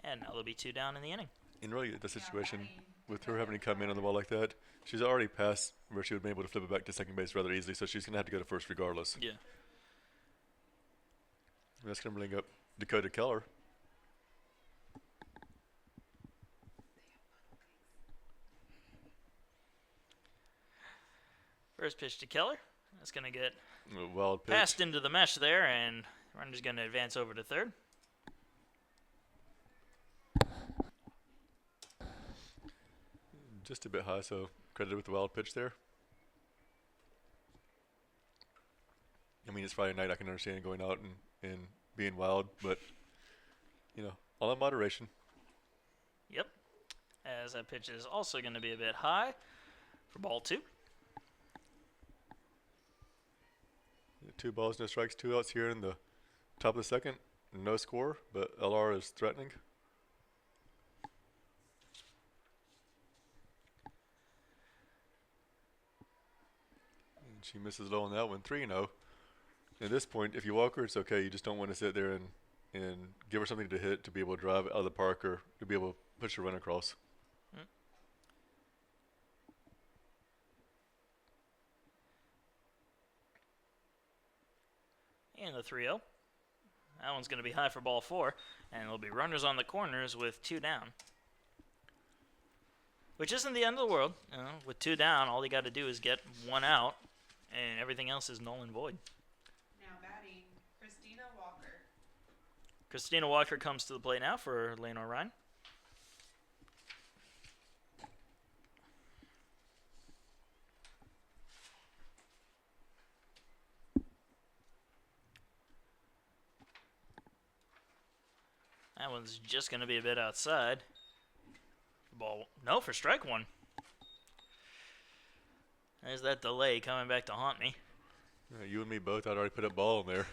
and now there'll be 2 down in the inning. In really the situation, with her having to come in on the ball like that, she's already past where she would be able to flip it back to second base rather easily, so she's going to have to go to first regardless. Yeah. And that's going to bring up Dakota Keller. First pitch to Keller. That's going to get A wild pitch. passed into the mesh there, and runner's going to advance over to third. Just a bit high, so credited with the wild pitch there. I mean, it's Friday night. I can understand going out and being wild, but, all in moderation. Yep. As that pitch is also going to be a bit high for ball 2. 2 balls, no strikes, 2 outs here in the top of the second. No score, but LR is threatening. She misses low on that one, 3-0. At this point, if you walk her, it's okay. You just don't want to sit there and give her something to hit to be able to drive out of the park or to be able to push her run across. And the 3-0. That one's going to be high for ball 4. And there'll be runners on the corners with 2 down. Which isn't the end of the world. With 2 down, all you got to do is get 1 out. And everything else is null and void. Now batting, Christina Walker. Christina Walker comes to the plate now for Lenoir-Rhyne. That one's just going to be a bit outside. Ball, no, for strike 1. There's that delay coming back to haunt me. You and me both. I'd already put a ball in there.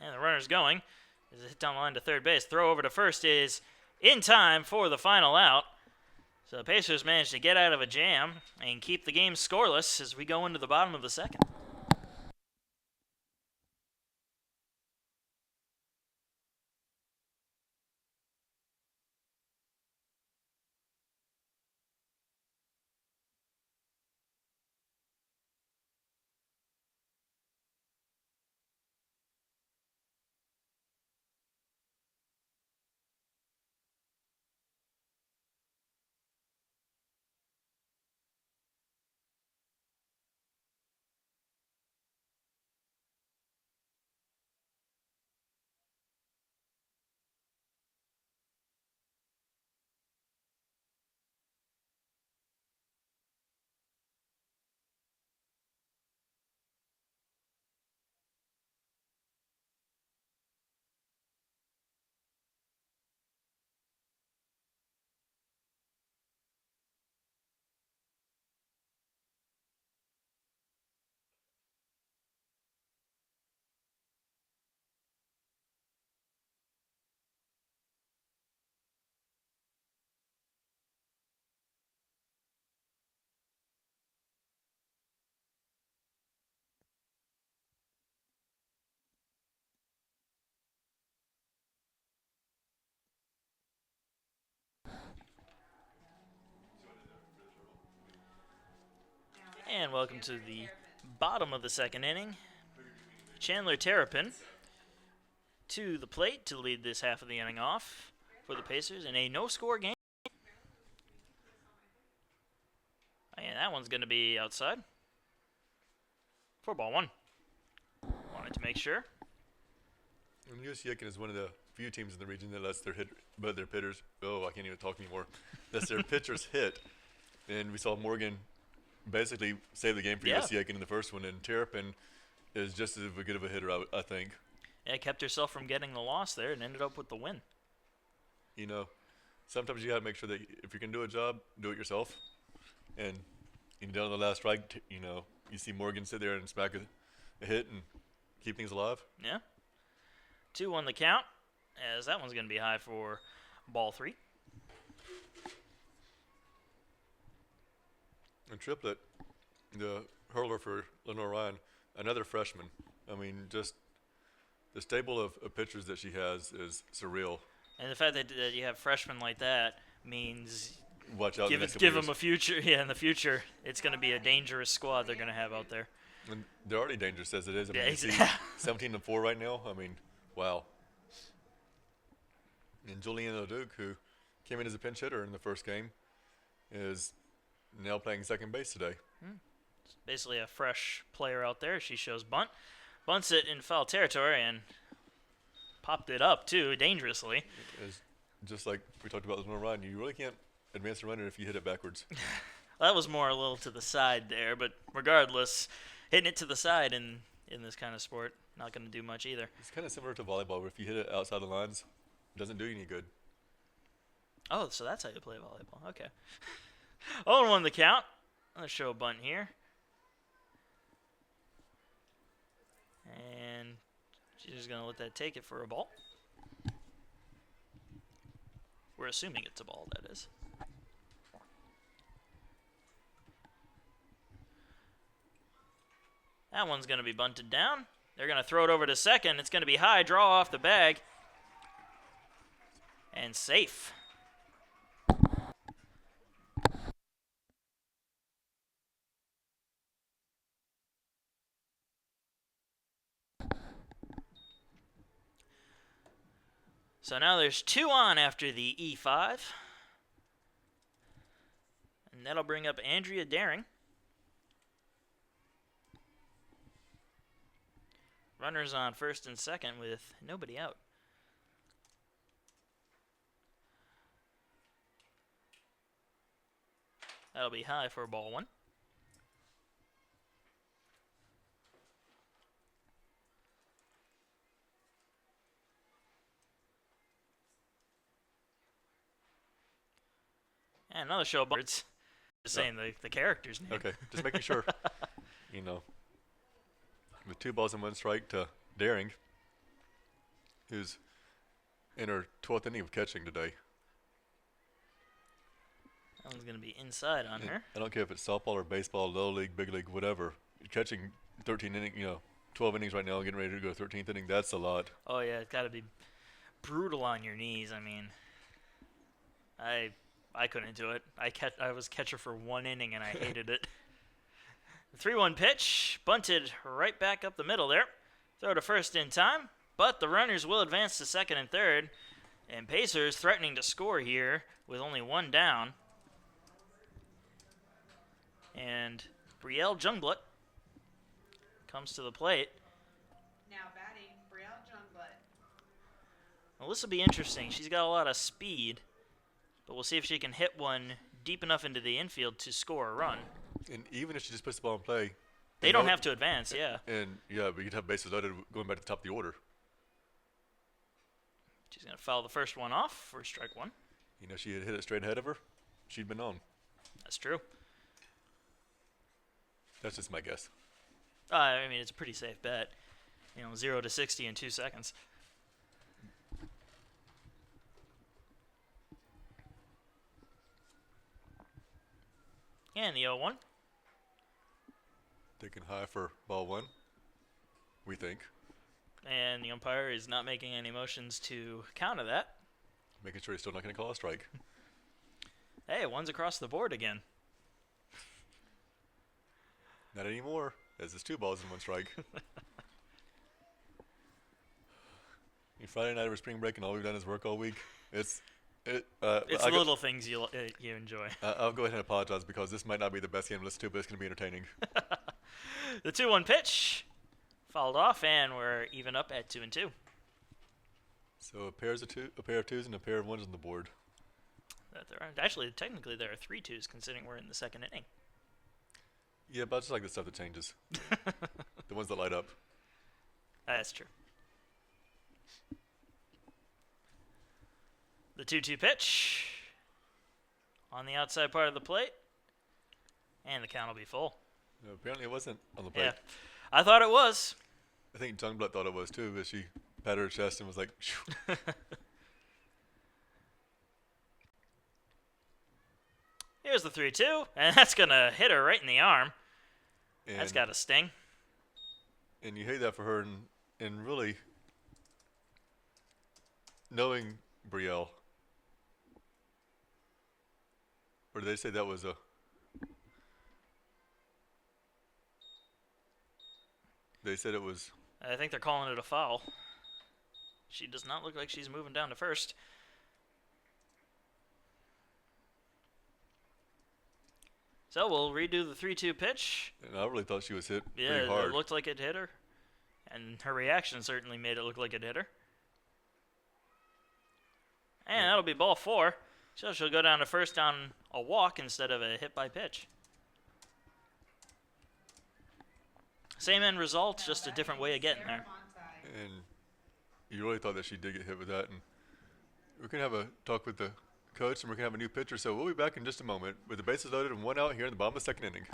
And the runner's going. There's a hit down the line to third base. Throw over to first is in time for the final out. So the Pacers managed to get out of a jam and keep the game scoreless as we go into the bottom of the second. And welcome to the bottom of the second inning. Chandler Terrapin to the plate to lead this half of the inning off for the Pacers in a no-score game. And that one's going to be outside for ball 1. Wanted to make sure. And USC Aiken is one of the few teams in the region that lets their pitchers. Oh, I can't even talk anymore. Lets their pitchers hit. And we saw Morgan basically save the game for USC Aiken in the first one, and Terrapin is just as good of a hitter, I think. Yeah, kept herself from getting the loss there and ended up with the win. You know, sometimes you got to make sure that if you can do a job, do it yourself. And down on the last strike, you see Morgan sit there and smack a hit and keep things alive. Yeah. 2-1 the count, as that one's going to be high for ball 3. And Triplet, the hurler for Lenoir-Rhyne, another freshman. I mean, just the stable of pitchers that she has is surreal. And the fact that you have freshmen like that means watch out. Give them a future. Yeah, in the future, it's going to be a dangerous squad they're going to have out there. And they're already dangerous as it is. I mean, Yeah, you see 17-4 right now. I mean, wow. And Julianne O'Duke, who came in as a pinch hitter in the first game, is now playing second base today. It's basically a fresh player out there. She shows bunt. Bunts it in foul territory and popped it up, too, dangerously. It's just like we talked about with Lenoir-Rhyne, you really can't advance a runner if you hit it backwards. That was more a little to the side there, but regardless, hitting it to the side in this kind of sport, not going to do much either. It's kind of similar to volleyball, where if you hit it outside the lines, it doesn't do you any good. Oh, so that's how you play volleyball. Okay. 0-1 the count. Let's show a bunt here. And she's just going to let that take it for a ball. We're assuming it's a ball, that is. That one's going to be bunted down. They're going to throw it over to second. It's going to be high, draw off the bag, and safe. So now there's 2 on after the E5. And that'll bring up Andrea Daring. Runners on first and second with nobody out. That'll be high for ball 1. And another show ball. It's just saying the character's name. Okay, just making sure. You know, with 2 balls and 1 strike to Daring, who's in her 12th inning of catching today. That one's going to be inside on her. I don't care if it's softball or baseball, little league, big league, whatever. Catching 13 innings, 12 innings right now, getting ready to go 13th inning, that's a lot. Oh, yeah, it's got to be brutal on your knees. I mean, I couldn't do it. I was catcher for 1 inning, and I hated it. The 3-1 pitch, bunted right back up the middle there. Throw to first in time, but the runners will advance to second and third. And Pacers threatening to score here with only 1 down. And Brielle Jungblut comes to the plate. Now batting, Brielle Jungblut. Well, this will be interesting. She's got a lot of speed, but we'll see if she can hit one deep enough into the infield to score a run. And even if she just puts the ball in play, They don't have to advance, yeah. And yeah, but you'd have bases loaded going back to the top of the order. She's going to foul the first one off for strike 1. She had hit it straight ahead of her, she'd been on. That's true. That's just my guess. I mean, it's a pretty safe bet. 0 to 60 in 2 seconds. And the 0-1. Taking high for ball 1, we think. And the umpire is not making any motions to counter that. Making sure he's still not going to call a strike. Hey, 1's across the board again. Not anymore, as it's 2 balls and 1 strike. Friday night over spring break and all we've done is work all week. It's the little things you enjoy. I'll go ahead and apologize because this might not be the best game to listen to, but it's going to be entertaining. The 2-1 pitch fouled off, and we're even up at 2-2. So a pair of 2s and a pair of 1s on the board. Actually, technically, there are 3 2s considering we're in the second inning. Yeah, but I just like the stuff that changes. The ones that light up. That's true. The 2-2 pitch on the outside part of the plate, and the count will be full. No, apparently it wasn't on the plate. Yeah, I thought it was. I think Jungblut thought it was too, but she patted her chest and was like, "Phew." Here's the 3-2, and that's going to hit her right in the arm. That's got a sting. And you hate that for her, and really, knowing Brielle, or did they say that was a... They said it was... I think they're calling it a foul. She does not look like she's moving down to first. So we'll redo the 3-2 pitch. And I really thought she was hit Yeah, pretty hard. it looked like it hit her. And her reaction certainly made it look like it hit her. And that'll be ball 4. So she'll go down to first on a walk instead of a hit by pitch. Same end result, just a different way of getting there. And you really thought that she did get hit with that. And we're going to have a talk with the coach, and we're going to have a new pitcher. So we'll be back in just a moment with the bases loaded and 1 out here in the bottom of the second inning.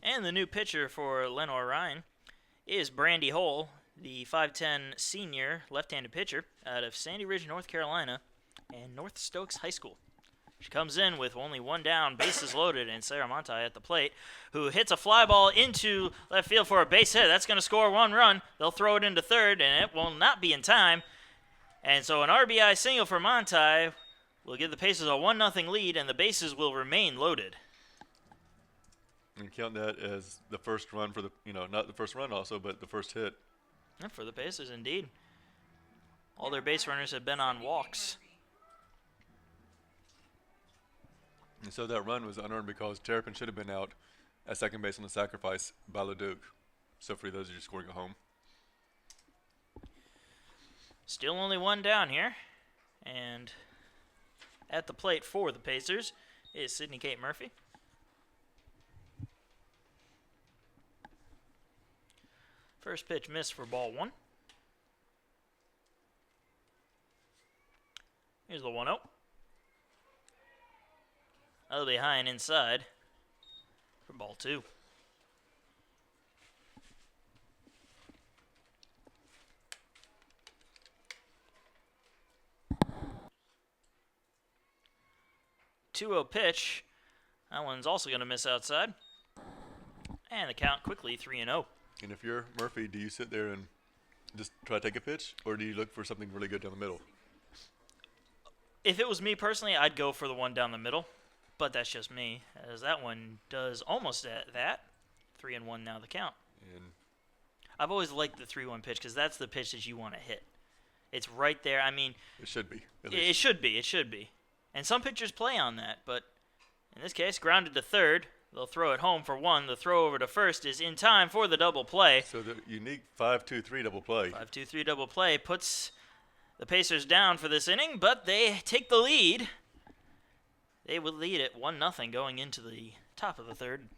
And the new pitcher for Lenoir-Rhyne is Brandy Hole, the 5'10 senior left-handed pitcher out of Sandy Ridge, North Carolina, and North Stokes High School. She comes in with only one down, bases loaded, and Sarah Monti at the plate, who hits a fly ball into left field for a base hit. That's going to score 1 run. They'll throw it into third, and it will not be in time. And so an RBI single for Monti will give the Pacers a 1-0 lead, and the bases will remain loaded. And count that as the first run for the, not the first run also, but the first hit. Yeah, for the Pacers, indeed. All their base runners have been on walks. And so that run was unearned because Terrapin should have been out at second base on the sacrifice by Leduc. So for those who are scoring at home. Still only one down here. And at the plate for the Pacers is Sydney Kate Murphy. First pitch missed for ball 1. Here's the 1-0. That'll be high and inside for ball 2. Two-0 pitch. That one's also going to miss outside. And the count quickly 3-0. And if you're Murphy, do you sit there and just try to take a pitch, or do you look for something really good down the middle? If it was me personally, I'd go for the one down the middle. But that's just me, as that one does almost that. 3-1 now the count. And I've always liked the 3-1 pitch because that's the pitch that you want to hit. It's right there. I mean, it should be. It should be. It should be. And some pitchers play on that, but in this case, grounded to third. They'll throw it home for 1. The throw over to first is in time for the double play. So the unique 5-2-3 double play. 5-2-3 double play puts the Pacers down for this inning, but they take the lead. They would lead it 1-0 going into the top of the third.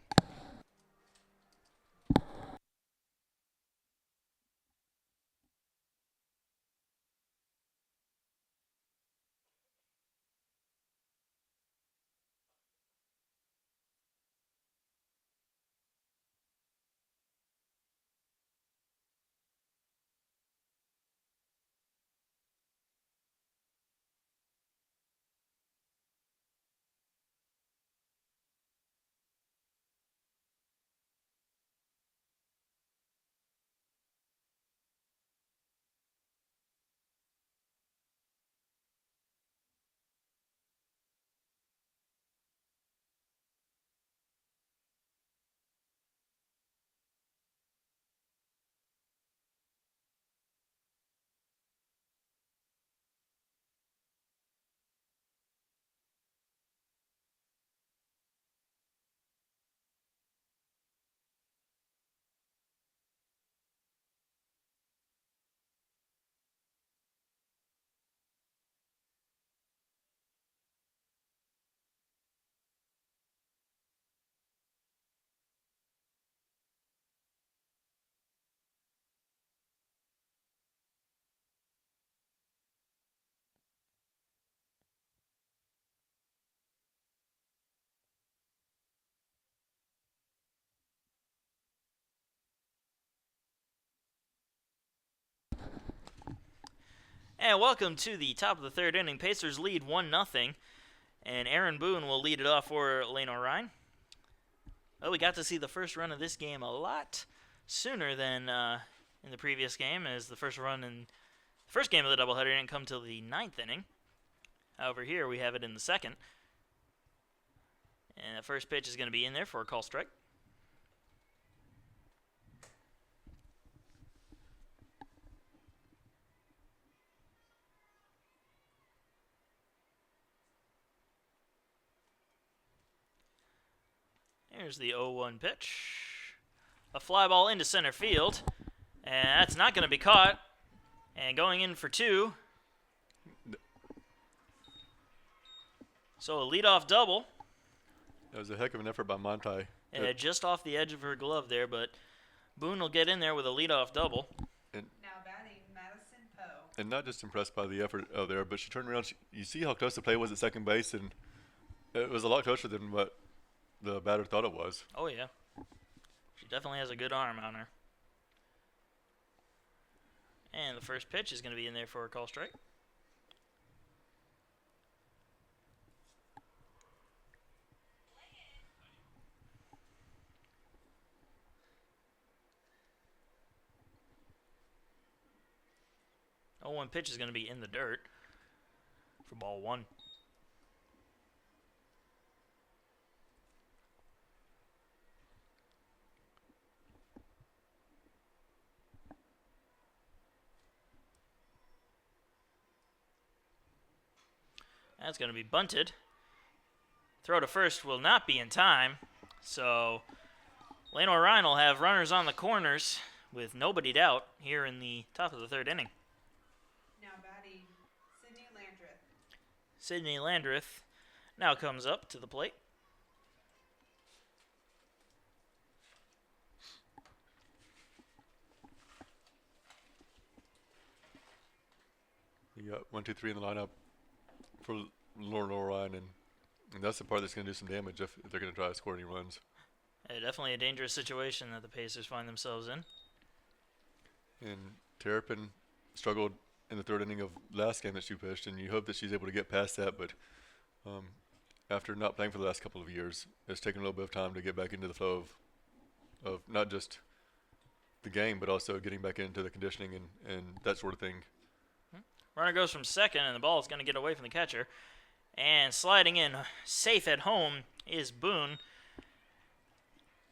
And welcome to the top of the third inning. Pacers lead 1-0, and Aaron Boone will lead it off for Lenoir-Rhyne. Well, we got to see the first run of this game a lot sooner than in the previous game, as the first run in the first game of the doubleheader didn't come till the 9th inning. However, here we have it in the second. And the first pitch is going to be in there for a call strike. Here's the 0-1 pitch. A fly ball into center field. And that's not going to be caught. And going in for 2. So a leadoff double. That was a heck of an effort by Monti. And just off the edge of her glove there, but Boone will get in there with a leadoff double. And Now batting Madison Poe. And not just impressed by the effort out there, but she turned around. You see how close the play was at second base, and it was a lot closer than what the batter thought it was. Oh, yeah. She definitely has a good arm on her. And the first pitch is going to be in there for a call strike. Oh, one pitch is going to be in the dirt for ball one. That's going to be bunted. Throw to first will not be in time. So Lenoir-Rhyne will have runners on the corners with nobody out here in the top of the third inning. Now batting, Sydney Landreth. Sydney Landreth now comes up to the plate. You got 1, 2, 3 in the lineup for Lenoir-Rhyne, and that's the part that's going to do some damage if they're going to try to score any runs. Definitely a dangerous situation that the Pacers find themselves in. And Terrapin struggled in the third inning of last game that she pitched, and you hope that she's able to get past that, but after not playing for the last couple of years, it's taken a little bit of time to get back into the flow of not just the game, but also getting back into the conditioning and that sort of thing. Runner goes from second, and the ball is going to get away from the catcher. And sliding in safe at home is Boone.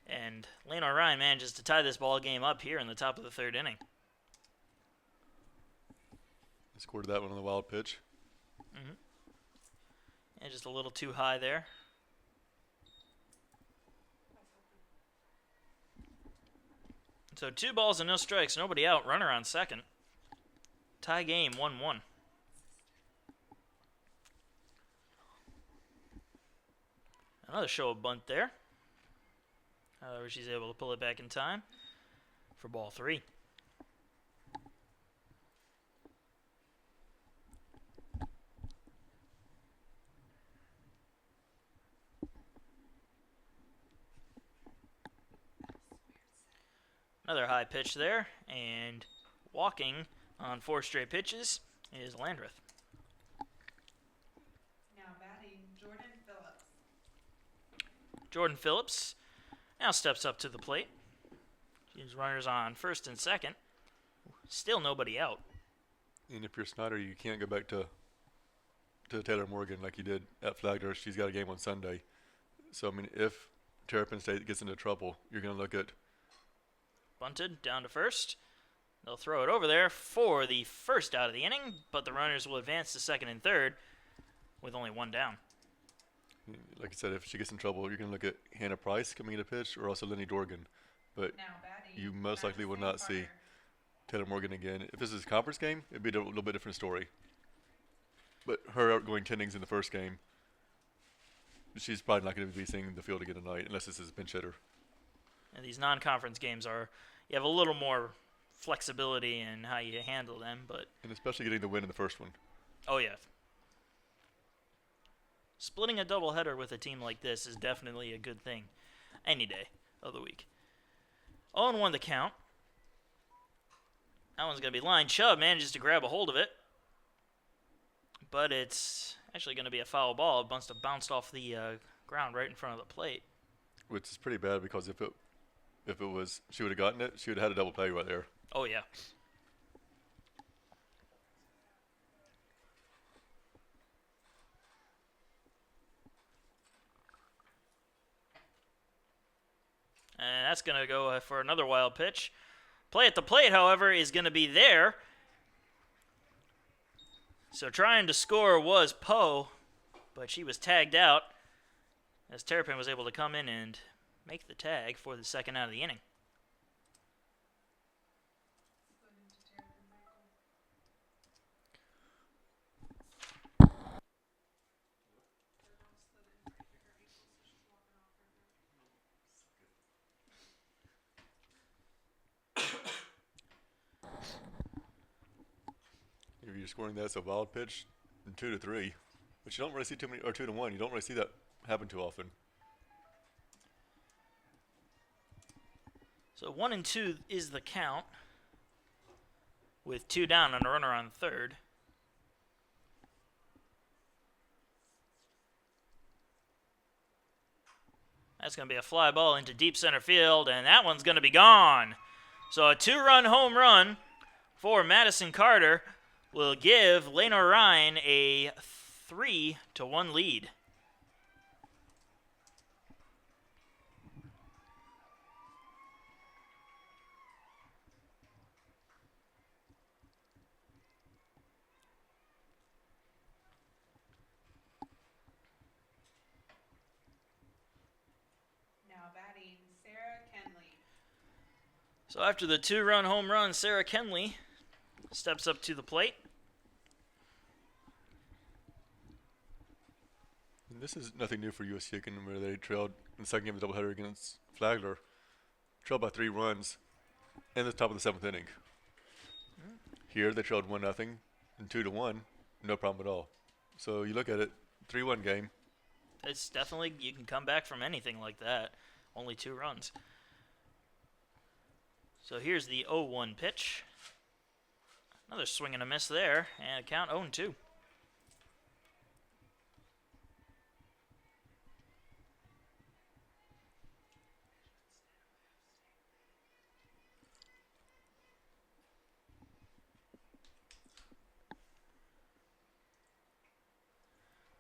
And Lenoir-Rhyne manages to tie this ball game up here in the top of the third inning. Scored that one on the wild pitch. And just a little too high there. So 2 balls and no strikes, nobody out, runner on second. Tie game 1-1. Another show of bunt there. However, she's able to pull it back in time for ball 3. Another high pitch there, and walking on 4 straight pitches is Landreth. Now batting, Jordan Phillips. Jordan Phillips now steps up to the plate. She's runners on first and second. Still nobody out. And if you're Snyder, you can't go back to Taylor Morgan like you did at Flagler. She's got a game on Sunday. So, I mean, if Terrapin State gets into trouble, you're going to look at Bunted down to first. They'll throw it over there for the first out of the inning, but the runners will advance to second and third with only 1 down. Like I said, if she gets in trouble, you're going to look at Hannah Price coming in to pitch or also Lenny Dorgan. But Now batting, you most likely will not see Carter. Taylor Morgan again. If this is a conference game, it'd be a little bit different story. But her outgoing 10 innings in the first game, she's probably not going to be seeing the field again tonight unless this is a pinch hitter. And these non-conference games you have a little more flexibility in how you handle them, but And especially getting the win in the first one. oh yeah. Splitting a doubleheader with a team like this is definitely a good thing any day of the week. 0-1 the count. That one's going to be line. Chubb manages to grab a hold of it, but it's actually going to be a foul ball. It must have bounced off the ground right in front of the plate. Which is pretty bad because if it was she would have gotten it, she would have had a double play right there. Oh yeah. And that's going to go for another wild pitch. Play at the plate, however, is going to be there. So trying to score was Poe, but she was tagged out as Terrapin was able to come in and make the tag for the second out of the inning. Slid into Terrapin Michael. Her dog slid in right to her ankle, so she's walking off right now. If you're scoring that as a wild pitch, 2-3, but you don't really see too many, or 2-1. You don't really see that happen too often. So 1-2 is the count, with 2 down and a runner on third. That's going to be a fly ball into deep center field, and that one's going to be gone. So a 2-run home run for Madison Carter will give Lenoir-Rhyne a 3-1 lead. Now batting, Sarah Kenley. So after the 2-run home run, Sarah Kenley steps up to the plate. And this is nothing new for USC Aiken, where they trailed in the second game of the doubleheader against Flagler. Trailed by 3 runs in the top of the 7th inning. Here they trailed 1-0 and 2-1, no problem at all. So you look at it, 3-1 game. It's definitely, you can come back from anything like that. Only 2 runs. So here's the 0-1 pitch. Another swing and a miss there, and a count 0-2.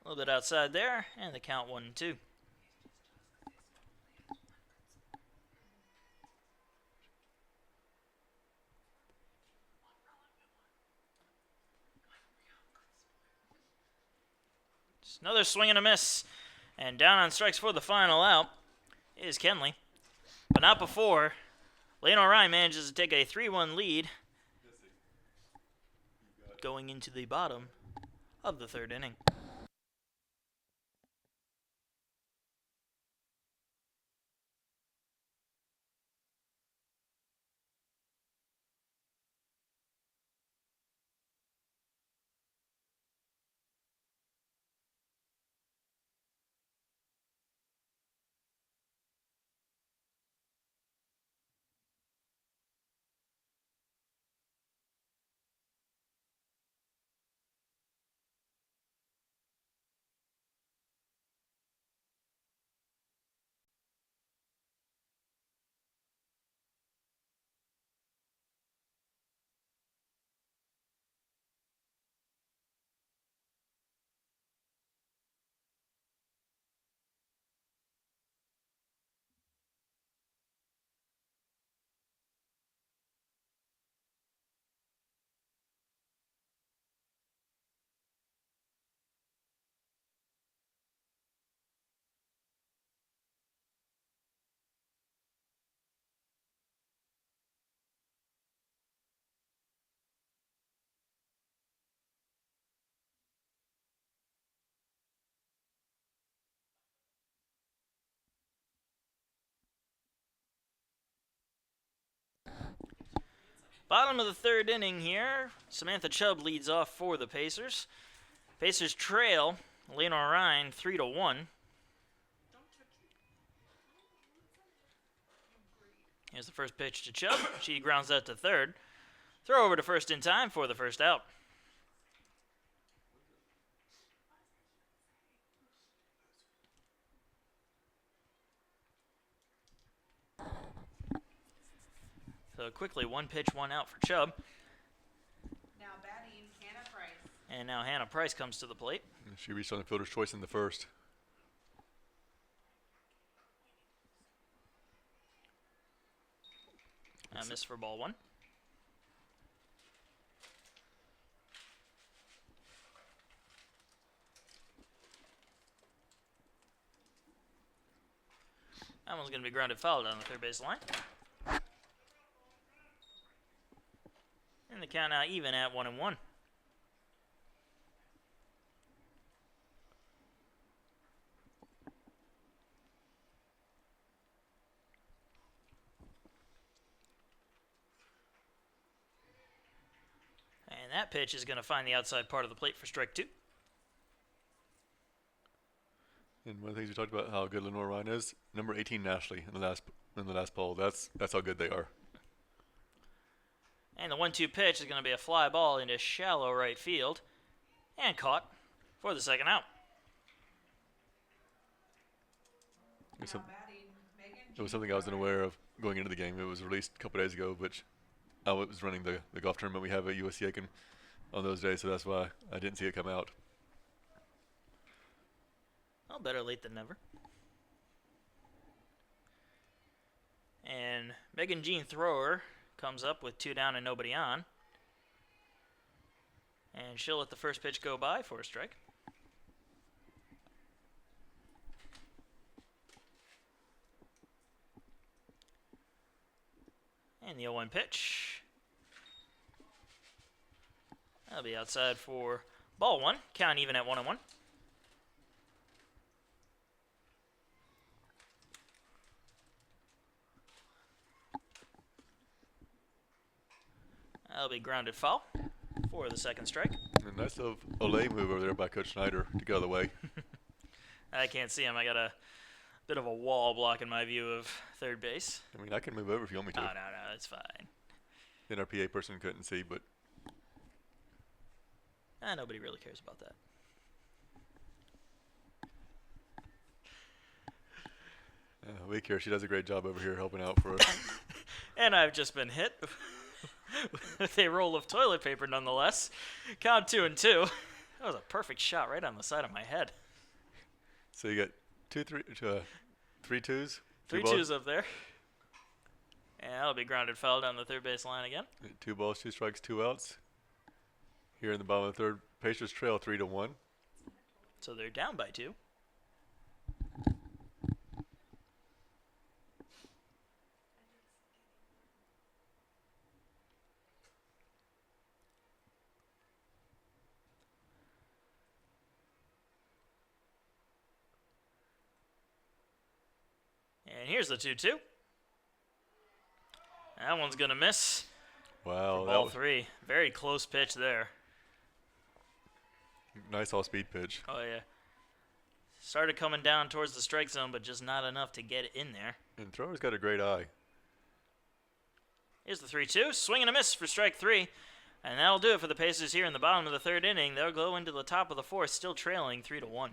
A little bit outside there, and the count 1-2. Just another swing and a miss, and down on strikes for the final out is Kenley, but not before Lenoir-Rhyne manages to take a 3-1 lead going into the bottom of the 3rd inning. Bottom of the 3rd inning here. Samantha Chubb leads off for the Pacers. Pacers trail Lenoir-Rhyne 3-1. Here's the first pitch to Chubb. She grounds that to third. Throw over to first in time for the first out. So quickly, 1 pitch, 1 out for Chubb. Now batting, Hannah Price. And now Hannah Price comes to the plate. She reached on the fielder's choice in the first. Miss for ball 1. That one's going to be grounded foul down the third base line. And the count now even at 1-1. And that pitch is going to find the outside part of the plate for strike 2. And one of the things we talked about how good Lenoir-Rhyne is, number 18 nationally in the in the last poll. That's how good they are. And the 1-2 pitch is going to be a fly ball into shallow right field. And caught for the second out. Now batting, Megan It was Jean something I wasn't Thrower. aware of going into the game. It was released a couple days ago, but I was running the golf tournament we have at USC Aiken on those days, so that's why I didn't see it come out. Well, better late than never. And Megan Jean Thrower comes up with 2 down and nobody on. And she'll let the first pitch go by for a strike. And the 0-1 pitch. That'll be outside for ball 1. Count even at 1-1. That'll be grounded foul for the second strike. And a nice little Olay move over there by Coach Schneider to get out of the way. I can't see him. I got a bit of a wall blocking my view of third base. I mean, I can move over if you want me to. No, it's fine. And our PA person couldn't see, but Nobody really cares about that. we care. She does a great job over here helping out for us. And I've just been hit with a roll of toilet paper nonetheless. Count 2-2. That was a perfect shot right on the side of my head. So you got 3 twos? 3 twos up there. And that'll be grounded foul down the third base line again. 2 balls, 2 strikes, 2 outs. Here in the bottom of the third, Pacers trail 3-1. So they're down by 2. And here's the 2-2. That one's going to miss. Wow, For that ball was 3. Very close pitch there. nice all-speed pitch. Oh, yeah. Started coming down towards the strike zone, but just not enough to get it in there. And Thrower's got a great eye. Here's the 3-2. Swing and a miss for strike 3. And that'll do it for the Pacers here in the bottom of the third inning. They'll go into the top of the fourth, still trailing 3-1.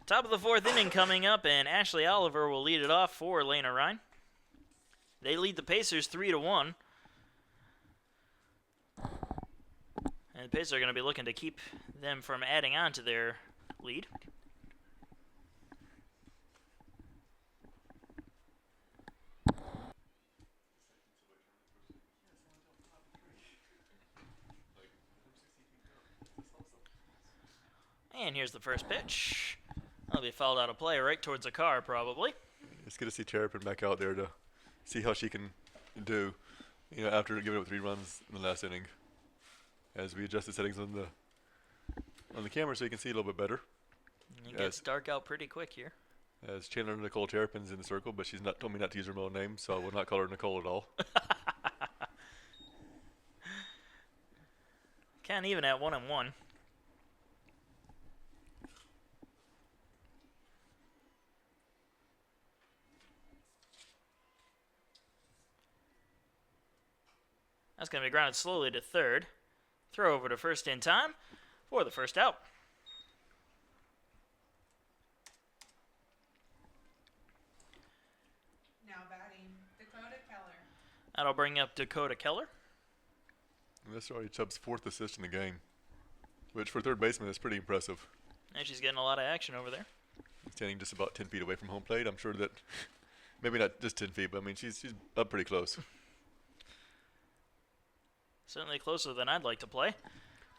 Top of the fourth inning coming up, and Ashley Oliver will lead it off for Lenoir-Rhyne. They lead the Pacers 3-1. And the Pacers are going to be looking to keep them from adding on to their lead. And here's the first pitch. That'll be fouled out of play right towards the car, probably. It's good to see Terrapin back out there to see how she can do, after giving up 3 runs in the last inning. As we adjust the settings on the camera so you can see a little bit better. It gets dark out pretty quick here. As Chandler Nicole Terrapin's in the circle, but she's not told me not to use her middle name, so I will not call her Nicole at all. Can't even at 1-1. That's going to be grounded slowly to third. Throw over to first in time for the first out. Now batting, Dakota Keller. That'll bring up Dakota Keller. And that's already Chubb's 4th assist in the game, which for third baseman is pretty impressive. And she's getting a lot of action over there. Standing just about 10 feet away from home plate. I'm sure that maybe not just 10 feet, but I mean she's up pretty close. Certainly closer than I'd like to play.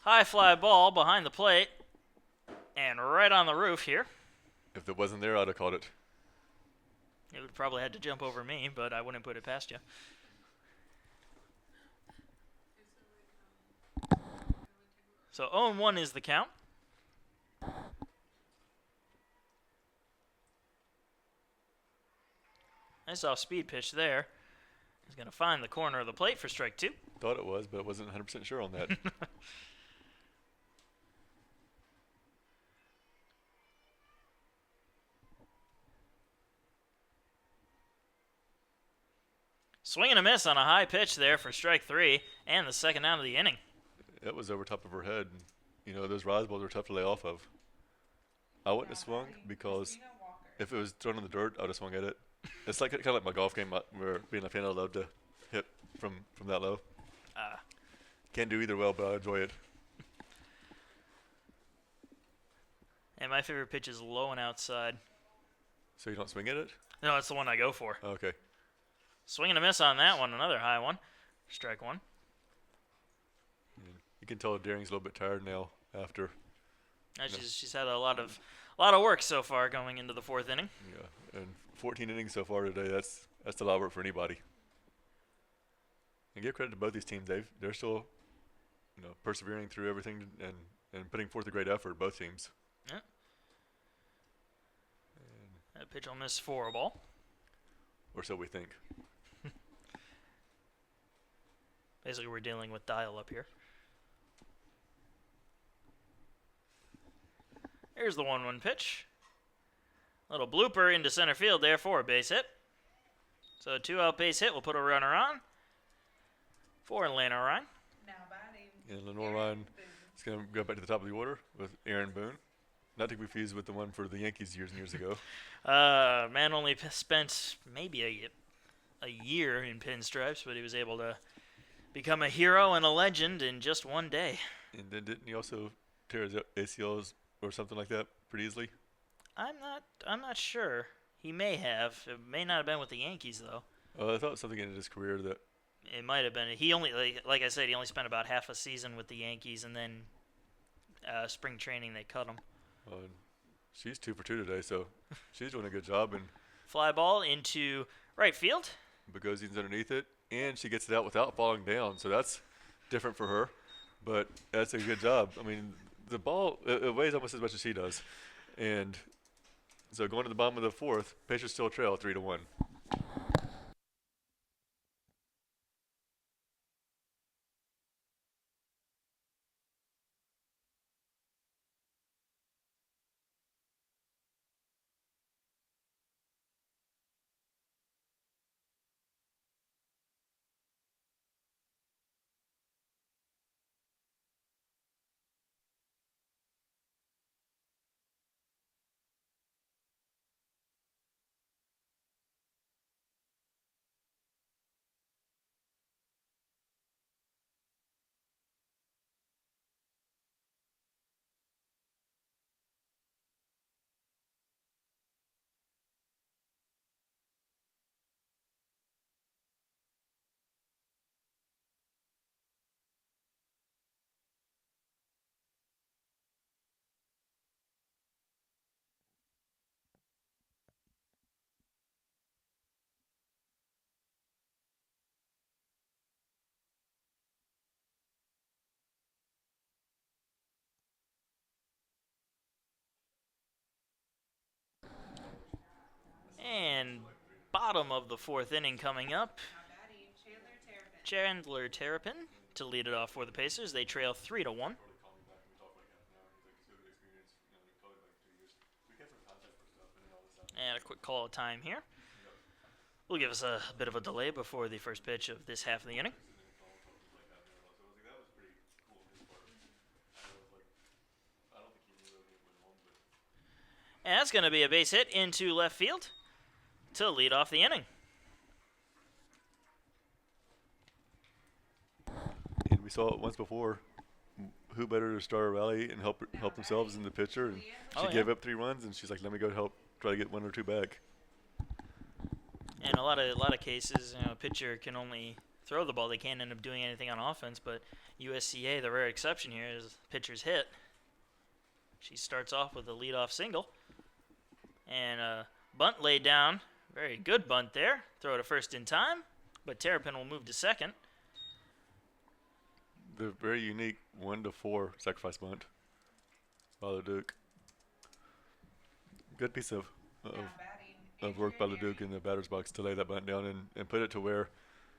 High fly ball behind the plate. And right on the roof here. If it wasn't there, I'd have caught it. It would probably had to jump over me, but I wouldn't put it past you. So 0-1 is the count. Nice off-speed pitch there. He's going to find the corner of the plate for strike 2. Thought it was, but I wasn't 100% sure on that. Swing and a miss on a high pitch there for strike 3 and the second out of the inning. It was over top of her head. You know, those rise balls are tough to lay off of. I wouldn't have swung because if it was thrown in the dirt, I would have swung at it. It's like kind of like my golf game where being a fan, I love to hit from that low. Can't do either well, but I enjoy it. And my favorite pitch is low and outside. So you don't swing at it? No, it's the one I go for. Okay. Swing and a miss on that one. Another high one. Strike 1. You can tell Daring's a little bit tired now after. She's had a lot of work so far going into the 4th inning. Yeah, and 14 innings so far today. That's a lot of work for anybody. And give credit to both these teams. They're still, persevering through everything and putting forth a great effort. Both teams. Yeah. That pitch will miss for a ball. Or so we think. Basically, we're dealing with dial up here. Here's the 1-1 pitch. Little blooper into center field there for a base hit. So a 2-out base hit will put a runner on for Lenoir-Rhyne. Now batting. And Lenoir-Rhyne is going to go back to the top of the order with Aaron Boone. Not to be confused with the one for the Yankees years and years ago. Man only spent maybe a year in pinstripes, but he was able to become a hero and a legend in just one day. And then didn't he also tear his ACLs or something like that pretty easily? I'm not sure. He may have. It may not have been with the Yankees though. I thought something in his career that. It might have been. He only, like I said, he only spent about half a season with the Yankees, and then spring training they cut him. And she's 2 for 2 today, so she's doing a good job. And fly ball into right field. Bogosian's underneath it, and she gets it out without falling down, so that's different for her. But that's a good job. I mean, the ball it weighs almost as much as she does, and so going to the bottom of the 4th, Pacers still trail 3-1. And bottom of the 4th inning coming up. Now batting, Terrapin. Chandler Terrapin to lead it off for the Pacers. They trail 3-1. And a quick call of time here. Will give us a bit of a delay before the first pitch of this half of the inning. That's going to be a base hit into left field to lead off the inning. And we saw it once before. Who better to start a rally and help themselves in the pitcher? And she gave up 3 runs, and she's like, "Let me go help try to get 1 or 2 back." In a lot of cases, a pitcher can only throw the ball. They can't end up doing anything on offense. But USCA, the rare exception here, is pitcher's hit. She starts off with a leadoff single, and a bunt laid down. Very good bunt there. Throw to first in time, but Terrapin will move to second. The very unique 1-4 sacrifice bunt by LeDuc. Good piece of work by LeDuc in the batter's box to lay that bunt down and put it to where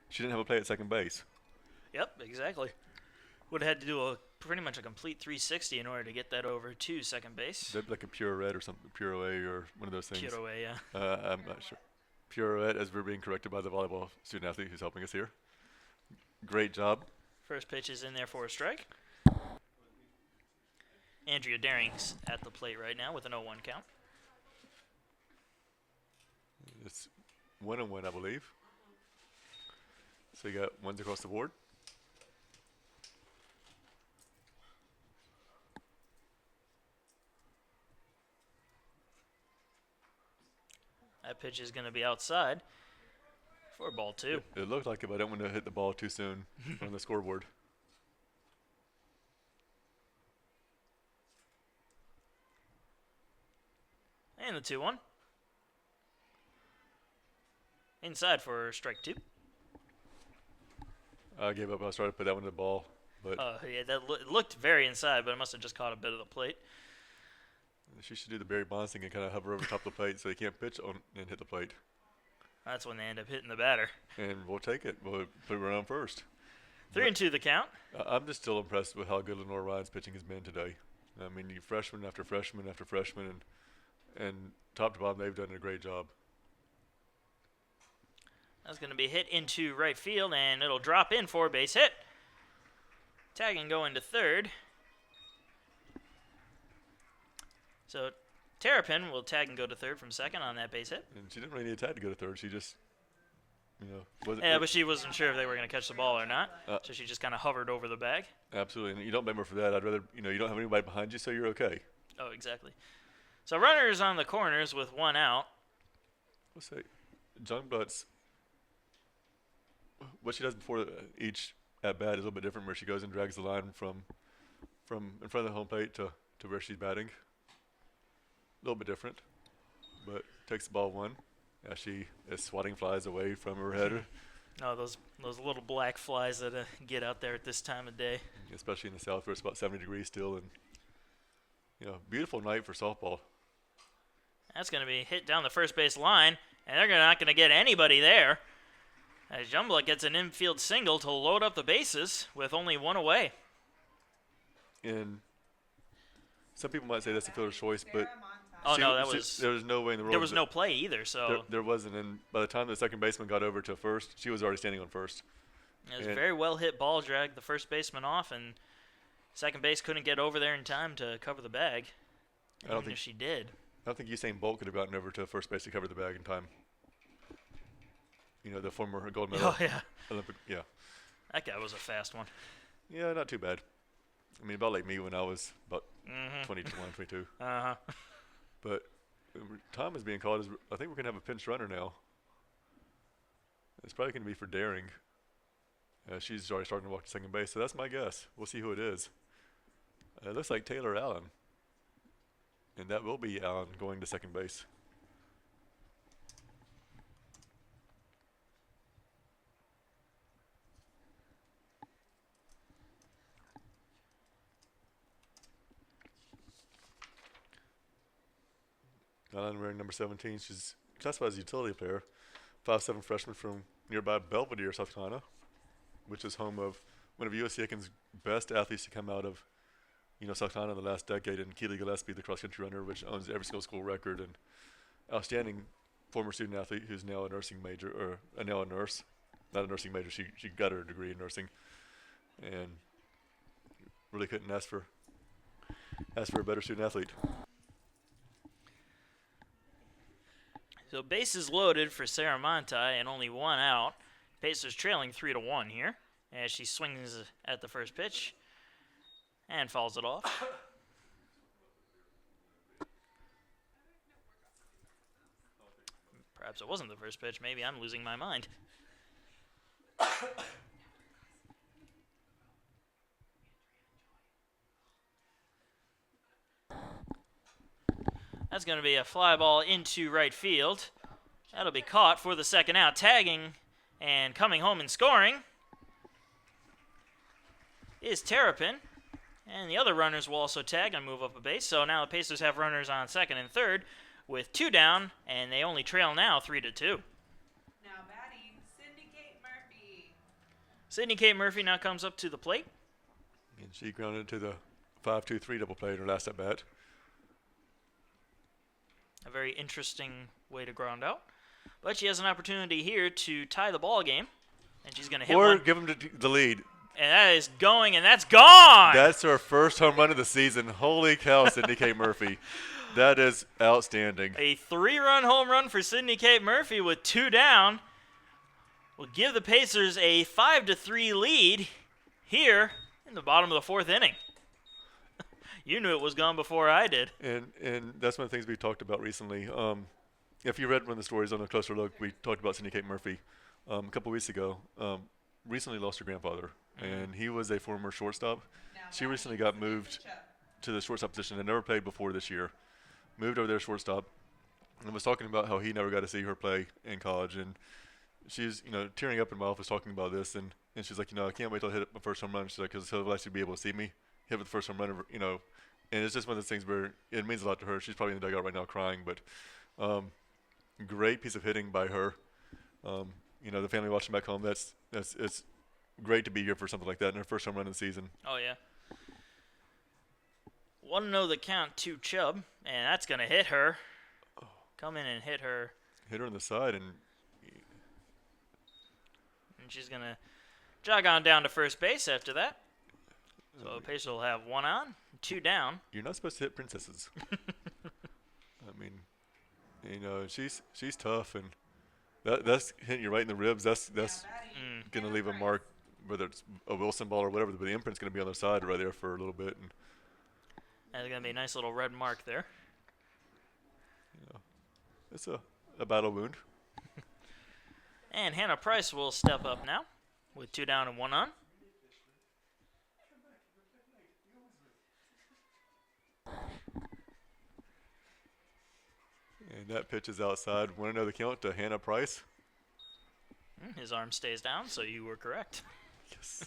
she didn't have a play at second base. Yep, exactly. Would have had to do pretty much a complete 360 in order to get that over to second base. That'd be like a pirouette or something, pirouette or one of those things. Pirouette, yeah. I'm not sure. Pirouette, as we're being corrected by the volleyball student athlete who's helping us here. Great job. First pitch is in there for a strike. Andrea Daring's at the plate right now with an 0-1 count. It's 1-1, I believe. So you got ones across the board. That pitch is going to be outside for ball 2. It looked like it, but I don't want to hit the ball too soon on the scoreboard. And the 2-1. Inside for strike 2. I gave up. I was trying to put that one in the ball, but Yeah, that looked very inside, but it must have just caught a bit of the plate. she should do the Barry Bonds thing and kind of hover over top of the plate so he can't pitch on and hit the plate. That's when they end up hitting the batter. And we'll take it. We'll put it on first. 3-2 the count. I'm just still impressed with how good Lenoir-Rhyne's pitching has been today. I mean, you freshman after freshman after freshman, and top to bottom, they've done a great job. That's going to be hit into right field, and it'll drop in for a base hit. Tagging going to third. So Terrapin will tag and go to third from second on that base hit. And she didn't really need a tag to go to third. She just, wasn't. Yeah, but she wasn't sure if they were going to catch the ball or not, so she just kind of hovered over the bag. Absolutely, and you don't blame her for that. I'd rather, you don't have anybody behind you, so you're okay. Oh, exactly. So runners on the corners with 1 out. Let's say, Jungblood's, what she does before each at bat is a little bit different, where she goes and drags the line from in front of the home plate to where she's batting. A little bit different, but takes the ball 1 as she is swatting flies away from her head. Oh, those little black flies that get out there at this time of day. Especially in the south where it's about 70 degrees still, and beautiful night for softball. That's going to be hit down the first base line, and they're not going to get anybody there. As Jumbla gets an infield single to load up the bases with only 1 away. And some people might say that's a fielder's choice, but there was no way in the world. There was no play either, so there wasn't. And by the time the second baseman got over to first, she was already standing on first. It was a very well hit ball, dragged the first baseman off, and second base couldn't get over there in time to cover the bag. I don't think she did. I don't think Usain Bolt could have gotten over to first base to cover the bag in time. The former gold medal. Oh, yeah. Olympic, yeah. That guy was a fast one. Yeah, not too bad. I mean, about like me when I was about 21, 22. Uh-huh. But time is being called. I think we're going to have a pinch runner now. It's probably going to be for Daring. She's already starting to walk to second base, so that's my guess. We'll see who it is. It looks like Taylor Allen. And that will be Allen going to second base. Allen wearing number 17. She's classified as a utility player. 5'7" freshman from nearby Belvedere, South Carolina, which is home of one of USC Aiken's best athletes to come out of, South Carolina in the last decade, and Keely Gillespie, the cross-country runner, which owns every single school record, and outstanding former student athlete who's now a nursing major, or now a nurse. Not a nursing major. She got her degree in nursing, and really couldn't ask for a better student athlete. So bases loaded for Saramonte and only one out. Pacers trailing 3-1 here as she swings at the first pitch and fouls it off. Perhaps it wasn't the first pitch. Maybe I'm losing my mind. That's going to be a fly ball into right field. That'll be caught for the second out. Tagging and coming home and scoring is Terrapin. And the other runners will also tag and move up a base. So now the Pacers have runners on second and third with 2 down, and they only trail now 3-2. Now batting, Sydney Kate Murphy. Sydney Kate Murphy now comes up to the plate. And she grounded to the 5-2-3 double play in her last at bat. A very interesting way to ground out. But she has an opportunity here to tie the ball game, and she's going to hit Or one. give them the lead. And that is going, and that's gone! That's her first home run of the season. Holy cow, Sydney Kate Murphy. That is outstanding. A 3-run home run for Sydney Kate Murphy with 2 down will give the Pacers a 5-3 lead here in the bottom of the 4th inning. You knew it was gone before I did. And that's one of the things we talked about recently. If you read one of the stories on A Closer Look, we talked about Sydney Kate Murphy a couple weeks ago. Recently lost her grandfather, and he was a former shortstop. Now She batting, recently got Samantha moved Chubb. to the shortstop position and never played before this year. Moved over there shortstop, and was talking about how he never got to see her play in college. And she's, tearing up in my office talking about this, and she's like, I can't wait till I hit my first home run. She's like, because he'll actually be able to see me hit with the first home run, And it's just one of those things where it means a lot to her. She's probably in the dugout right now crying, but great piece of hitting by her. The family watching back home, it's great to be here for something like that in her first home run of the season. Oh, yeah. 1-0 the count to Chubb, and that's going to hit her. Come in and hit her. Hit her on the side, and she's going to jog on down to first base after that. So Pacers will have 1 on, 2 down. you're not supposed to hit princesses. I mean, she's tough, and that's hitting you right in the ribs. That's Now batting, gonna Hannah leave a Price. mark, whether it's a Wilson ball or whatever. But the imprint's gonna be on the side right there for a little bit, and There's going to be a nice little red mark there. it's a battle wound. And Hannah Price will step up now with 2 down and 1 on. And that pitch is outside. Want to know the count to Hannah Price? His arm stays down, so you were correct. Yes.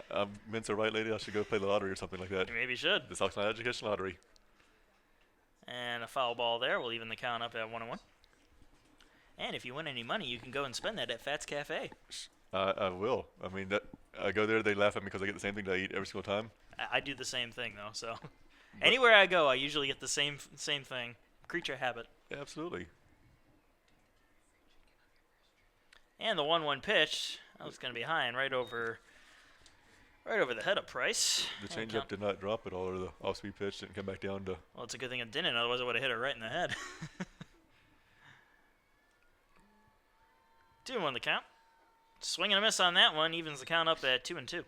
I'm Mensa right, lady. I should go play the lottery or something like that. You maybe should. The South Carolina Education Lottery. And a foul ball there will even the count up at 1-1. And if you win any money, you can go and spend that at Fats Cafe. I will. I mean, I go there. They laugh at me because I get the same thing to eat every single time. I do the same thing, though, so. Anywhere I go, I usually get the same thing. Creature habit. Absolutely. And the 1-1 pitch, that was going to be high and right over the head of Price. The And changeup did not drop at all, or the off-speed pitch didn't come back down to. Well, it's a good thing it didn't, otherwise I would have hit her right in the head. 2-1 the count. Swing and a miss on that one, evens the count up at 2-2.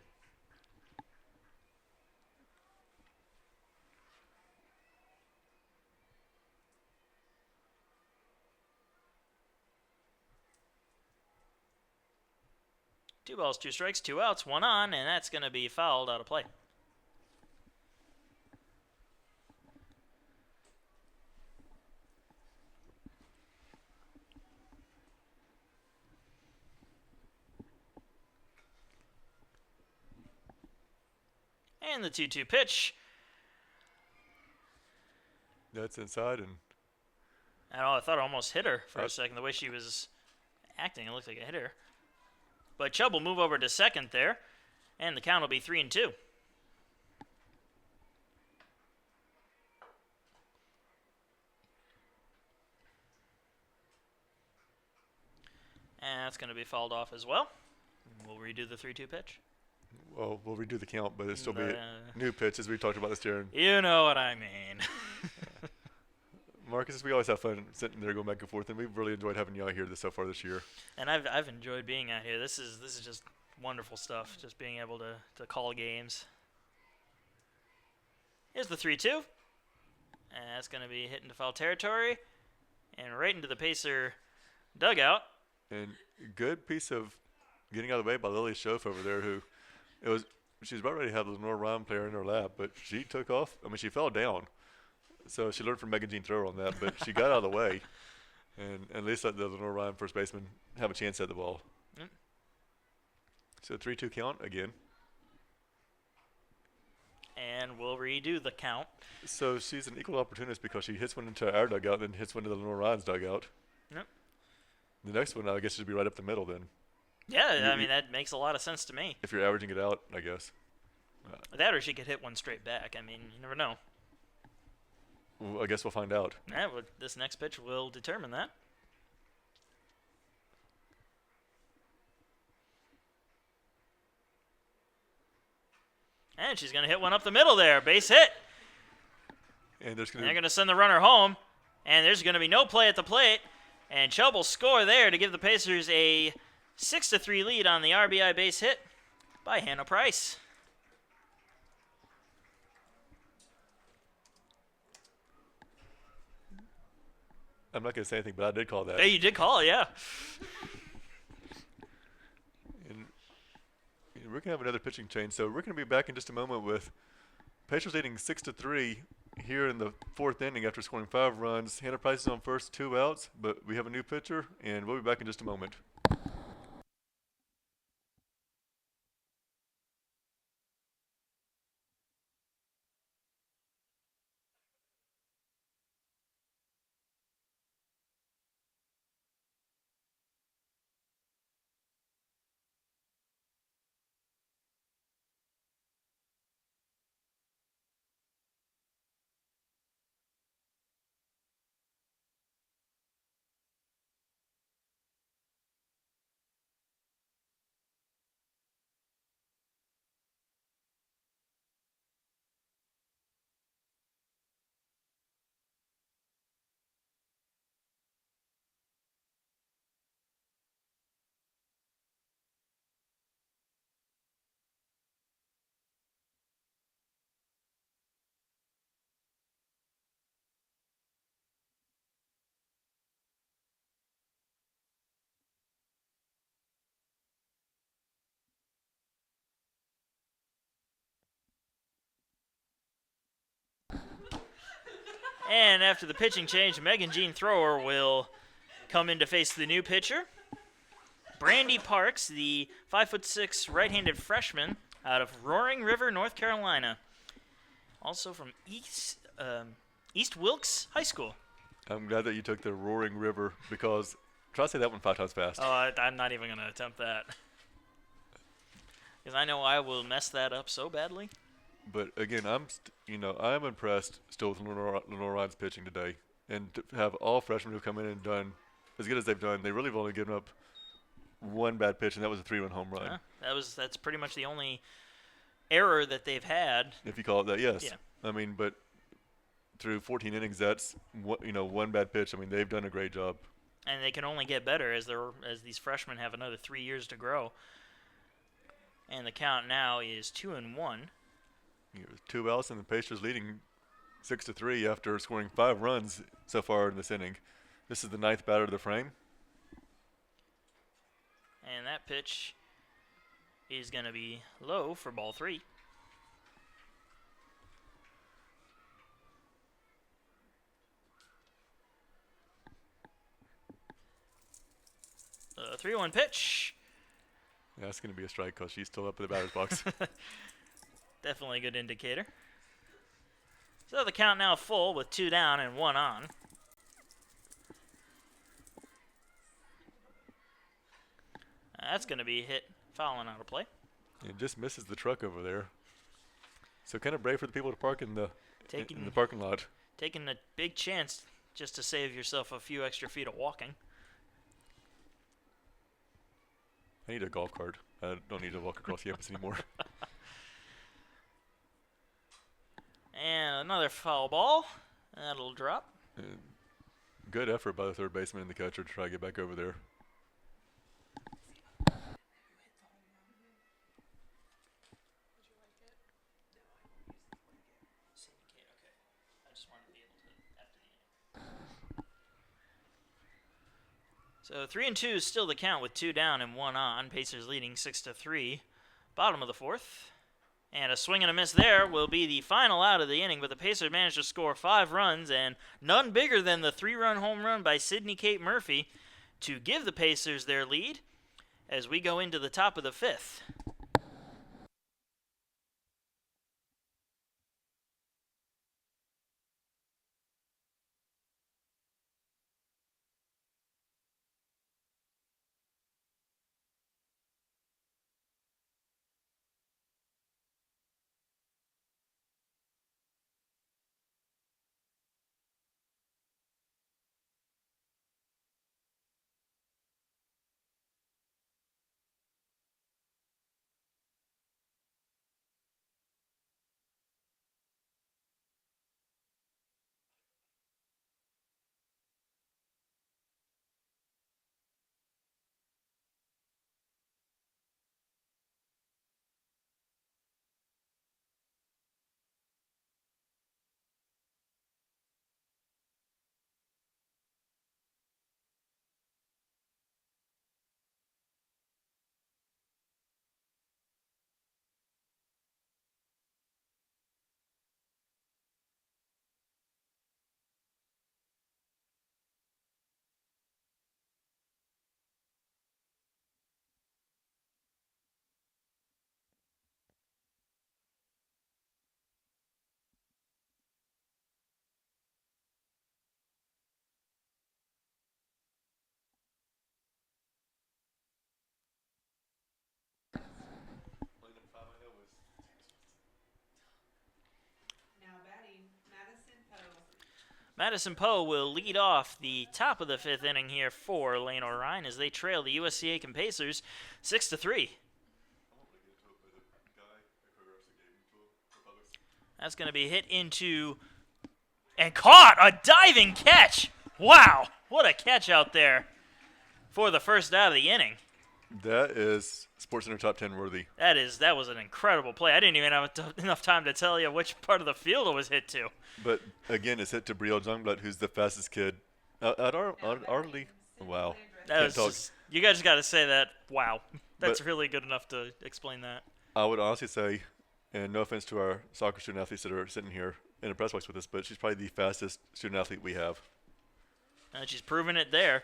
Two balls, 2 strikes, 2 outs, 1 on, and that's going to be fouled out of play. And the 2-2 pitch. That's inside, and I thought it almost hit her for a second. The way she was acting, it looked like it hit her. But Chubb will move over to second there, and the count will be 3-2. And that's going to be fouled off as well. We'll redo the 3-2 pitch. well, we'll redo the count, but it'll still be a new pitch as we talked about this, Jaron. You know what I mean. Marcus, we always have fun sitting there going back and forth, and we've really enjoyed having you out here so far this year. And I've enjoyed being out here. This is just wonderful stuff. Just being able to call games. Here's the 3-2. And that's going to be hit into foul territory. And right into the Pacer dugout. And good piece of getting out of the way by Lily Schoaf over there, who she was about ready to have the Lenoir-Rhyne player in her lap, but she took off. I mean, she fell down. So she learned from Megan Jean Thrower on that, but she got out of the way. And at least let the Lenoir-Rhyne first baseman have a chance at the ball. Yep. So 3-2 count again. And we'll redo the count. So she's an equal opportunist because she hits one into our dugout, then hits one into the Lenoir-Rhyne's dugout. Yep. The next one, I guess, should be right up the middle then. Yeah, I mean, that makes a lot of sense to me. If you're averaging it out, I guess. That or she could hit one straight back. I mean, you never know. Well, I guess we'll find out. Yeah, well, this next pitch will determine that. And she's going to hit one up the middle there. Base hit. And they're going to send the runner home. And there's going to be no play at the plate. And Chubb will score there to give the Pacers a 6-3 lead on the RBI base hit by Hannah Price. I'm not going to say anything, but I did call that. Hey, you did call it, yeah. And we're going to have another pitching change. So we're going to be back in just a moment with Pacers leading 6-3 here in the fourth inning after scoring 5 runs. Hannah Price is on first, 2 outs, but we have a new pitcher, and we'll be back in just a moment. And after the pitching change, Megan Jean Thrower will come in to face the new pitcher. Brandy Parks, the 5'6" right-handed freshman out of Roaring River, North Carolina. Also from East Wilkes High School. I'm glad that you took the Roaring River because try to say that one 5 times fast. Oh, I'm not even going to attempt that. Because I know I will mess that up so badly. But again, I'm impressed still with Lenoir-Rhyne's pitching today, and to have all freshmen who've come in and done as good as they've done. They really have only given up one bad pitch, and that was a 3-run home run. That's pretty much the only error that they've had. If you call it that, yes. Yeah. I mean, but through 14 innings, that's one bad pitch. I mean, they've done a great job. And they can only get better as these freshmen have another 3 years to grow. And the count now is 2-1. 2 outs, and the Pacers leading 6-3 after scoring 5 runs so far in this inning. This is the 9th batter of the frame. And that pitch is going to be low for ball 3. The 3-1 pitch. Yeah, that's going to be a strike because she's still up in the batter's box. Definitely a good indicator. So the count now full with 2 down and 1 on. That's going to be hit fouling out of play. It just misses the truck over there. So kind of brave for the people to park in the parking lot. Taking a big chance just to save yourself a few extra feet of walking. I need a golf cart. I don't need to walk across campus anymore. And another foul ball. That'll drop. Good effort by the third baseman and the catcher to try to get back over there. So 3-2 is still the count with 2 down and 1 on. Pacers leading 6-3. Bottom of the fourth. And a swing and a miss there will be the final out of the inning, but the Pacers managed to score 5 runs, and none bigger than the 3-run home run by Sidney Kate Murphy to give the Pacers their lead as we go into the top of the fifth. Now batting, Madison Poe. Madison Poe will lead off the top of the fifth inning here for Lenoir-Rhyne as they trail the USC Aiken Pacers 6-3. That's going to be hit into and caught. A diving catch. Wow, what a catch out there for the first out of the inning. That is SportsCenter top 10 worthy. That was an incredible play. I didn't even have enough time to tell you which part of the field it was hit to. But again, it's hit to Brielle Jungblatt, who's the fastest kid at our league. Wow. You guys got to say that. Wow, that's But- really good enough to explain that. I would honestly say, and no offense to our soccer student athletes that are sitting here in the press box with us, but she's probably the fastest student athlete we have, And she's proven it there.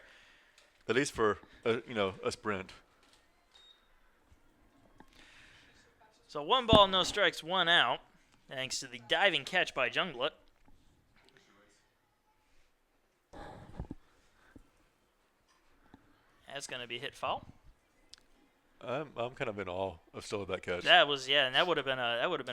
at least for a sprint. So 1 ball, no strikes, 1 out, thanks to the diving catch by Jungblatt. That's going to be hit foul. I'm kind of in awe of still of that catch. That was and that would have been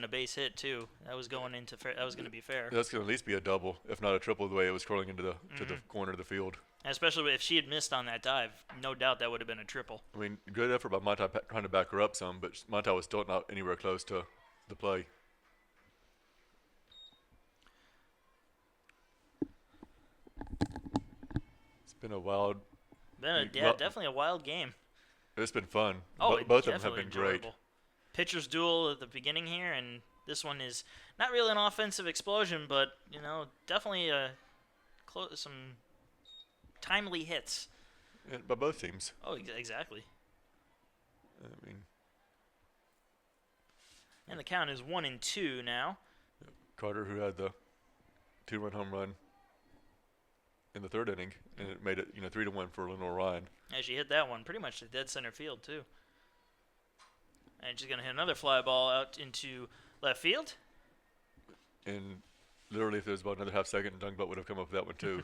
a base hit too. That was going into that was going to be fair. That's going to at least be a double, if not a triple, the way it was curling into to the corner of the field. And especially if she had missed on that dive, no doubt that would have been a triple. I mean, good effort by Montai trying to back her up some, but Montai was still not anywhere close to the play. It's been a wild. Definitely a wild game. It's been fun. Oh, Both of them have definitely been great. enjoyable. Pitcher's duel at the beginning here, and this one is not really an offensive explosion, but definitely some timely hits. And by both teams. Oh, exactly. I mean, And the count is 1-2 now. Carter, who had the 2-run home run in the third inning, and it made it 3-1 for Lenoir-Rhyne. As she hit that one pretty much to dead center field too. And she's gonna hit another fly ball out into left field. And literally, if there was about another half second, Jungblatt would have come up with that one too.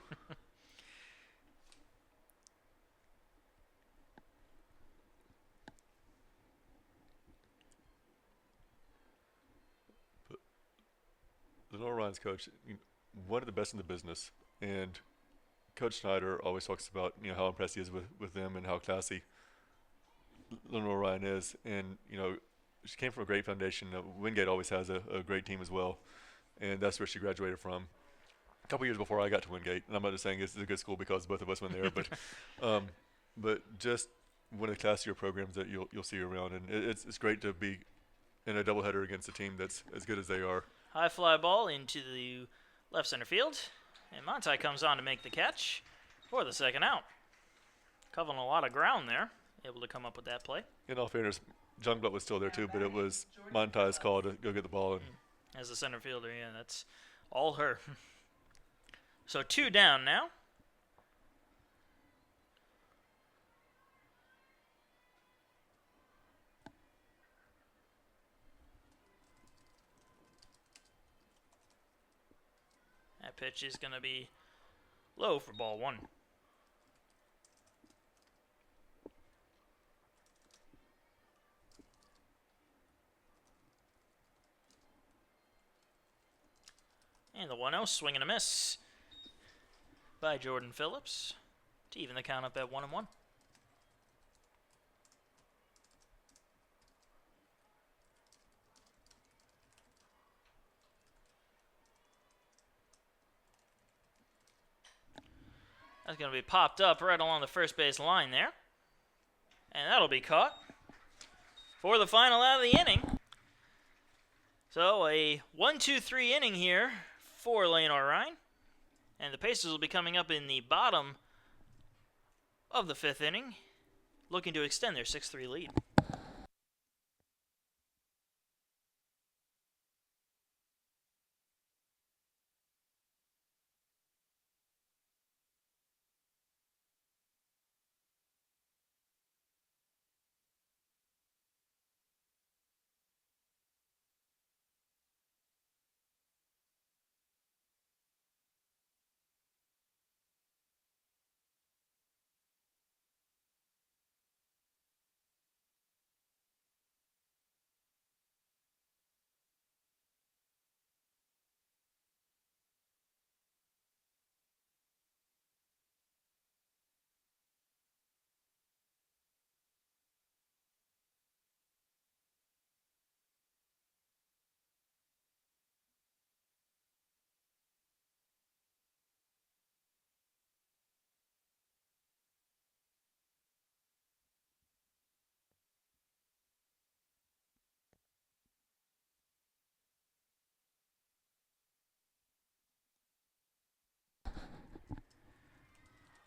But Lenoir-Rhyne's coach, one of the best in the business, and Coach Schneider always talks about how impressed he is with them and how classy Lenoir-Rhyne is, and she came from a great foundation. Wingate always has a great team as well, and that's where she graduated from. a couple years before I got to Wingate, and I'm not just saying this is a good school because both of us went there, but just one of the classier programs that you'll see around, and it's great to be in a doubleheader against a team that's as good as they are. High fly ball into the left center field, and Monti comes on to make the catch for the second out. Covering a lot of ground there, able to come up with that play. In all fairness, Jungblut was still there too, but it was Monti's call to go get the ball. And as the center fielder, yeah, that's all her. So 2 down now. That pitch is going to be low for ball 1. And the 1-0, swing and a miss by Jordan Phillips to even the count up at 1-1. That's going to be popped up right along the first base line there. And that'll be caught for the final out of the inning. So a 1-2-3 inning here for Lenoir-Rhyne. And the Pacers will be coming up in the bottom of the 5th inning, looking to extend their 6-3 lead.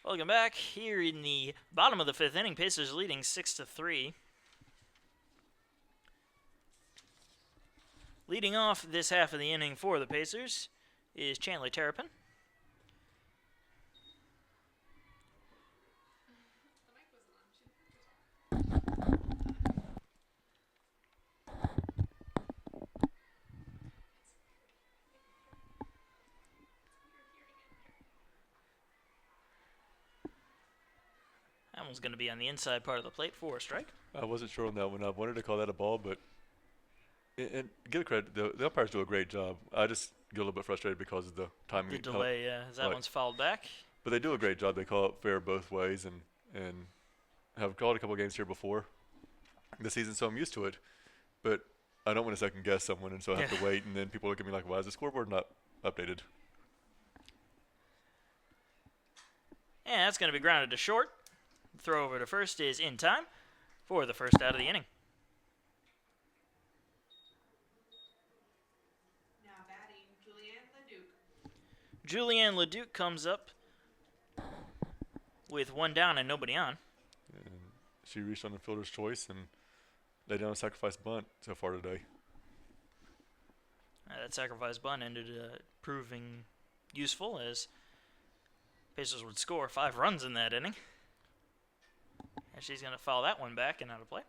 Welcome back here in the bottom of the 5th inning. Pacers leading 6-3. Leading off this half of the inning for the Pacers is Chandler Terrapin. That one's going to be on the inside part of the plate for a strike. I wasn't sure on that one. I wanted to call that a ball, but and give credit, the umpires do a great job. I just get a little bit frustrated because of the timing. The delay, yeah. That one's fouled back. But they do a great job. They call it fair both ways, and have called a couple games here before this season, so I'm used to it. But I don't want to second guess someone, and so I have to wait. And then people look at me like, "Why is the scoreboard not updated?" And that's going to be grounded to short. The throw over to first is in time for the first out of the inning. Now batting, Julianne Leduc. Julianne Leduc comes up with 1 down and nobody on. And she reached on the fielder's choice and laid down a sacrifice bunt so far today. That sacrifice bunt ended proving useful as Pacers would score 5 runs in that inning. And she's going to foul that one back and out of play.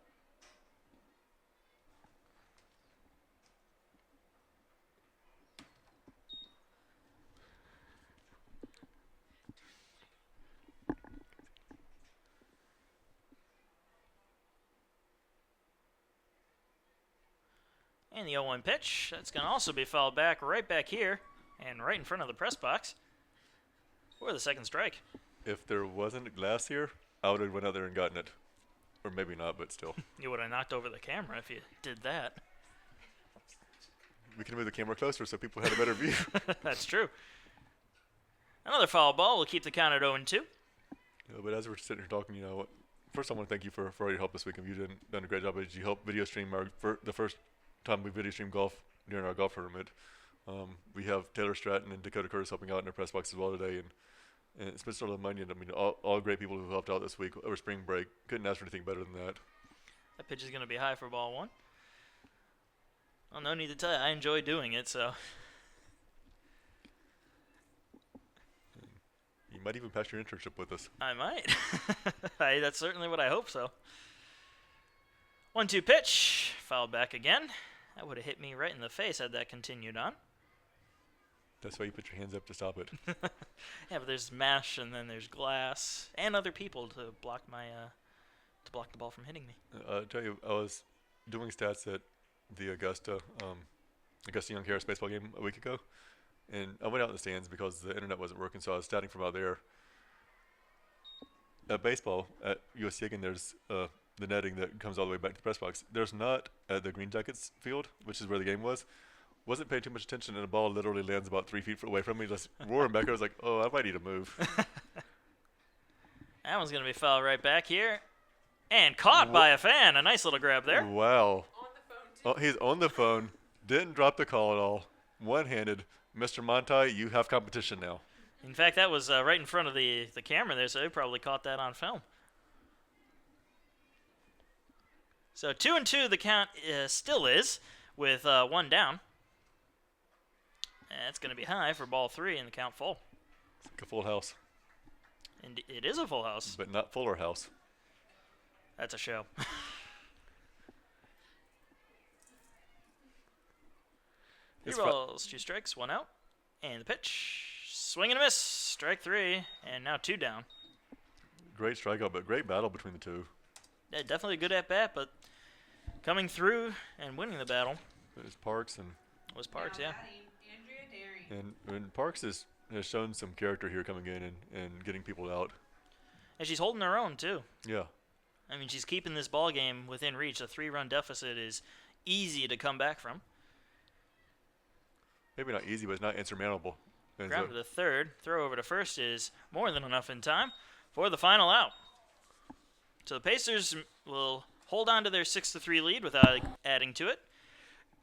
And the 0-1 pitch. That's going to also be fouled back right back here and right in front of the press box for the second strike. If there wasn't glass here, I would have went out there and gotten it. Or maybe not, but still. You would have knocked over the camera if you did that. We can move the camera closer so people had a better view. That's true. Another foul ball will keep the count at 0-2. But as we're sitting here talking, first I want to thank you for all your help this week. You've done a great job. You helped video stream the first time we video streamed golf during our golf tournament. We have Taylor Stratton and Dakota Curtis helping out in their press box as well today, and Spencer Lemunion. All great people who helped out this week over spring break. Couldn't ask for anything better than that. That pitch is going to be high for ball 1. Well, no need to tell you, I enjoy doing it, so. You might even pass your internship with us. I might. That's certainly what I hope so. 1-2 pitch. Fouled back again. That would have hit me right in the face had that continued on. That's why you put your hands up to stop it. Yeah, but there's mesh and then there's glass and other people to block the ball from hitting me. I'll tell you, I was doing stats at the Augusta Young Harris baseball game a week ago, and I went out in the stands because the internet wasn't working, so I was statting from out there. At baseball at USC Aiken, there's the netting that comes all the way back to the press box. There's not at the Green Jackets field, which is where the game was. Wasn't paying too much attention, and the ball literally lands about 3 feet away from me, just roaring back. I was like, oh, I might need to move. That one's going to be fouled right back here. And caught by a fan. A nice little grab there. Wow. On the phone, too. Oh, he's on the phone. Didn't drop the call at all. One-handed. Mr. Montai, you have competition now. In fact, that was right in front of the camera there, so they probably caught that on film. So 2-2 the count still is, with 1 down. And it's going to be high for ball 3 and the count full. It's like a full house. And it is a full house. But not Fuller House. That's a show. 3 balls, 2 strikes, 1 out. And the pitch. Swing and a miss. Strike 3. And now 2 down. Great strikeout, but great battle between the two. Yeah, definitely a good at-bat, but coming through and winning the battle It was Parks, and was Parks, Now yeah. batting, Andrea Daring. and Parks has shown some character here coming in and getting people out. And she's holding her own, too. Yeah. I mean, she's keeping this ball game within reach. A 3-run deficit is easy to come back from. Maybe not easy, but it's not insurmountable. And Ground so- to the third. Throw over to first is more than enough in time for the final out. So the Pacers will hold on to their 6-3 lead without adding to it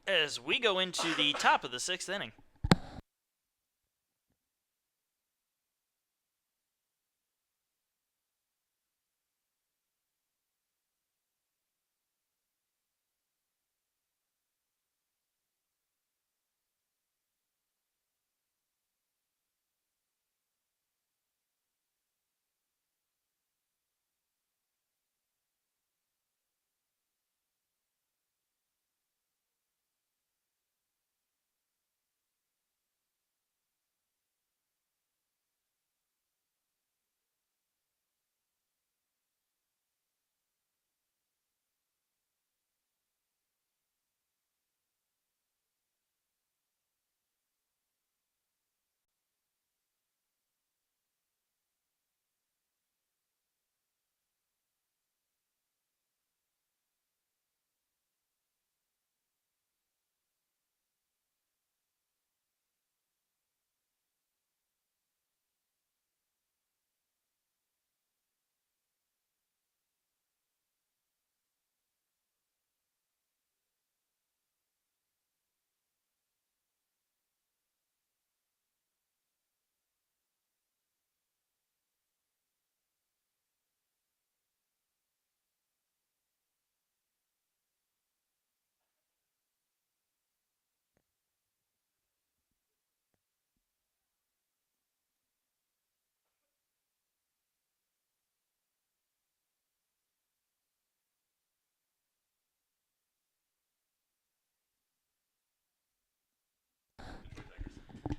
as we go into the top of the 6th inning.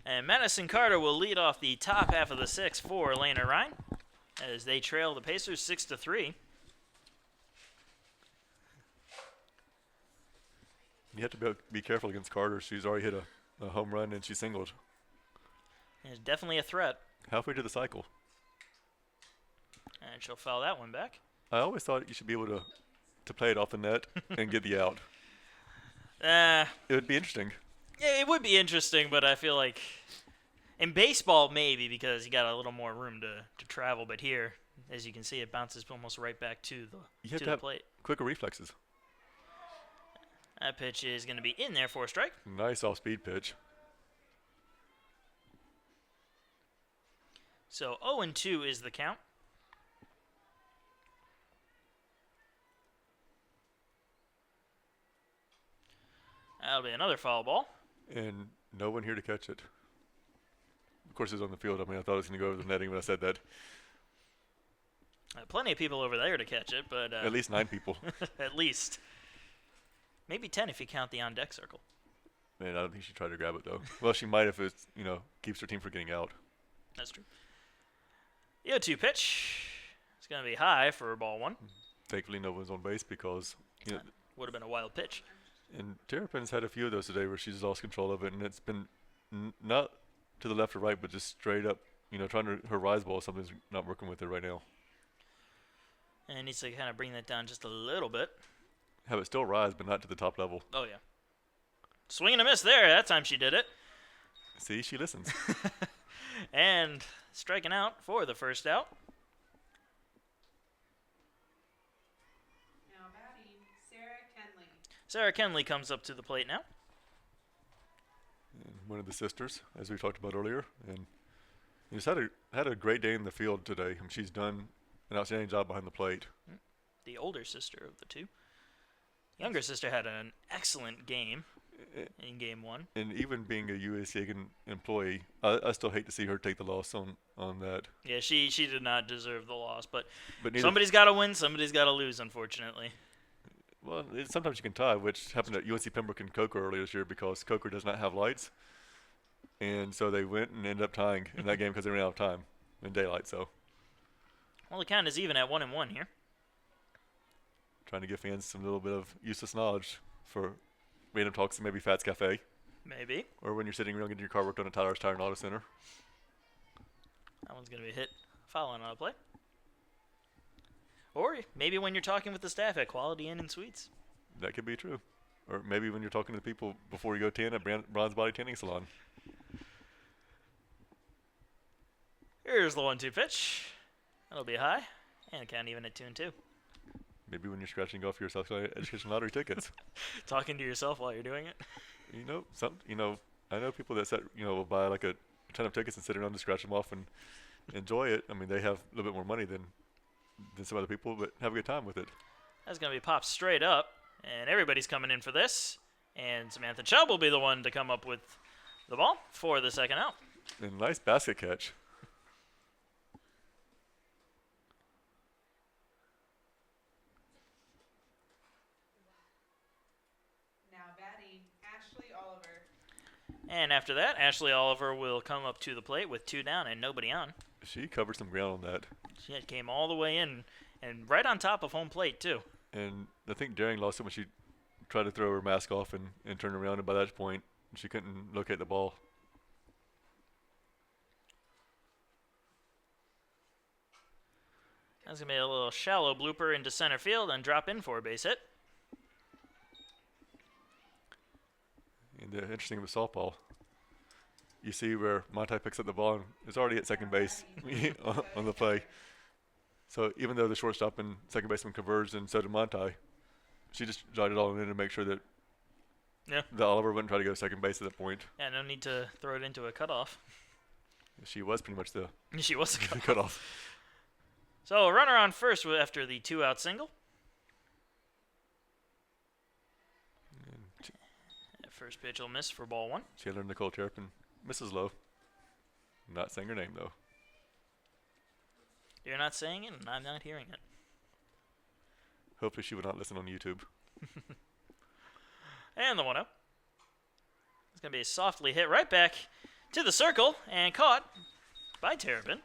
And Madison Carter will lead off the top half of the 6th for Lenoir-Rhyne as they trail the Pacers 6-3. You have to be careful against Carter. She's already hit a home run, and she singled. It's definitely a threat. Halfway to the cycle. And she'll foul that one back. I always thought you should be able to play it off the net and get the out. It would be interesting. Yeah, it would be interesting, but I feel like In baseball, maybe, because you got a little more room to travel, but here, as you can see, it bounces almost right back to You have the to have plate. quicker reflexes. That pitch is going to be in there for a strike. Nice off-speed pitch. So 0-2 is the count. That'll be another foul ball. And no one here to catch it. Of course, it's on the field. I mean, I thought it was going to go over the netting when I said that. Plenty of people over there to catch it, but At least 9 people. at least. Maybe 10 if you count the on-deck circle. Man, I don't think she tried to grab it, though. Well, she might if it, keeps her team from getting out. That's true. The 0-2 pitch. It's going to be high for ball 1. Thankfully, no one's on base because, Would have been a wild pitch. and Terrapin's had a few of those today where she's lost control of it, and it's been not to the left or right, but just straight up, trying to her rise ball. Something's not working with it right now. And needs to kind of bring that down just a little bit. Have it still rise, but not to the top level. Oh, yeah. Swing and a miss there. That time she did it. See, she listens. And striking out for the first out. Now batting, Sarah Kenley. Sarah Kenley comes up to the plate now. And one of the sisters, as we talked about earlier, and she's had a great day in the field today. And she's done an outstanding job behind the plate. The older sister of the two. Younger sister had an excellent game in game 1. And even being a USC Aiken employee, I still hate to see her take the loss on that. Yeah, she did not deserve the loss, but But somebody's got to win, somebody's got to lose, unfortunately. Well, sometimes you can tie, which happened at UNC Pembroke and Coker earlier this year because Coker does not have lights. And so they went and ended up tying in that game because they ran out of time in daylight. So Well, the count is even at 1-1 here. trying to give fans some little bit of useless knowledge for random talks in maybe Fats Cafe Maybe. or when you're sitting around getting your car worked on at Tyler's Tire and Auto Center. That one's going to be hit following on a play. Or maybe when you're talking with the staff at Quality Inn and Suites. That could be true. Or maybe when you're talking to the people before you go tan at Bronze Body Tanning Salon. Here's the 1-2 pitch. That'll be high. And the count even at 2-2. Maybe when you're scratching off your South Carolina Education Lottery tickets. Talking to yourself while you're doing it. I know people that will buy like a ton of tickets and sit around to scratch them off and enjoy it. I mean, they have a little bit more money than some other people, but have a good time with it. That's going to be popped straight up. And everybody's coming in for this. And Samantha Chubb will be the one to come up with the ball for the second out. And nice basket catch. Now batting, Ashley Oliver. And after that, Ashley Oliver will come up to the plate with 2 down and nobody on. She covered some ground on that. She came all the way in and right on top of home plate, too. And I think Daring lost it when she tried to throw her mask off and turn around, and by that point, she couldn't locate the ball. That's going to be a little shallow blooper into center field and drop in for a base hit. And the interesting with softball, you see where Montai picks up the ball and is already at second base on the play. So even though the shortstop and second baseman converged and so did Montai, she just jotted it all in to make sure that the Oliver wouldn't try to go to second base at that point. Yeah, no need to throw it into a cutoff. She was pretty much the She was a cutoff. cutoff. So a runner on first after the 2-out single. That first pitch will miss for ball 1. Chandler Nicole Terrapin misses low. Not saying her name, though. You're not saying it, and I'm not hearing it. Hopefully she would not listen on YouTube. And the 1-0. It's going to be softly hit right back to the circle and caught by Terrapin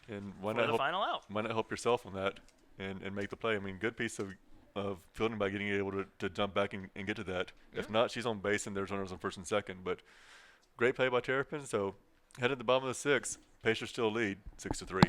And why for not the final out. why not help yourself on that and make the play? I mean, good piece of fielding by getting able to jump back and get to that. If not, she's on base and there's runners on first and second. But great play by Terrapin. So headed to the bottom of the 6th. Pacers still lead 6-3.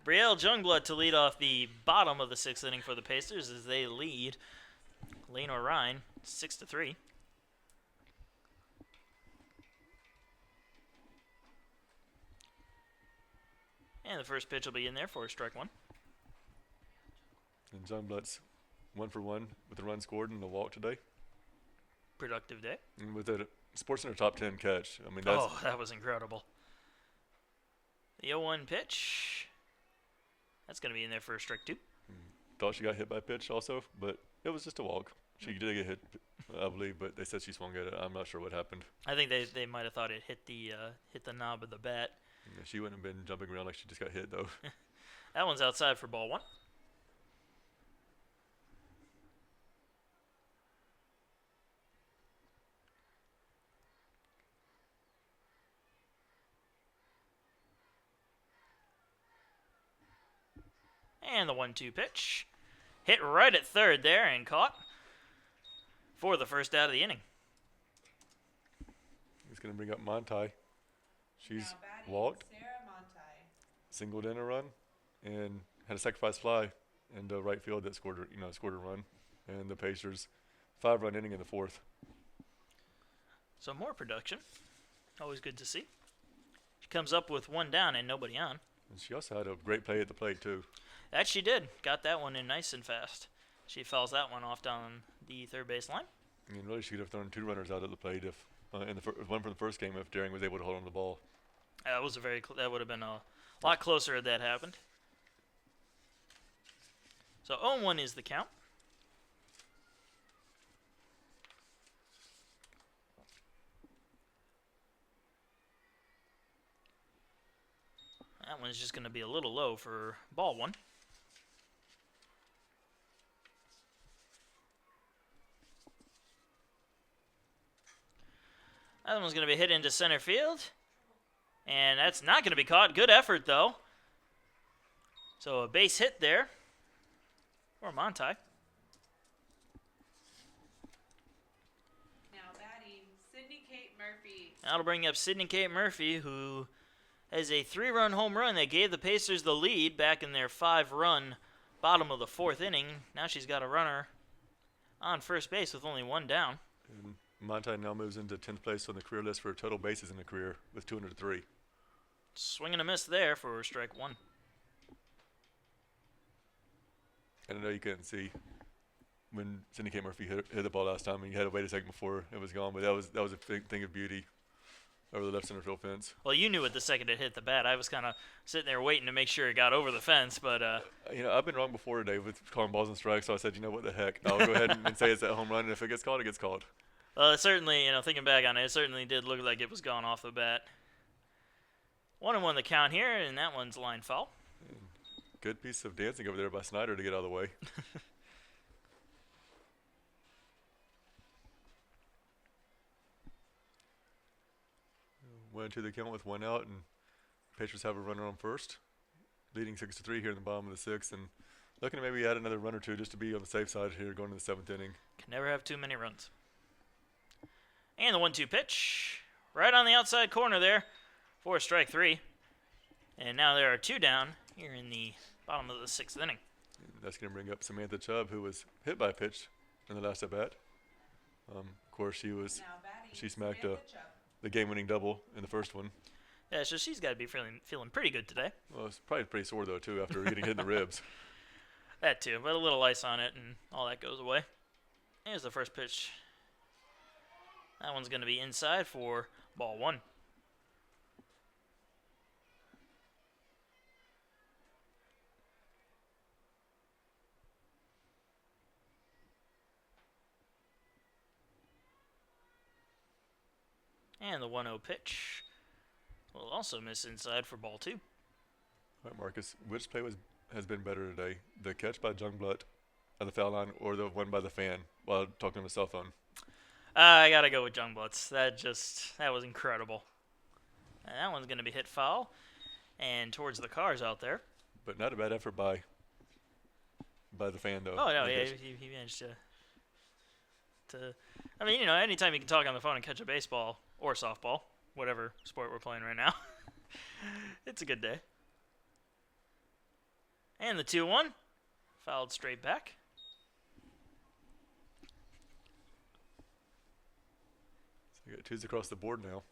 Brielle Jungblood to lead off the bottom of the 6th inning for the Pacers as they lead Lenoir-Rhyne 6-3. And the first pitch will be in there for strike 1. And Jungblood's 1 for 1 with a run scored and a walk today. Productive day. And with a SportsCenter top 10 catch. I mean, that's that was incredible. The 0-1 pitch. That's going to be in there for strike 2. Thought she got hit by a pitch also, but it was just a walk. She did get hit, I believe, but they said she swung at it. I'm not sure what happened. I think they might have thought it hit the knob of the bat. Yeah, she wouldn't have been jumping around like she just got hit, though. That one's outside for ball 1. And the 1-2 pitch. Hit right at third there and caught for the first out of the inning. He's going to bring up Montai. She's Now batting, walked, Sarah Montai. singled in a run, and had a sacrifice fly in the right field that scored a run. And the Pacers 5-run inning in the 4th. So more production. Always good to see. She comes up with 1 down and nobody on. And she also had a great play at the plate, too. That she did. Got that one in nice and fast. She fouls that one off down the third base line. I mean, really, she could have thrown 2 runners out at the plate if one from the first game if Daring was able to hold on to the ball. That was that would have been a lot closer had that happened. So 0-1 is the count. That one's just going to be a little low for ball 1. That one's going to be hit into center field. And that's not going to be caught. Good effort, though. So a base hit there for Montai. Now batting, Sydney Kate Murphy. That'll bring up Sydney Kate Murphy, who has a 3-run home run that gave the Pacers the lead back in their 5-run bottom of the 4th inning. Now she's got a runner on first base with only 1 down. And Montai now moves into 10th place on the career list for total bases in the career with 203. Swing and a miss there for strike 1. And I know you couldn't see when Sydney K. Murphy hit the ball last time, and you had to wait a second before it was gone, but that was a thing of beauty over the left center field fence. Well, you knew it the second it hit the bat. I was kind of sitting there waiting to make sure it got over the fence, but I've been wrong before today with calling balls and strikes, so I said, what the heck? I'll go ahead and say it's a home run, and if it gets called, it gets called. Well, it certainly, thinking back on it, it certainly did look like it was gone off the bat. 1-1 the count here, and that one's line foul. And good piece of dancing over there by Snyder to get out of the way. Went to the count with 1 out, and Pacers have a runner on first, leading 6-3 here in the bottom of the 6th, and looking to maybe add another run or 2 just to be on the safe side here going to the 7th inning. Can never have too many runs. And the 1-2 pitch, right on the outside corner there for strike 3. And now there are 2 down here in the bottom of the 6th inning. And that's going to bring up Samantha Chubb, who was hit by a pitch in the last at bat. Of course, Now batting, she smacked Samantha Chubb. the game-winning double in the first one. Yeah, so she's got to be feeling pretty good today. Well, it's probably pretty sore though too after getting hit in the ribs. That too, but a little ice on it and all that goes away. Here's the first pitch. That one's going to be inside for ball 1. And the 1-0 pitch will also miss inside for ball 2. All right, Marcus, which play has been better today? The catch by Jungblood at the foul line or the one by the fan while talking on the cell phone? I got to go with Jungblood's. That was incredible. And that one's going to be hit foul and towards the cars out there. But not a bad effort by the fan though. Oh, no, yeah, he managed to I mean, anytime you can talk on the phone and catch a baseball or softball, whatever sport we're playing right now, it's a good day. And the 2-1. Fouled straight back. So we got twos across the board now.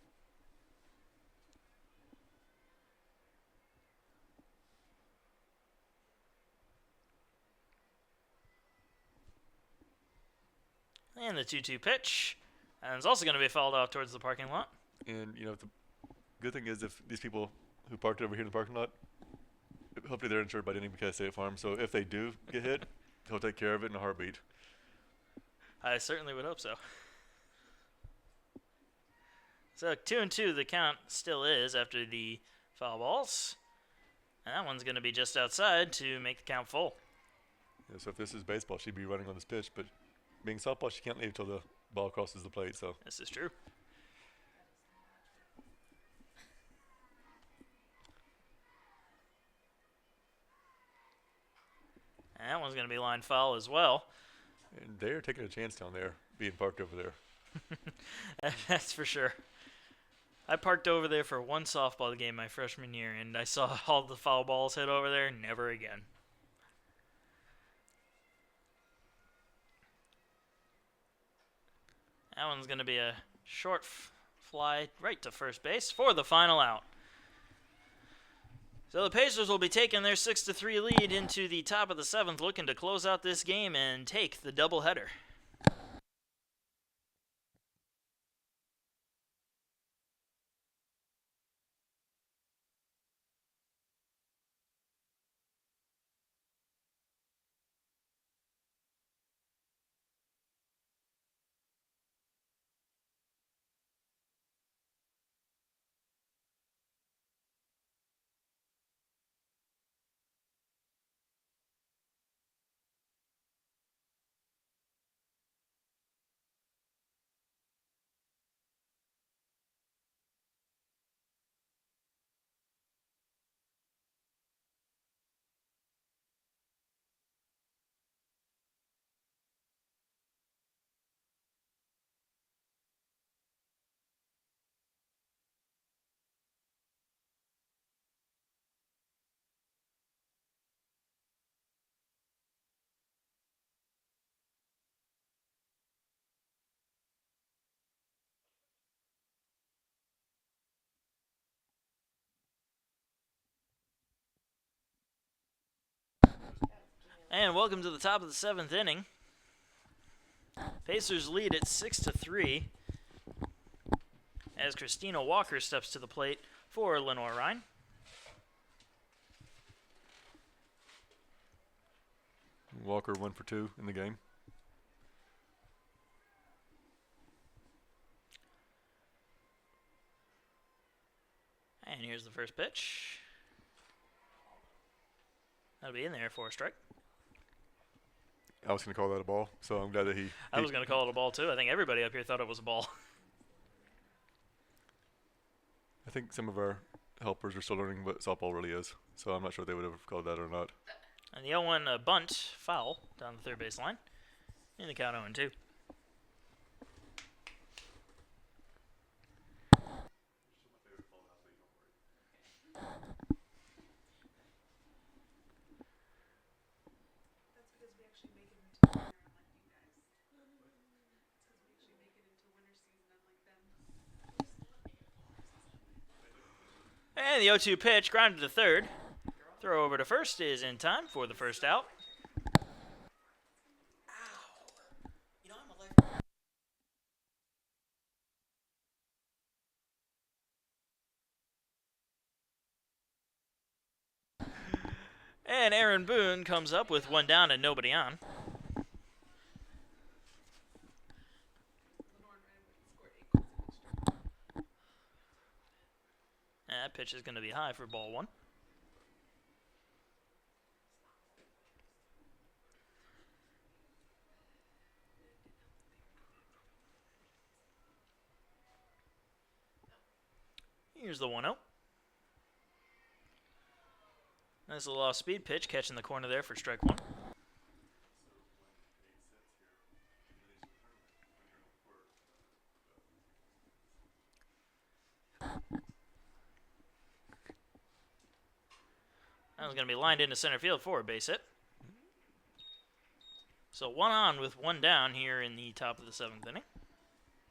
And the 2-2 pitch. And it's also going to be fouled off towards the parking lot. And, you know, the good thing is if these people who parked over here in the parking lot, hopefully they're insured by the NBK State Farm. So if they do get hit, he'll take care of it in a heartbeat. I certainly would hope so. So 2-2 the count still is after the foul balls. And that one's going to be just outside to make the count full. Yeah, so if this is baseball, she'd be running on this pitch. But being softball, she can't leave until the ball crosses the plate. So This is true. And that one's going to be line foul as well. and they're taking a chance down there, being parked over there. That's for sure. I parked over there for one softball game my freshman year, and I saw all the foul balls hit over there. Never again. That one's going to be a short fly right to first base for the final out. So the Pacers will be taking their 6-3 lead into the top of the 7th, looking to close out this game and take the doubleheader. And welcome to the top of the 7th inning. Pacers lead at 6-3 as Christina Walker steps to the plate for Lenoir-Rhyne. Walker 1 for 2 in the game. And here's the first pitch. That'll be in there for a strike. I was going to call that a ball, so I'm glad that he. I was going to call it a ball too. I think everybody up here thought it was a ball. I think some of our helpers are still learning what softball really is, so I'm not sure if they would have called that or not. And the 0-1 bunt foul down the third base line. In the count 0-2. That's because we actually make it into winter, unlike you guys. It's because we actually make it into winter season, unlike them. And the 0-2 pitch grounded to third. Throw over to first is in time for the first out. And Aaron Boone comes up with one down and nobody on. And that pitch is going to be high for ball one. Here's the 1-0. Nice little off-speed pitch, catching the corner there for strike one. That one's going to be lined into center field for a base hit. So 1 on with 1 down here in the top of the 7th inning.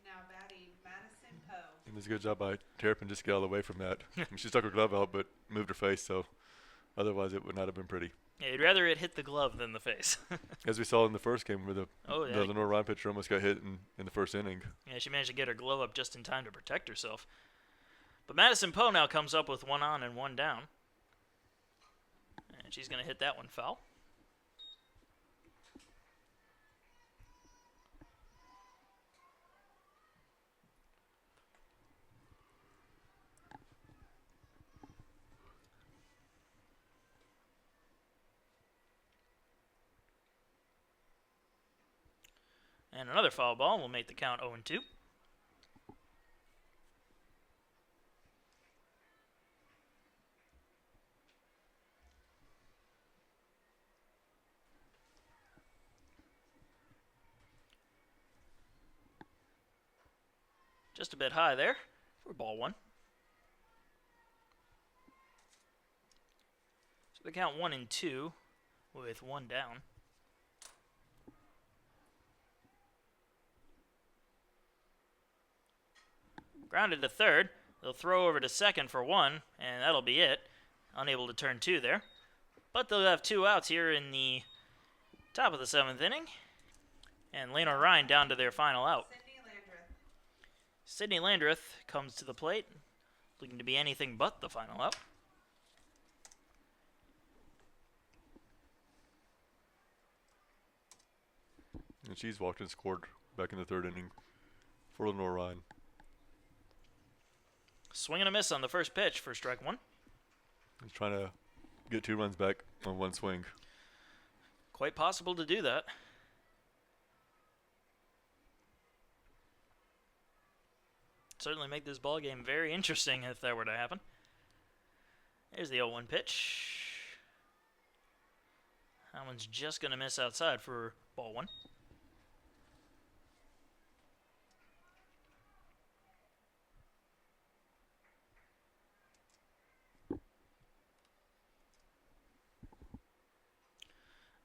Now batting Madison Poe. It was a good job by Terrapin just to get all the way from that. I mean, she stuck her glove out, but moved her face, so otherwise it would not have been pretty. Yeah, you'd rather it hit the glove than the face. As we saw in the first game where the yeah. Lenoir-Rhyne pitcher almost got hit in the first inning. Yeah, she managed to get her glove up just in time to protect herself. But Madison Poe now comes up with 1 on and 1 down. And she's going to hit that one foul. And another foul ball will make the count 0-2. Just a bit high there for ball 1. So the count 1-2 with 1 down. Grounded to third. They'll throw over to second for 1, and that'll be it. Unable to turn 2 there. But they'll have 2 outs here in the top of the 7th inning. And Lenoir-Rhyne down to their final out. Sydney Landreth comes to the plate, looking to be anything but the final out. And she's walked and scored back in the 3rd inning for Lenoir-Rhyne. Swing and a miss on the first pitch for strike 1. He's trying to get 2 runs back on 1 swing. Quite possible to do that. Certainly make this ball game very interesting if that were to happen. There's the 0-1 pitch. That one's just going to miss outside for ball 1.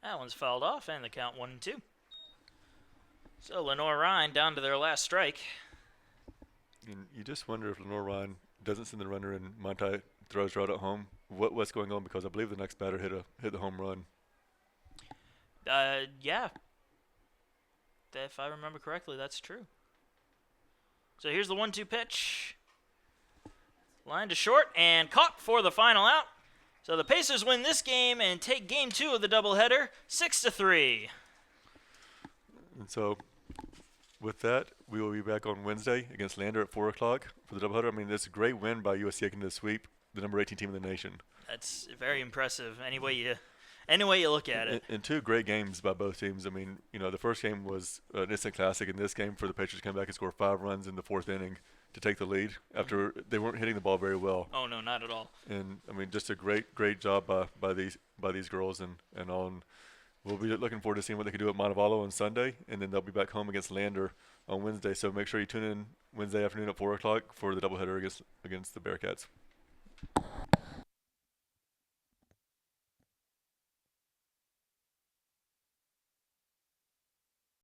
That one's fouled off, and the count 1-2. So Lenoir-Rhyne down to their last strike. And you just wonder if Lenoir-Rhyne doesn't send the runner and Monti throws her out at home, what's going on, because I believe the next batter hit the home run. Yeah. If I remember correctly, that's true. So here's the 1-2 pitch. Line to short and caught for the final out. So the Pacers win this game and take game 2 of the doubleheader 6-3. And so with that, we will be back on Wednesday against Lander at 4 o'clock for the doubleheader. I mean, that's a great win by USC Aiken to sweep the number 18 team in the nation. That's very impressive any way you look at it. And 2 great games by both teams. I mean, you know, the first game was an instant classic. In this game, for the Pacers to come back and score 5 runs in the 4th inning to take the lead after they weren't hitting the ball very well. Oh, no, not at all. And, I mean, just a great job by these girls and all. And we'll be looking forward to seeing what they can do at Montevallo on Sunday, and then they'll be back home against Lander on Wednesday. So make sure you tune in Wednesday afternoon at 4 o'clock for the doubleheader against the Bearcats.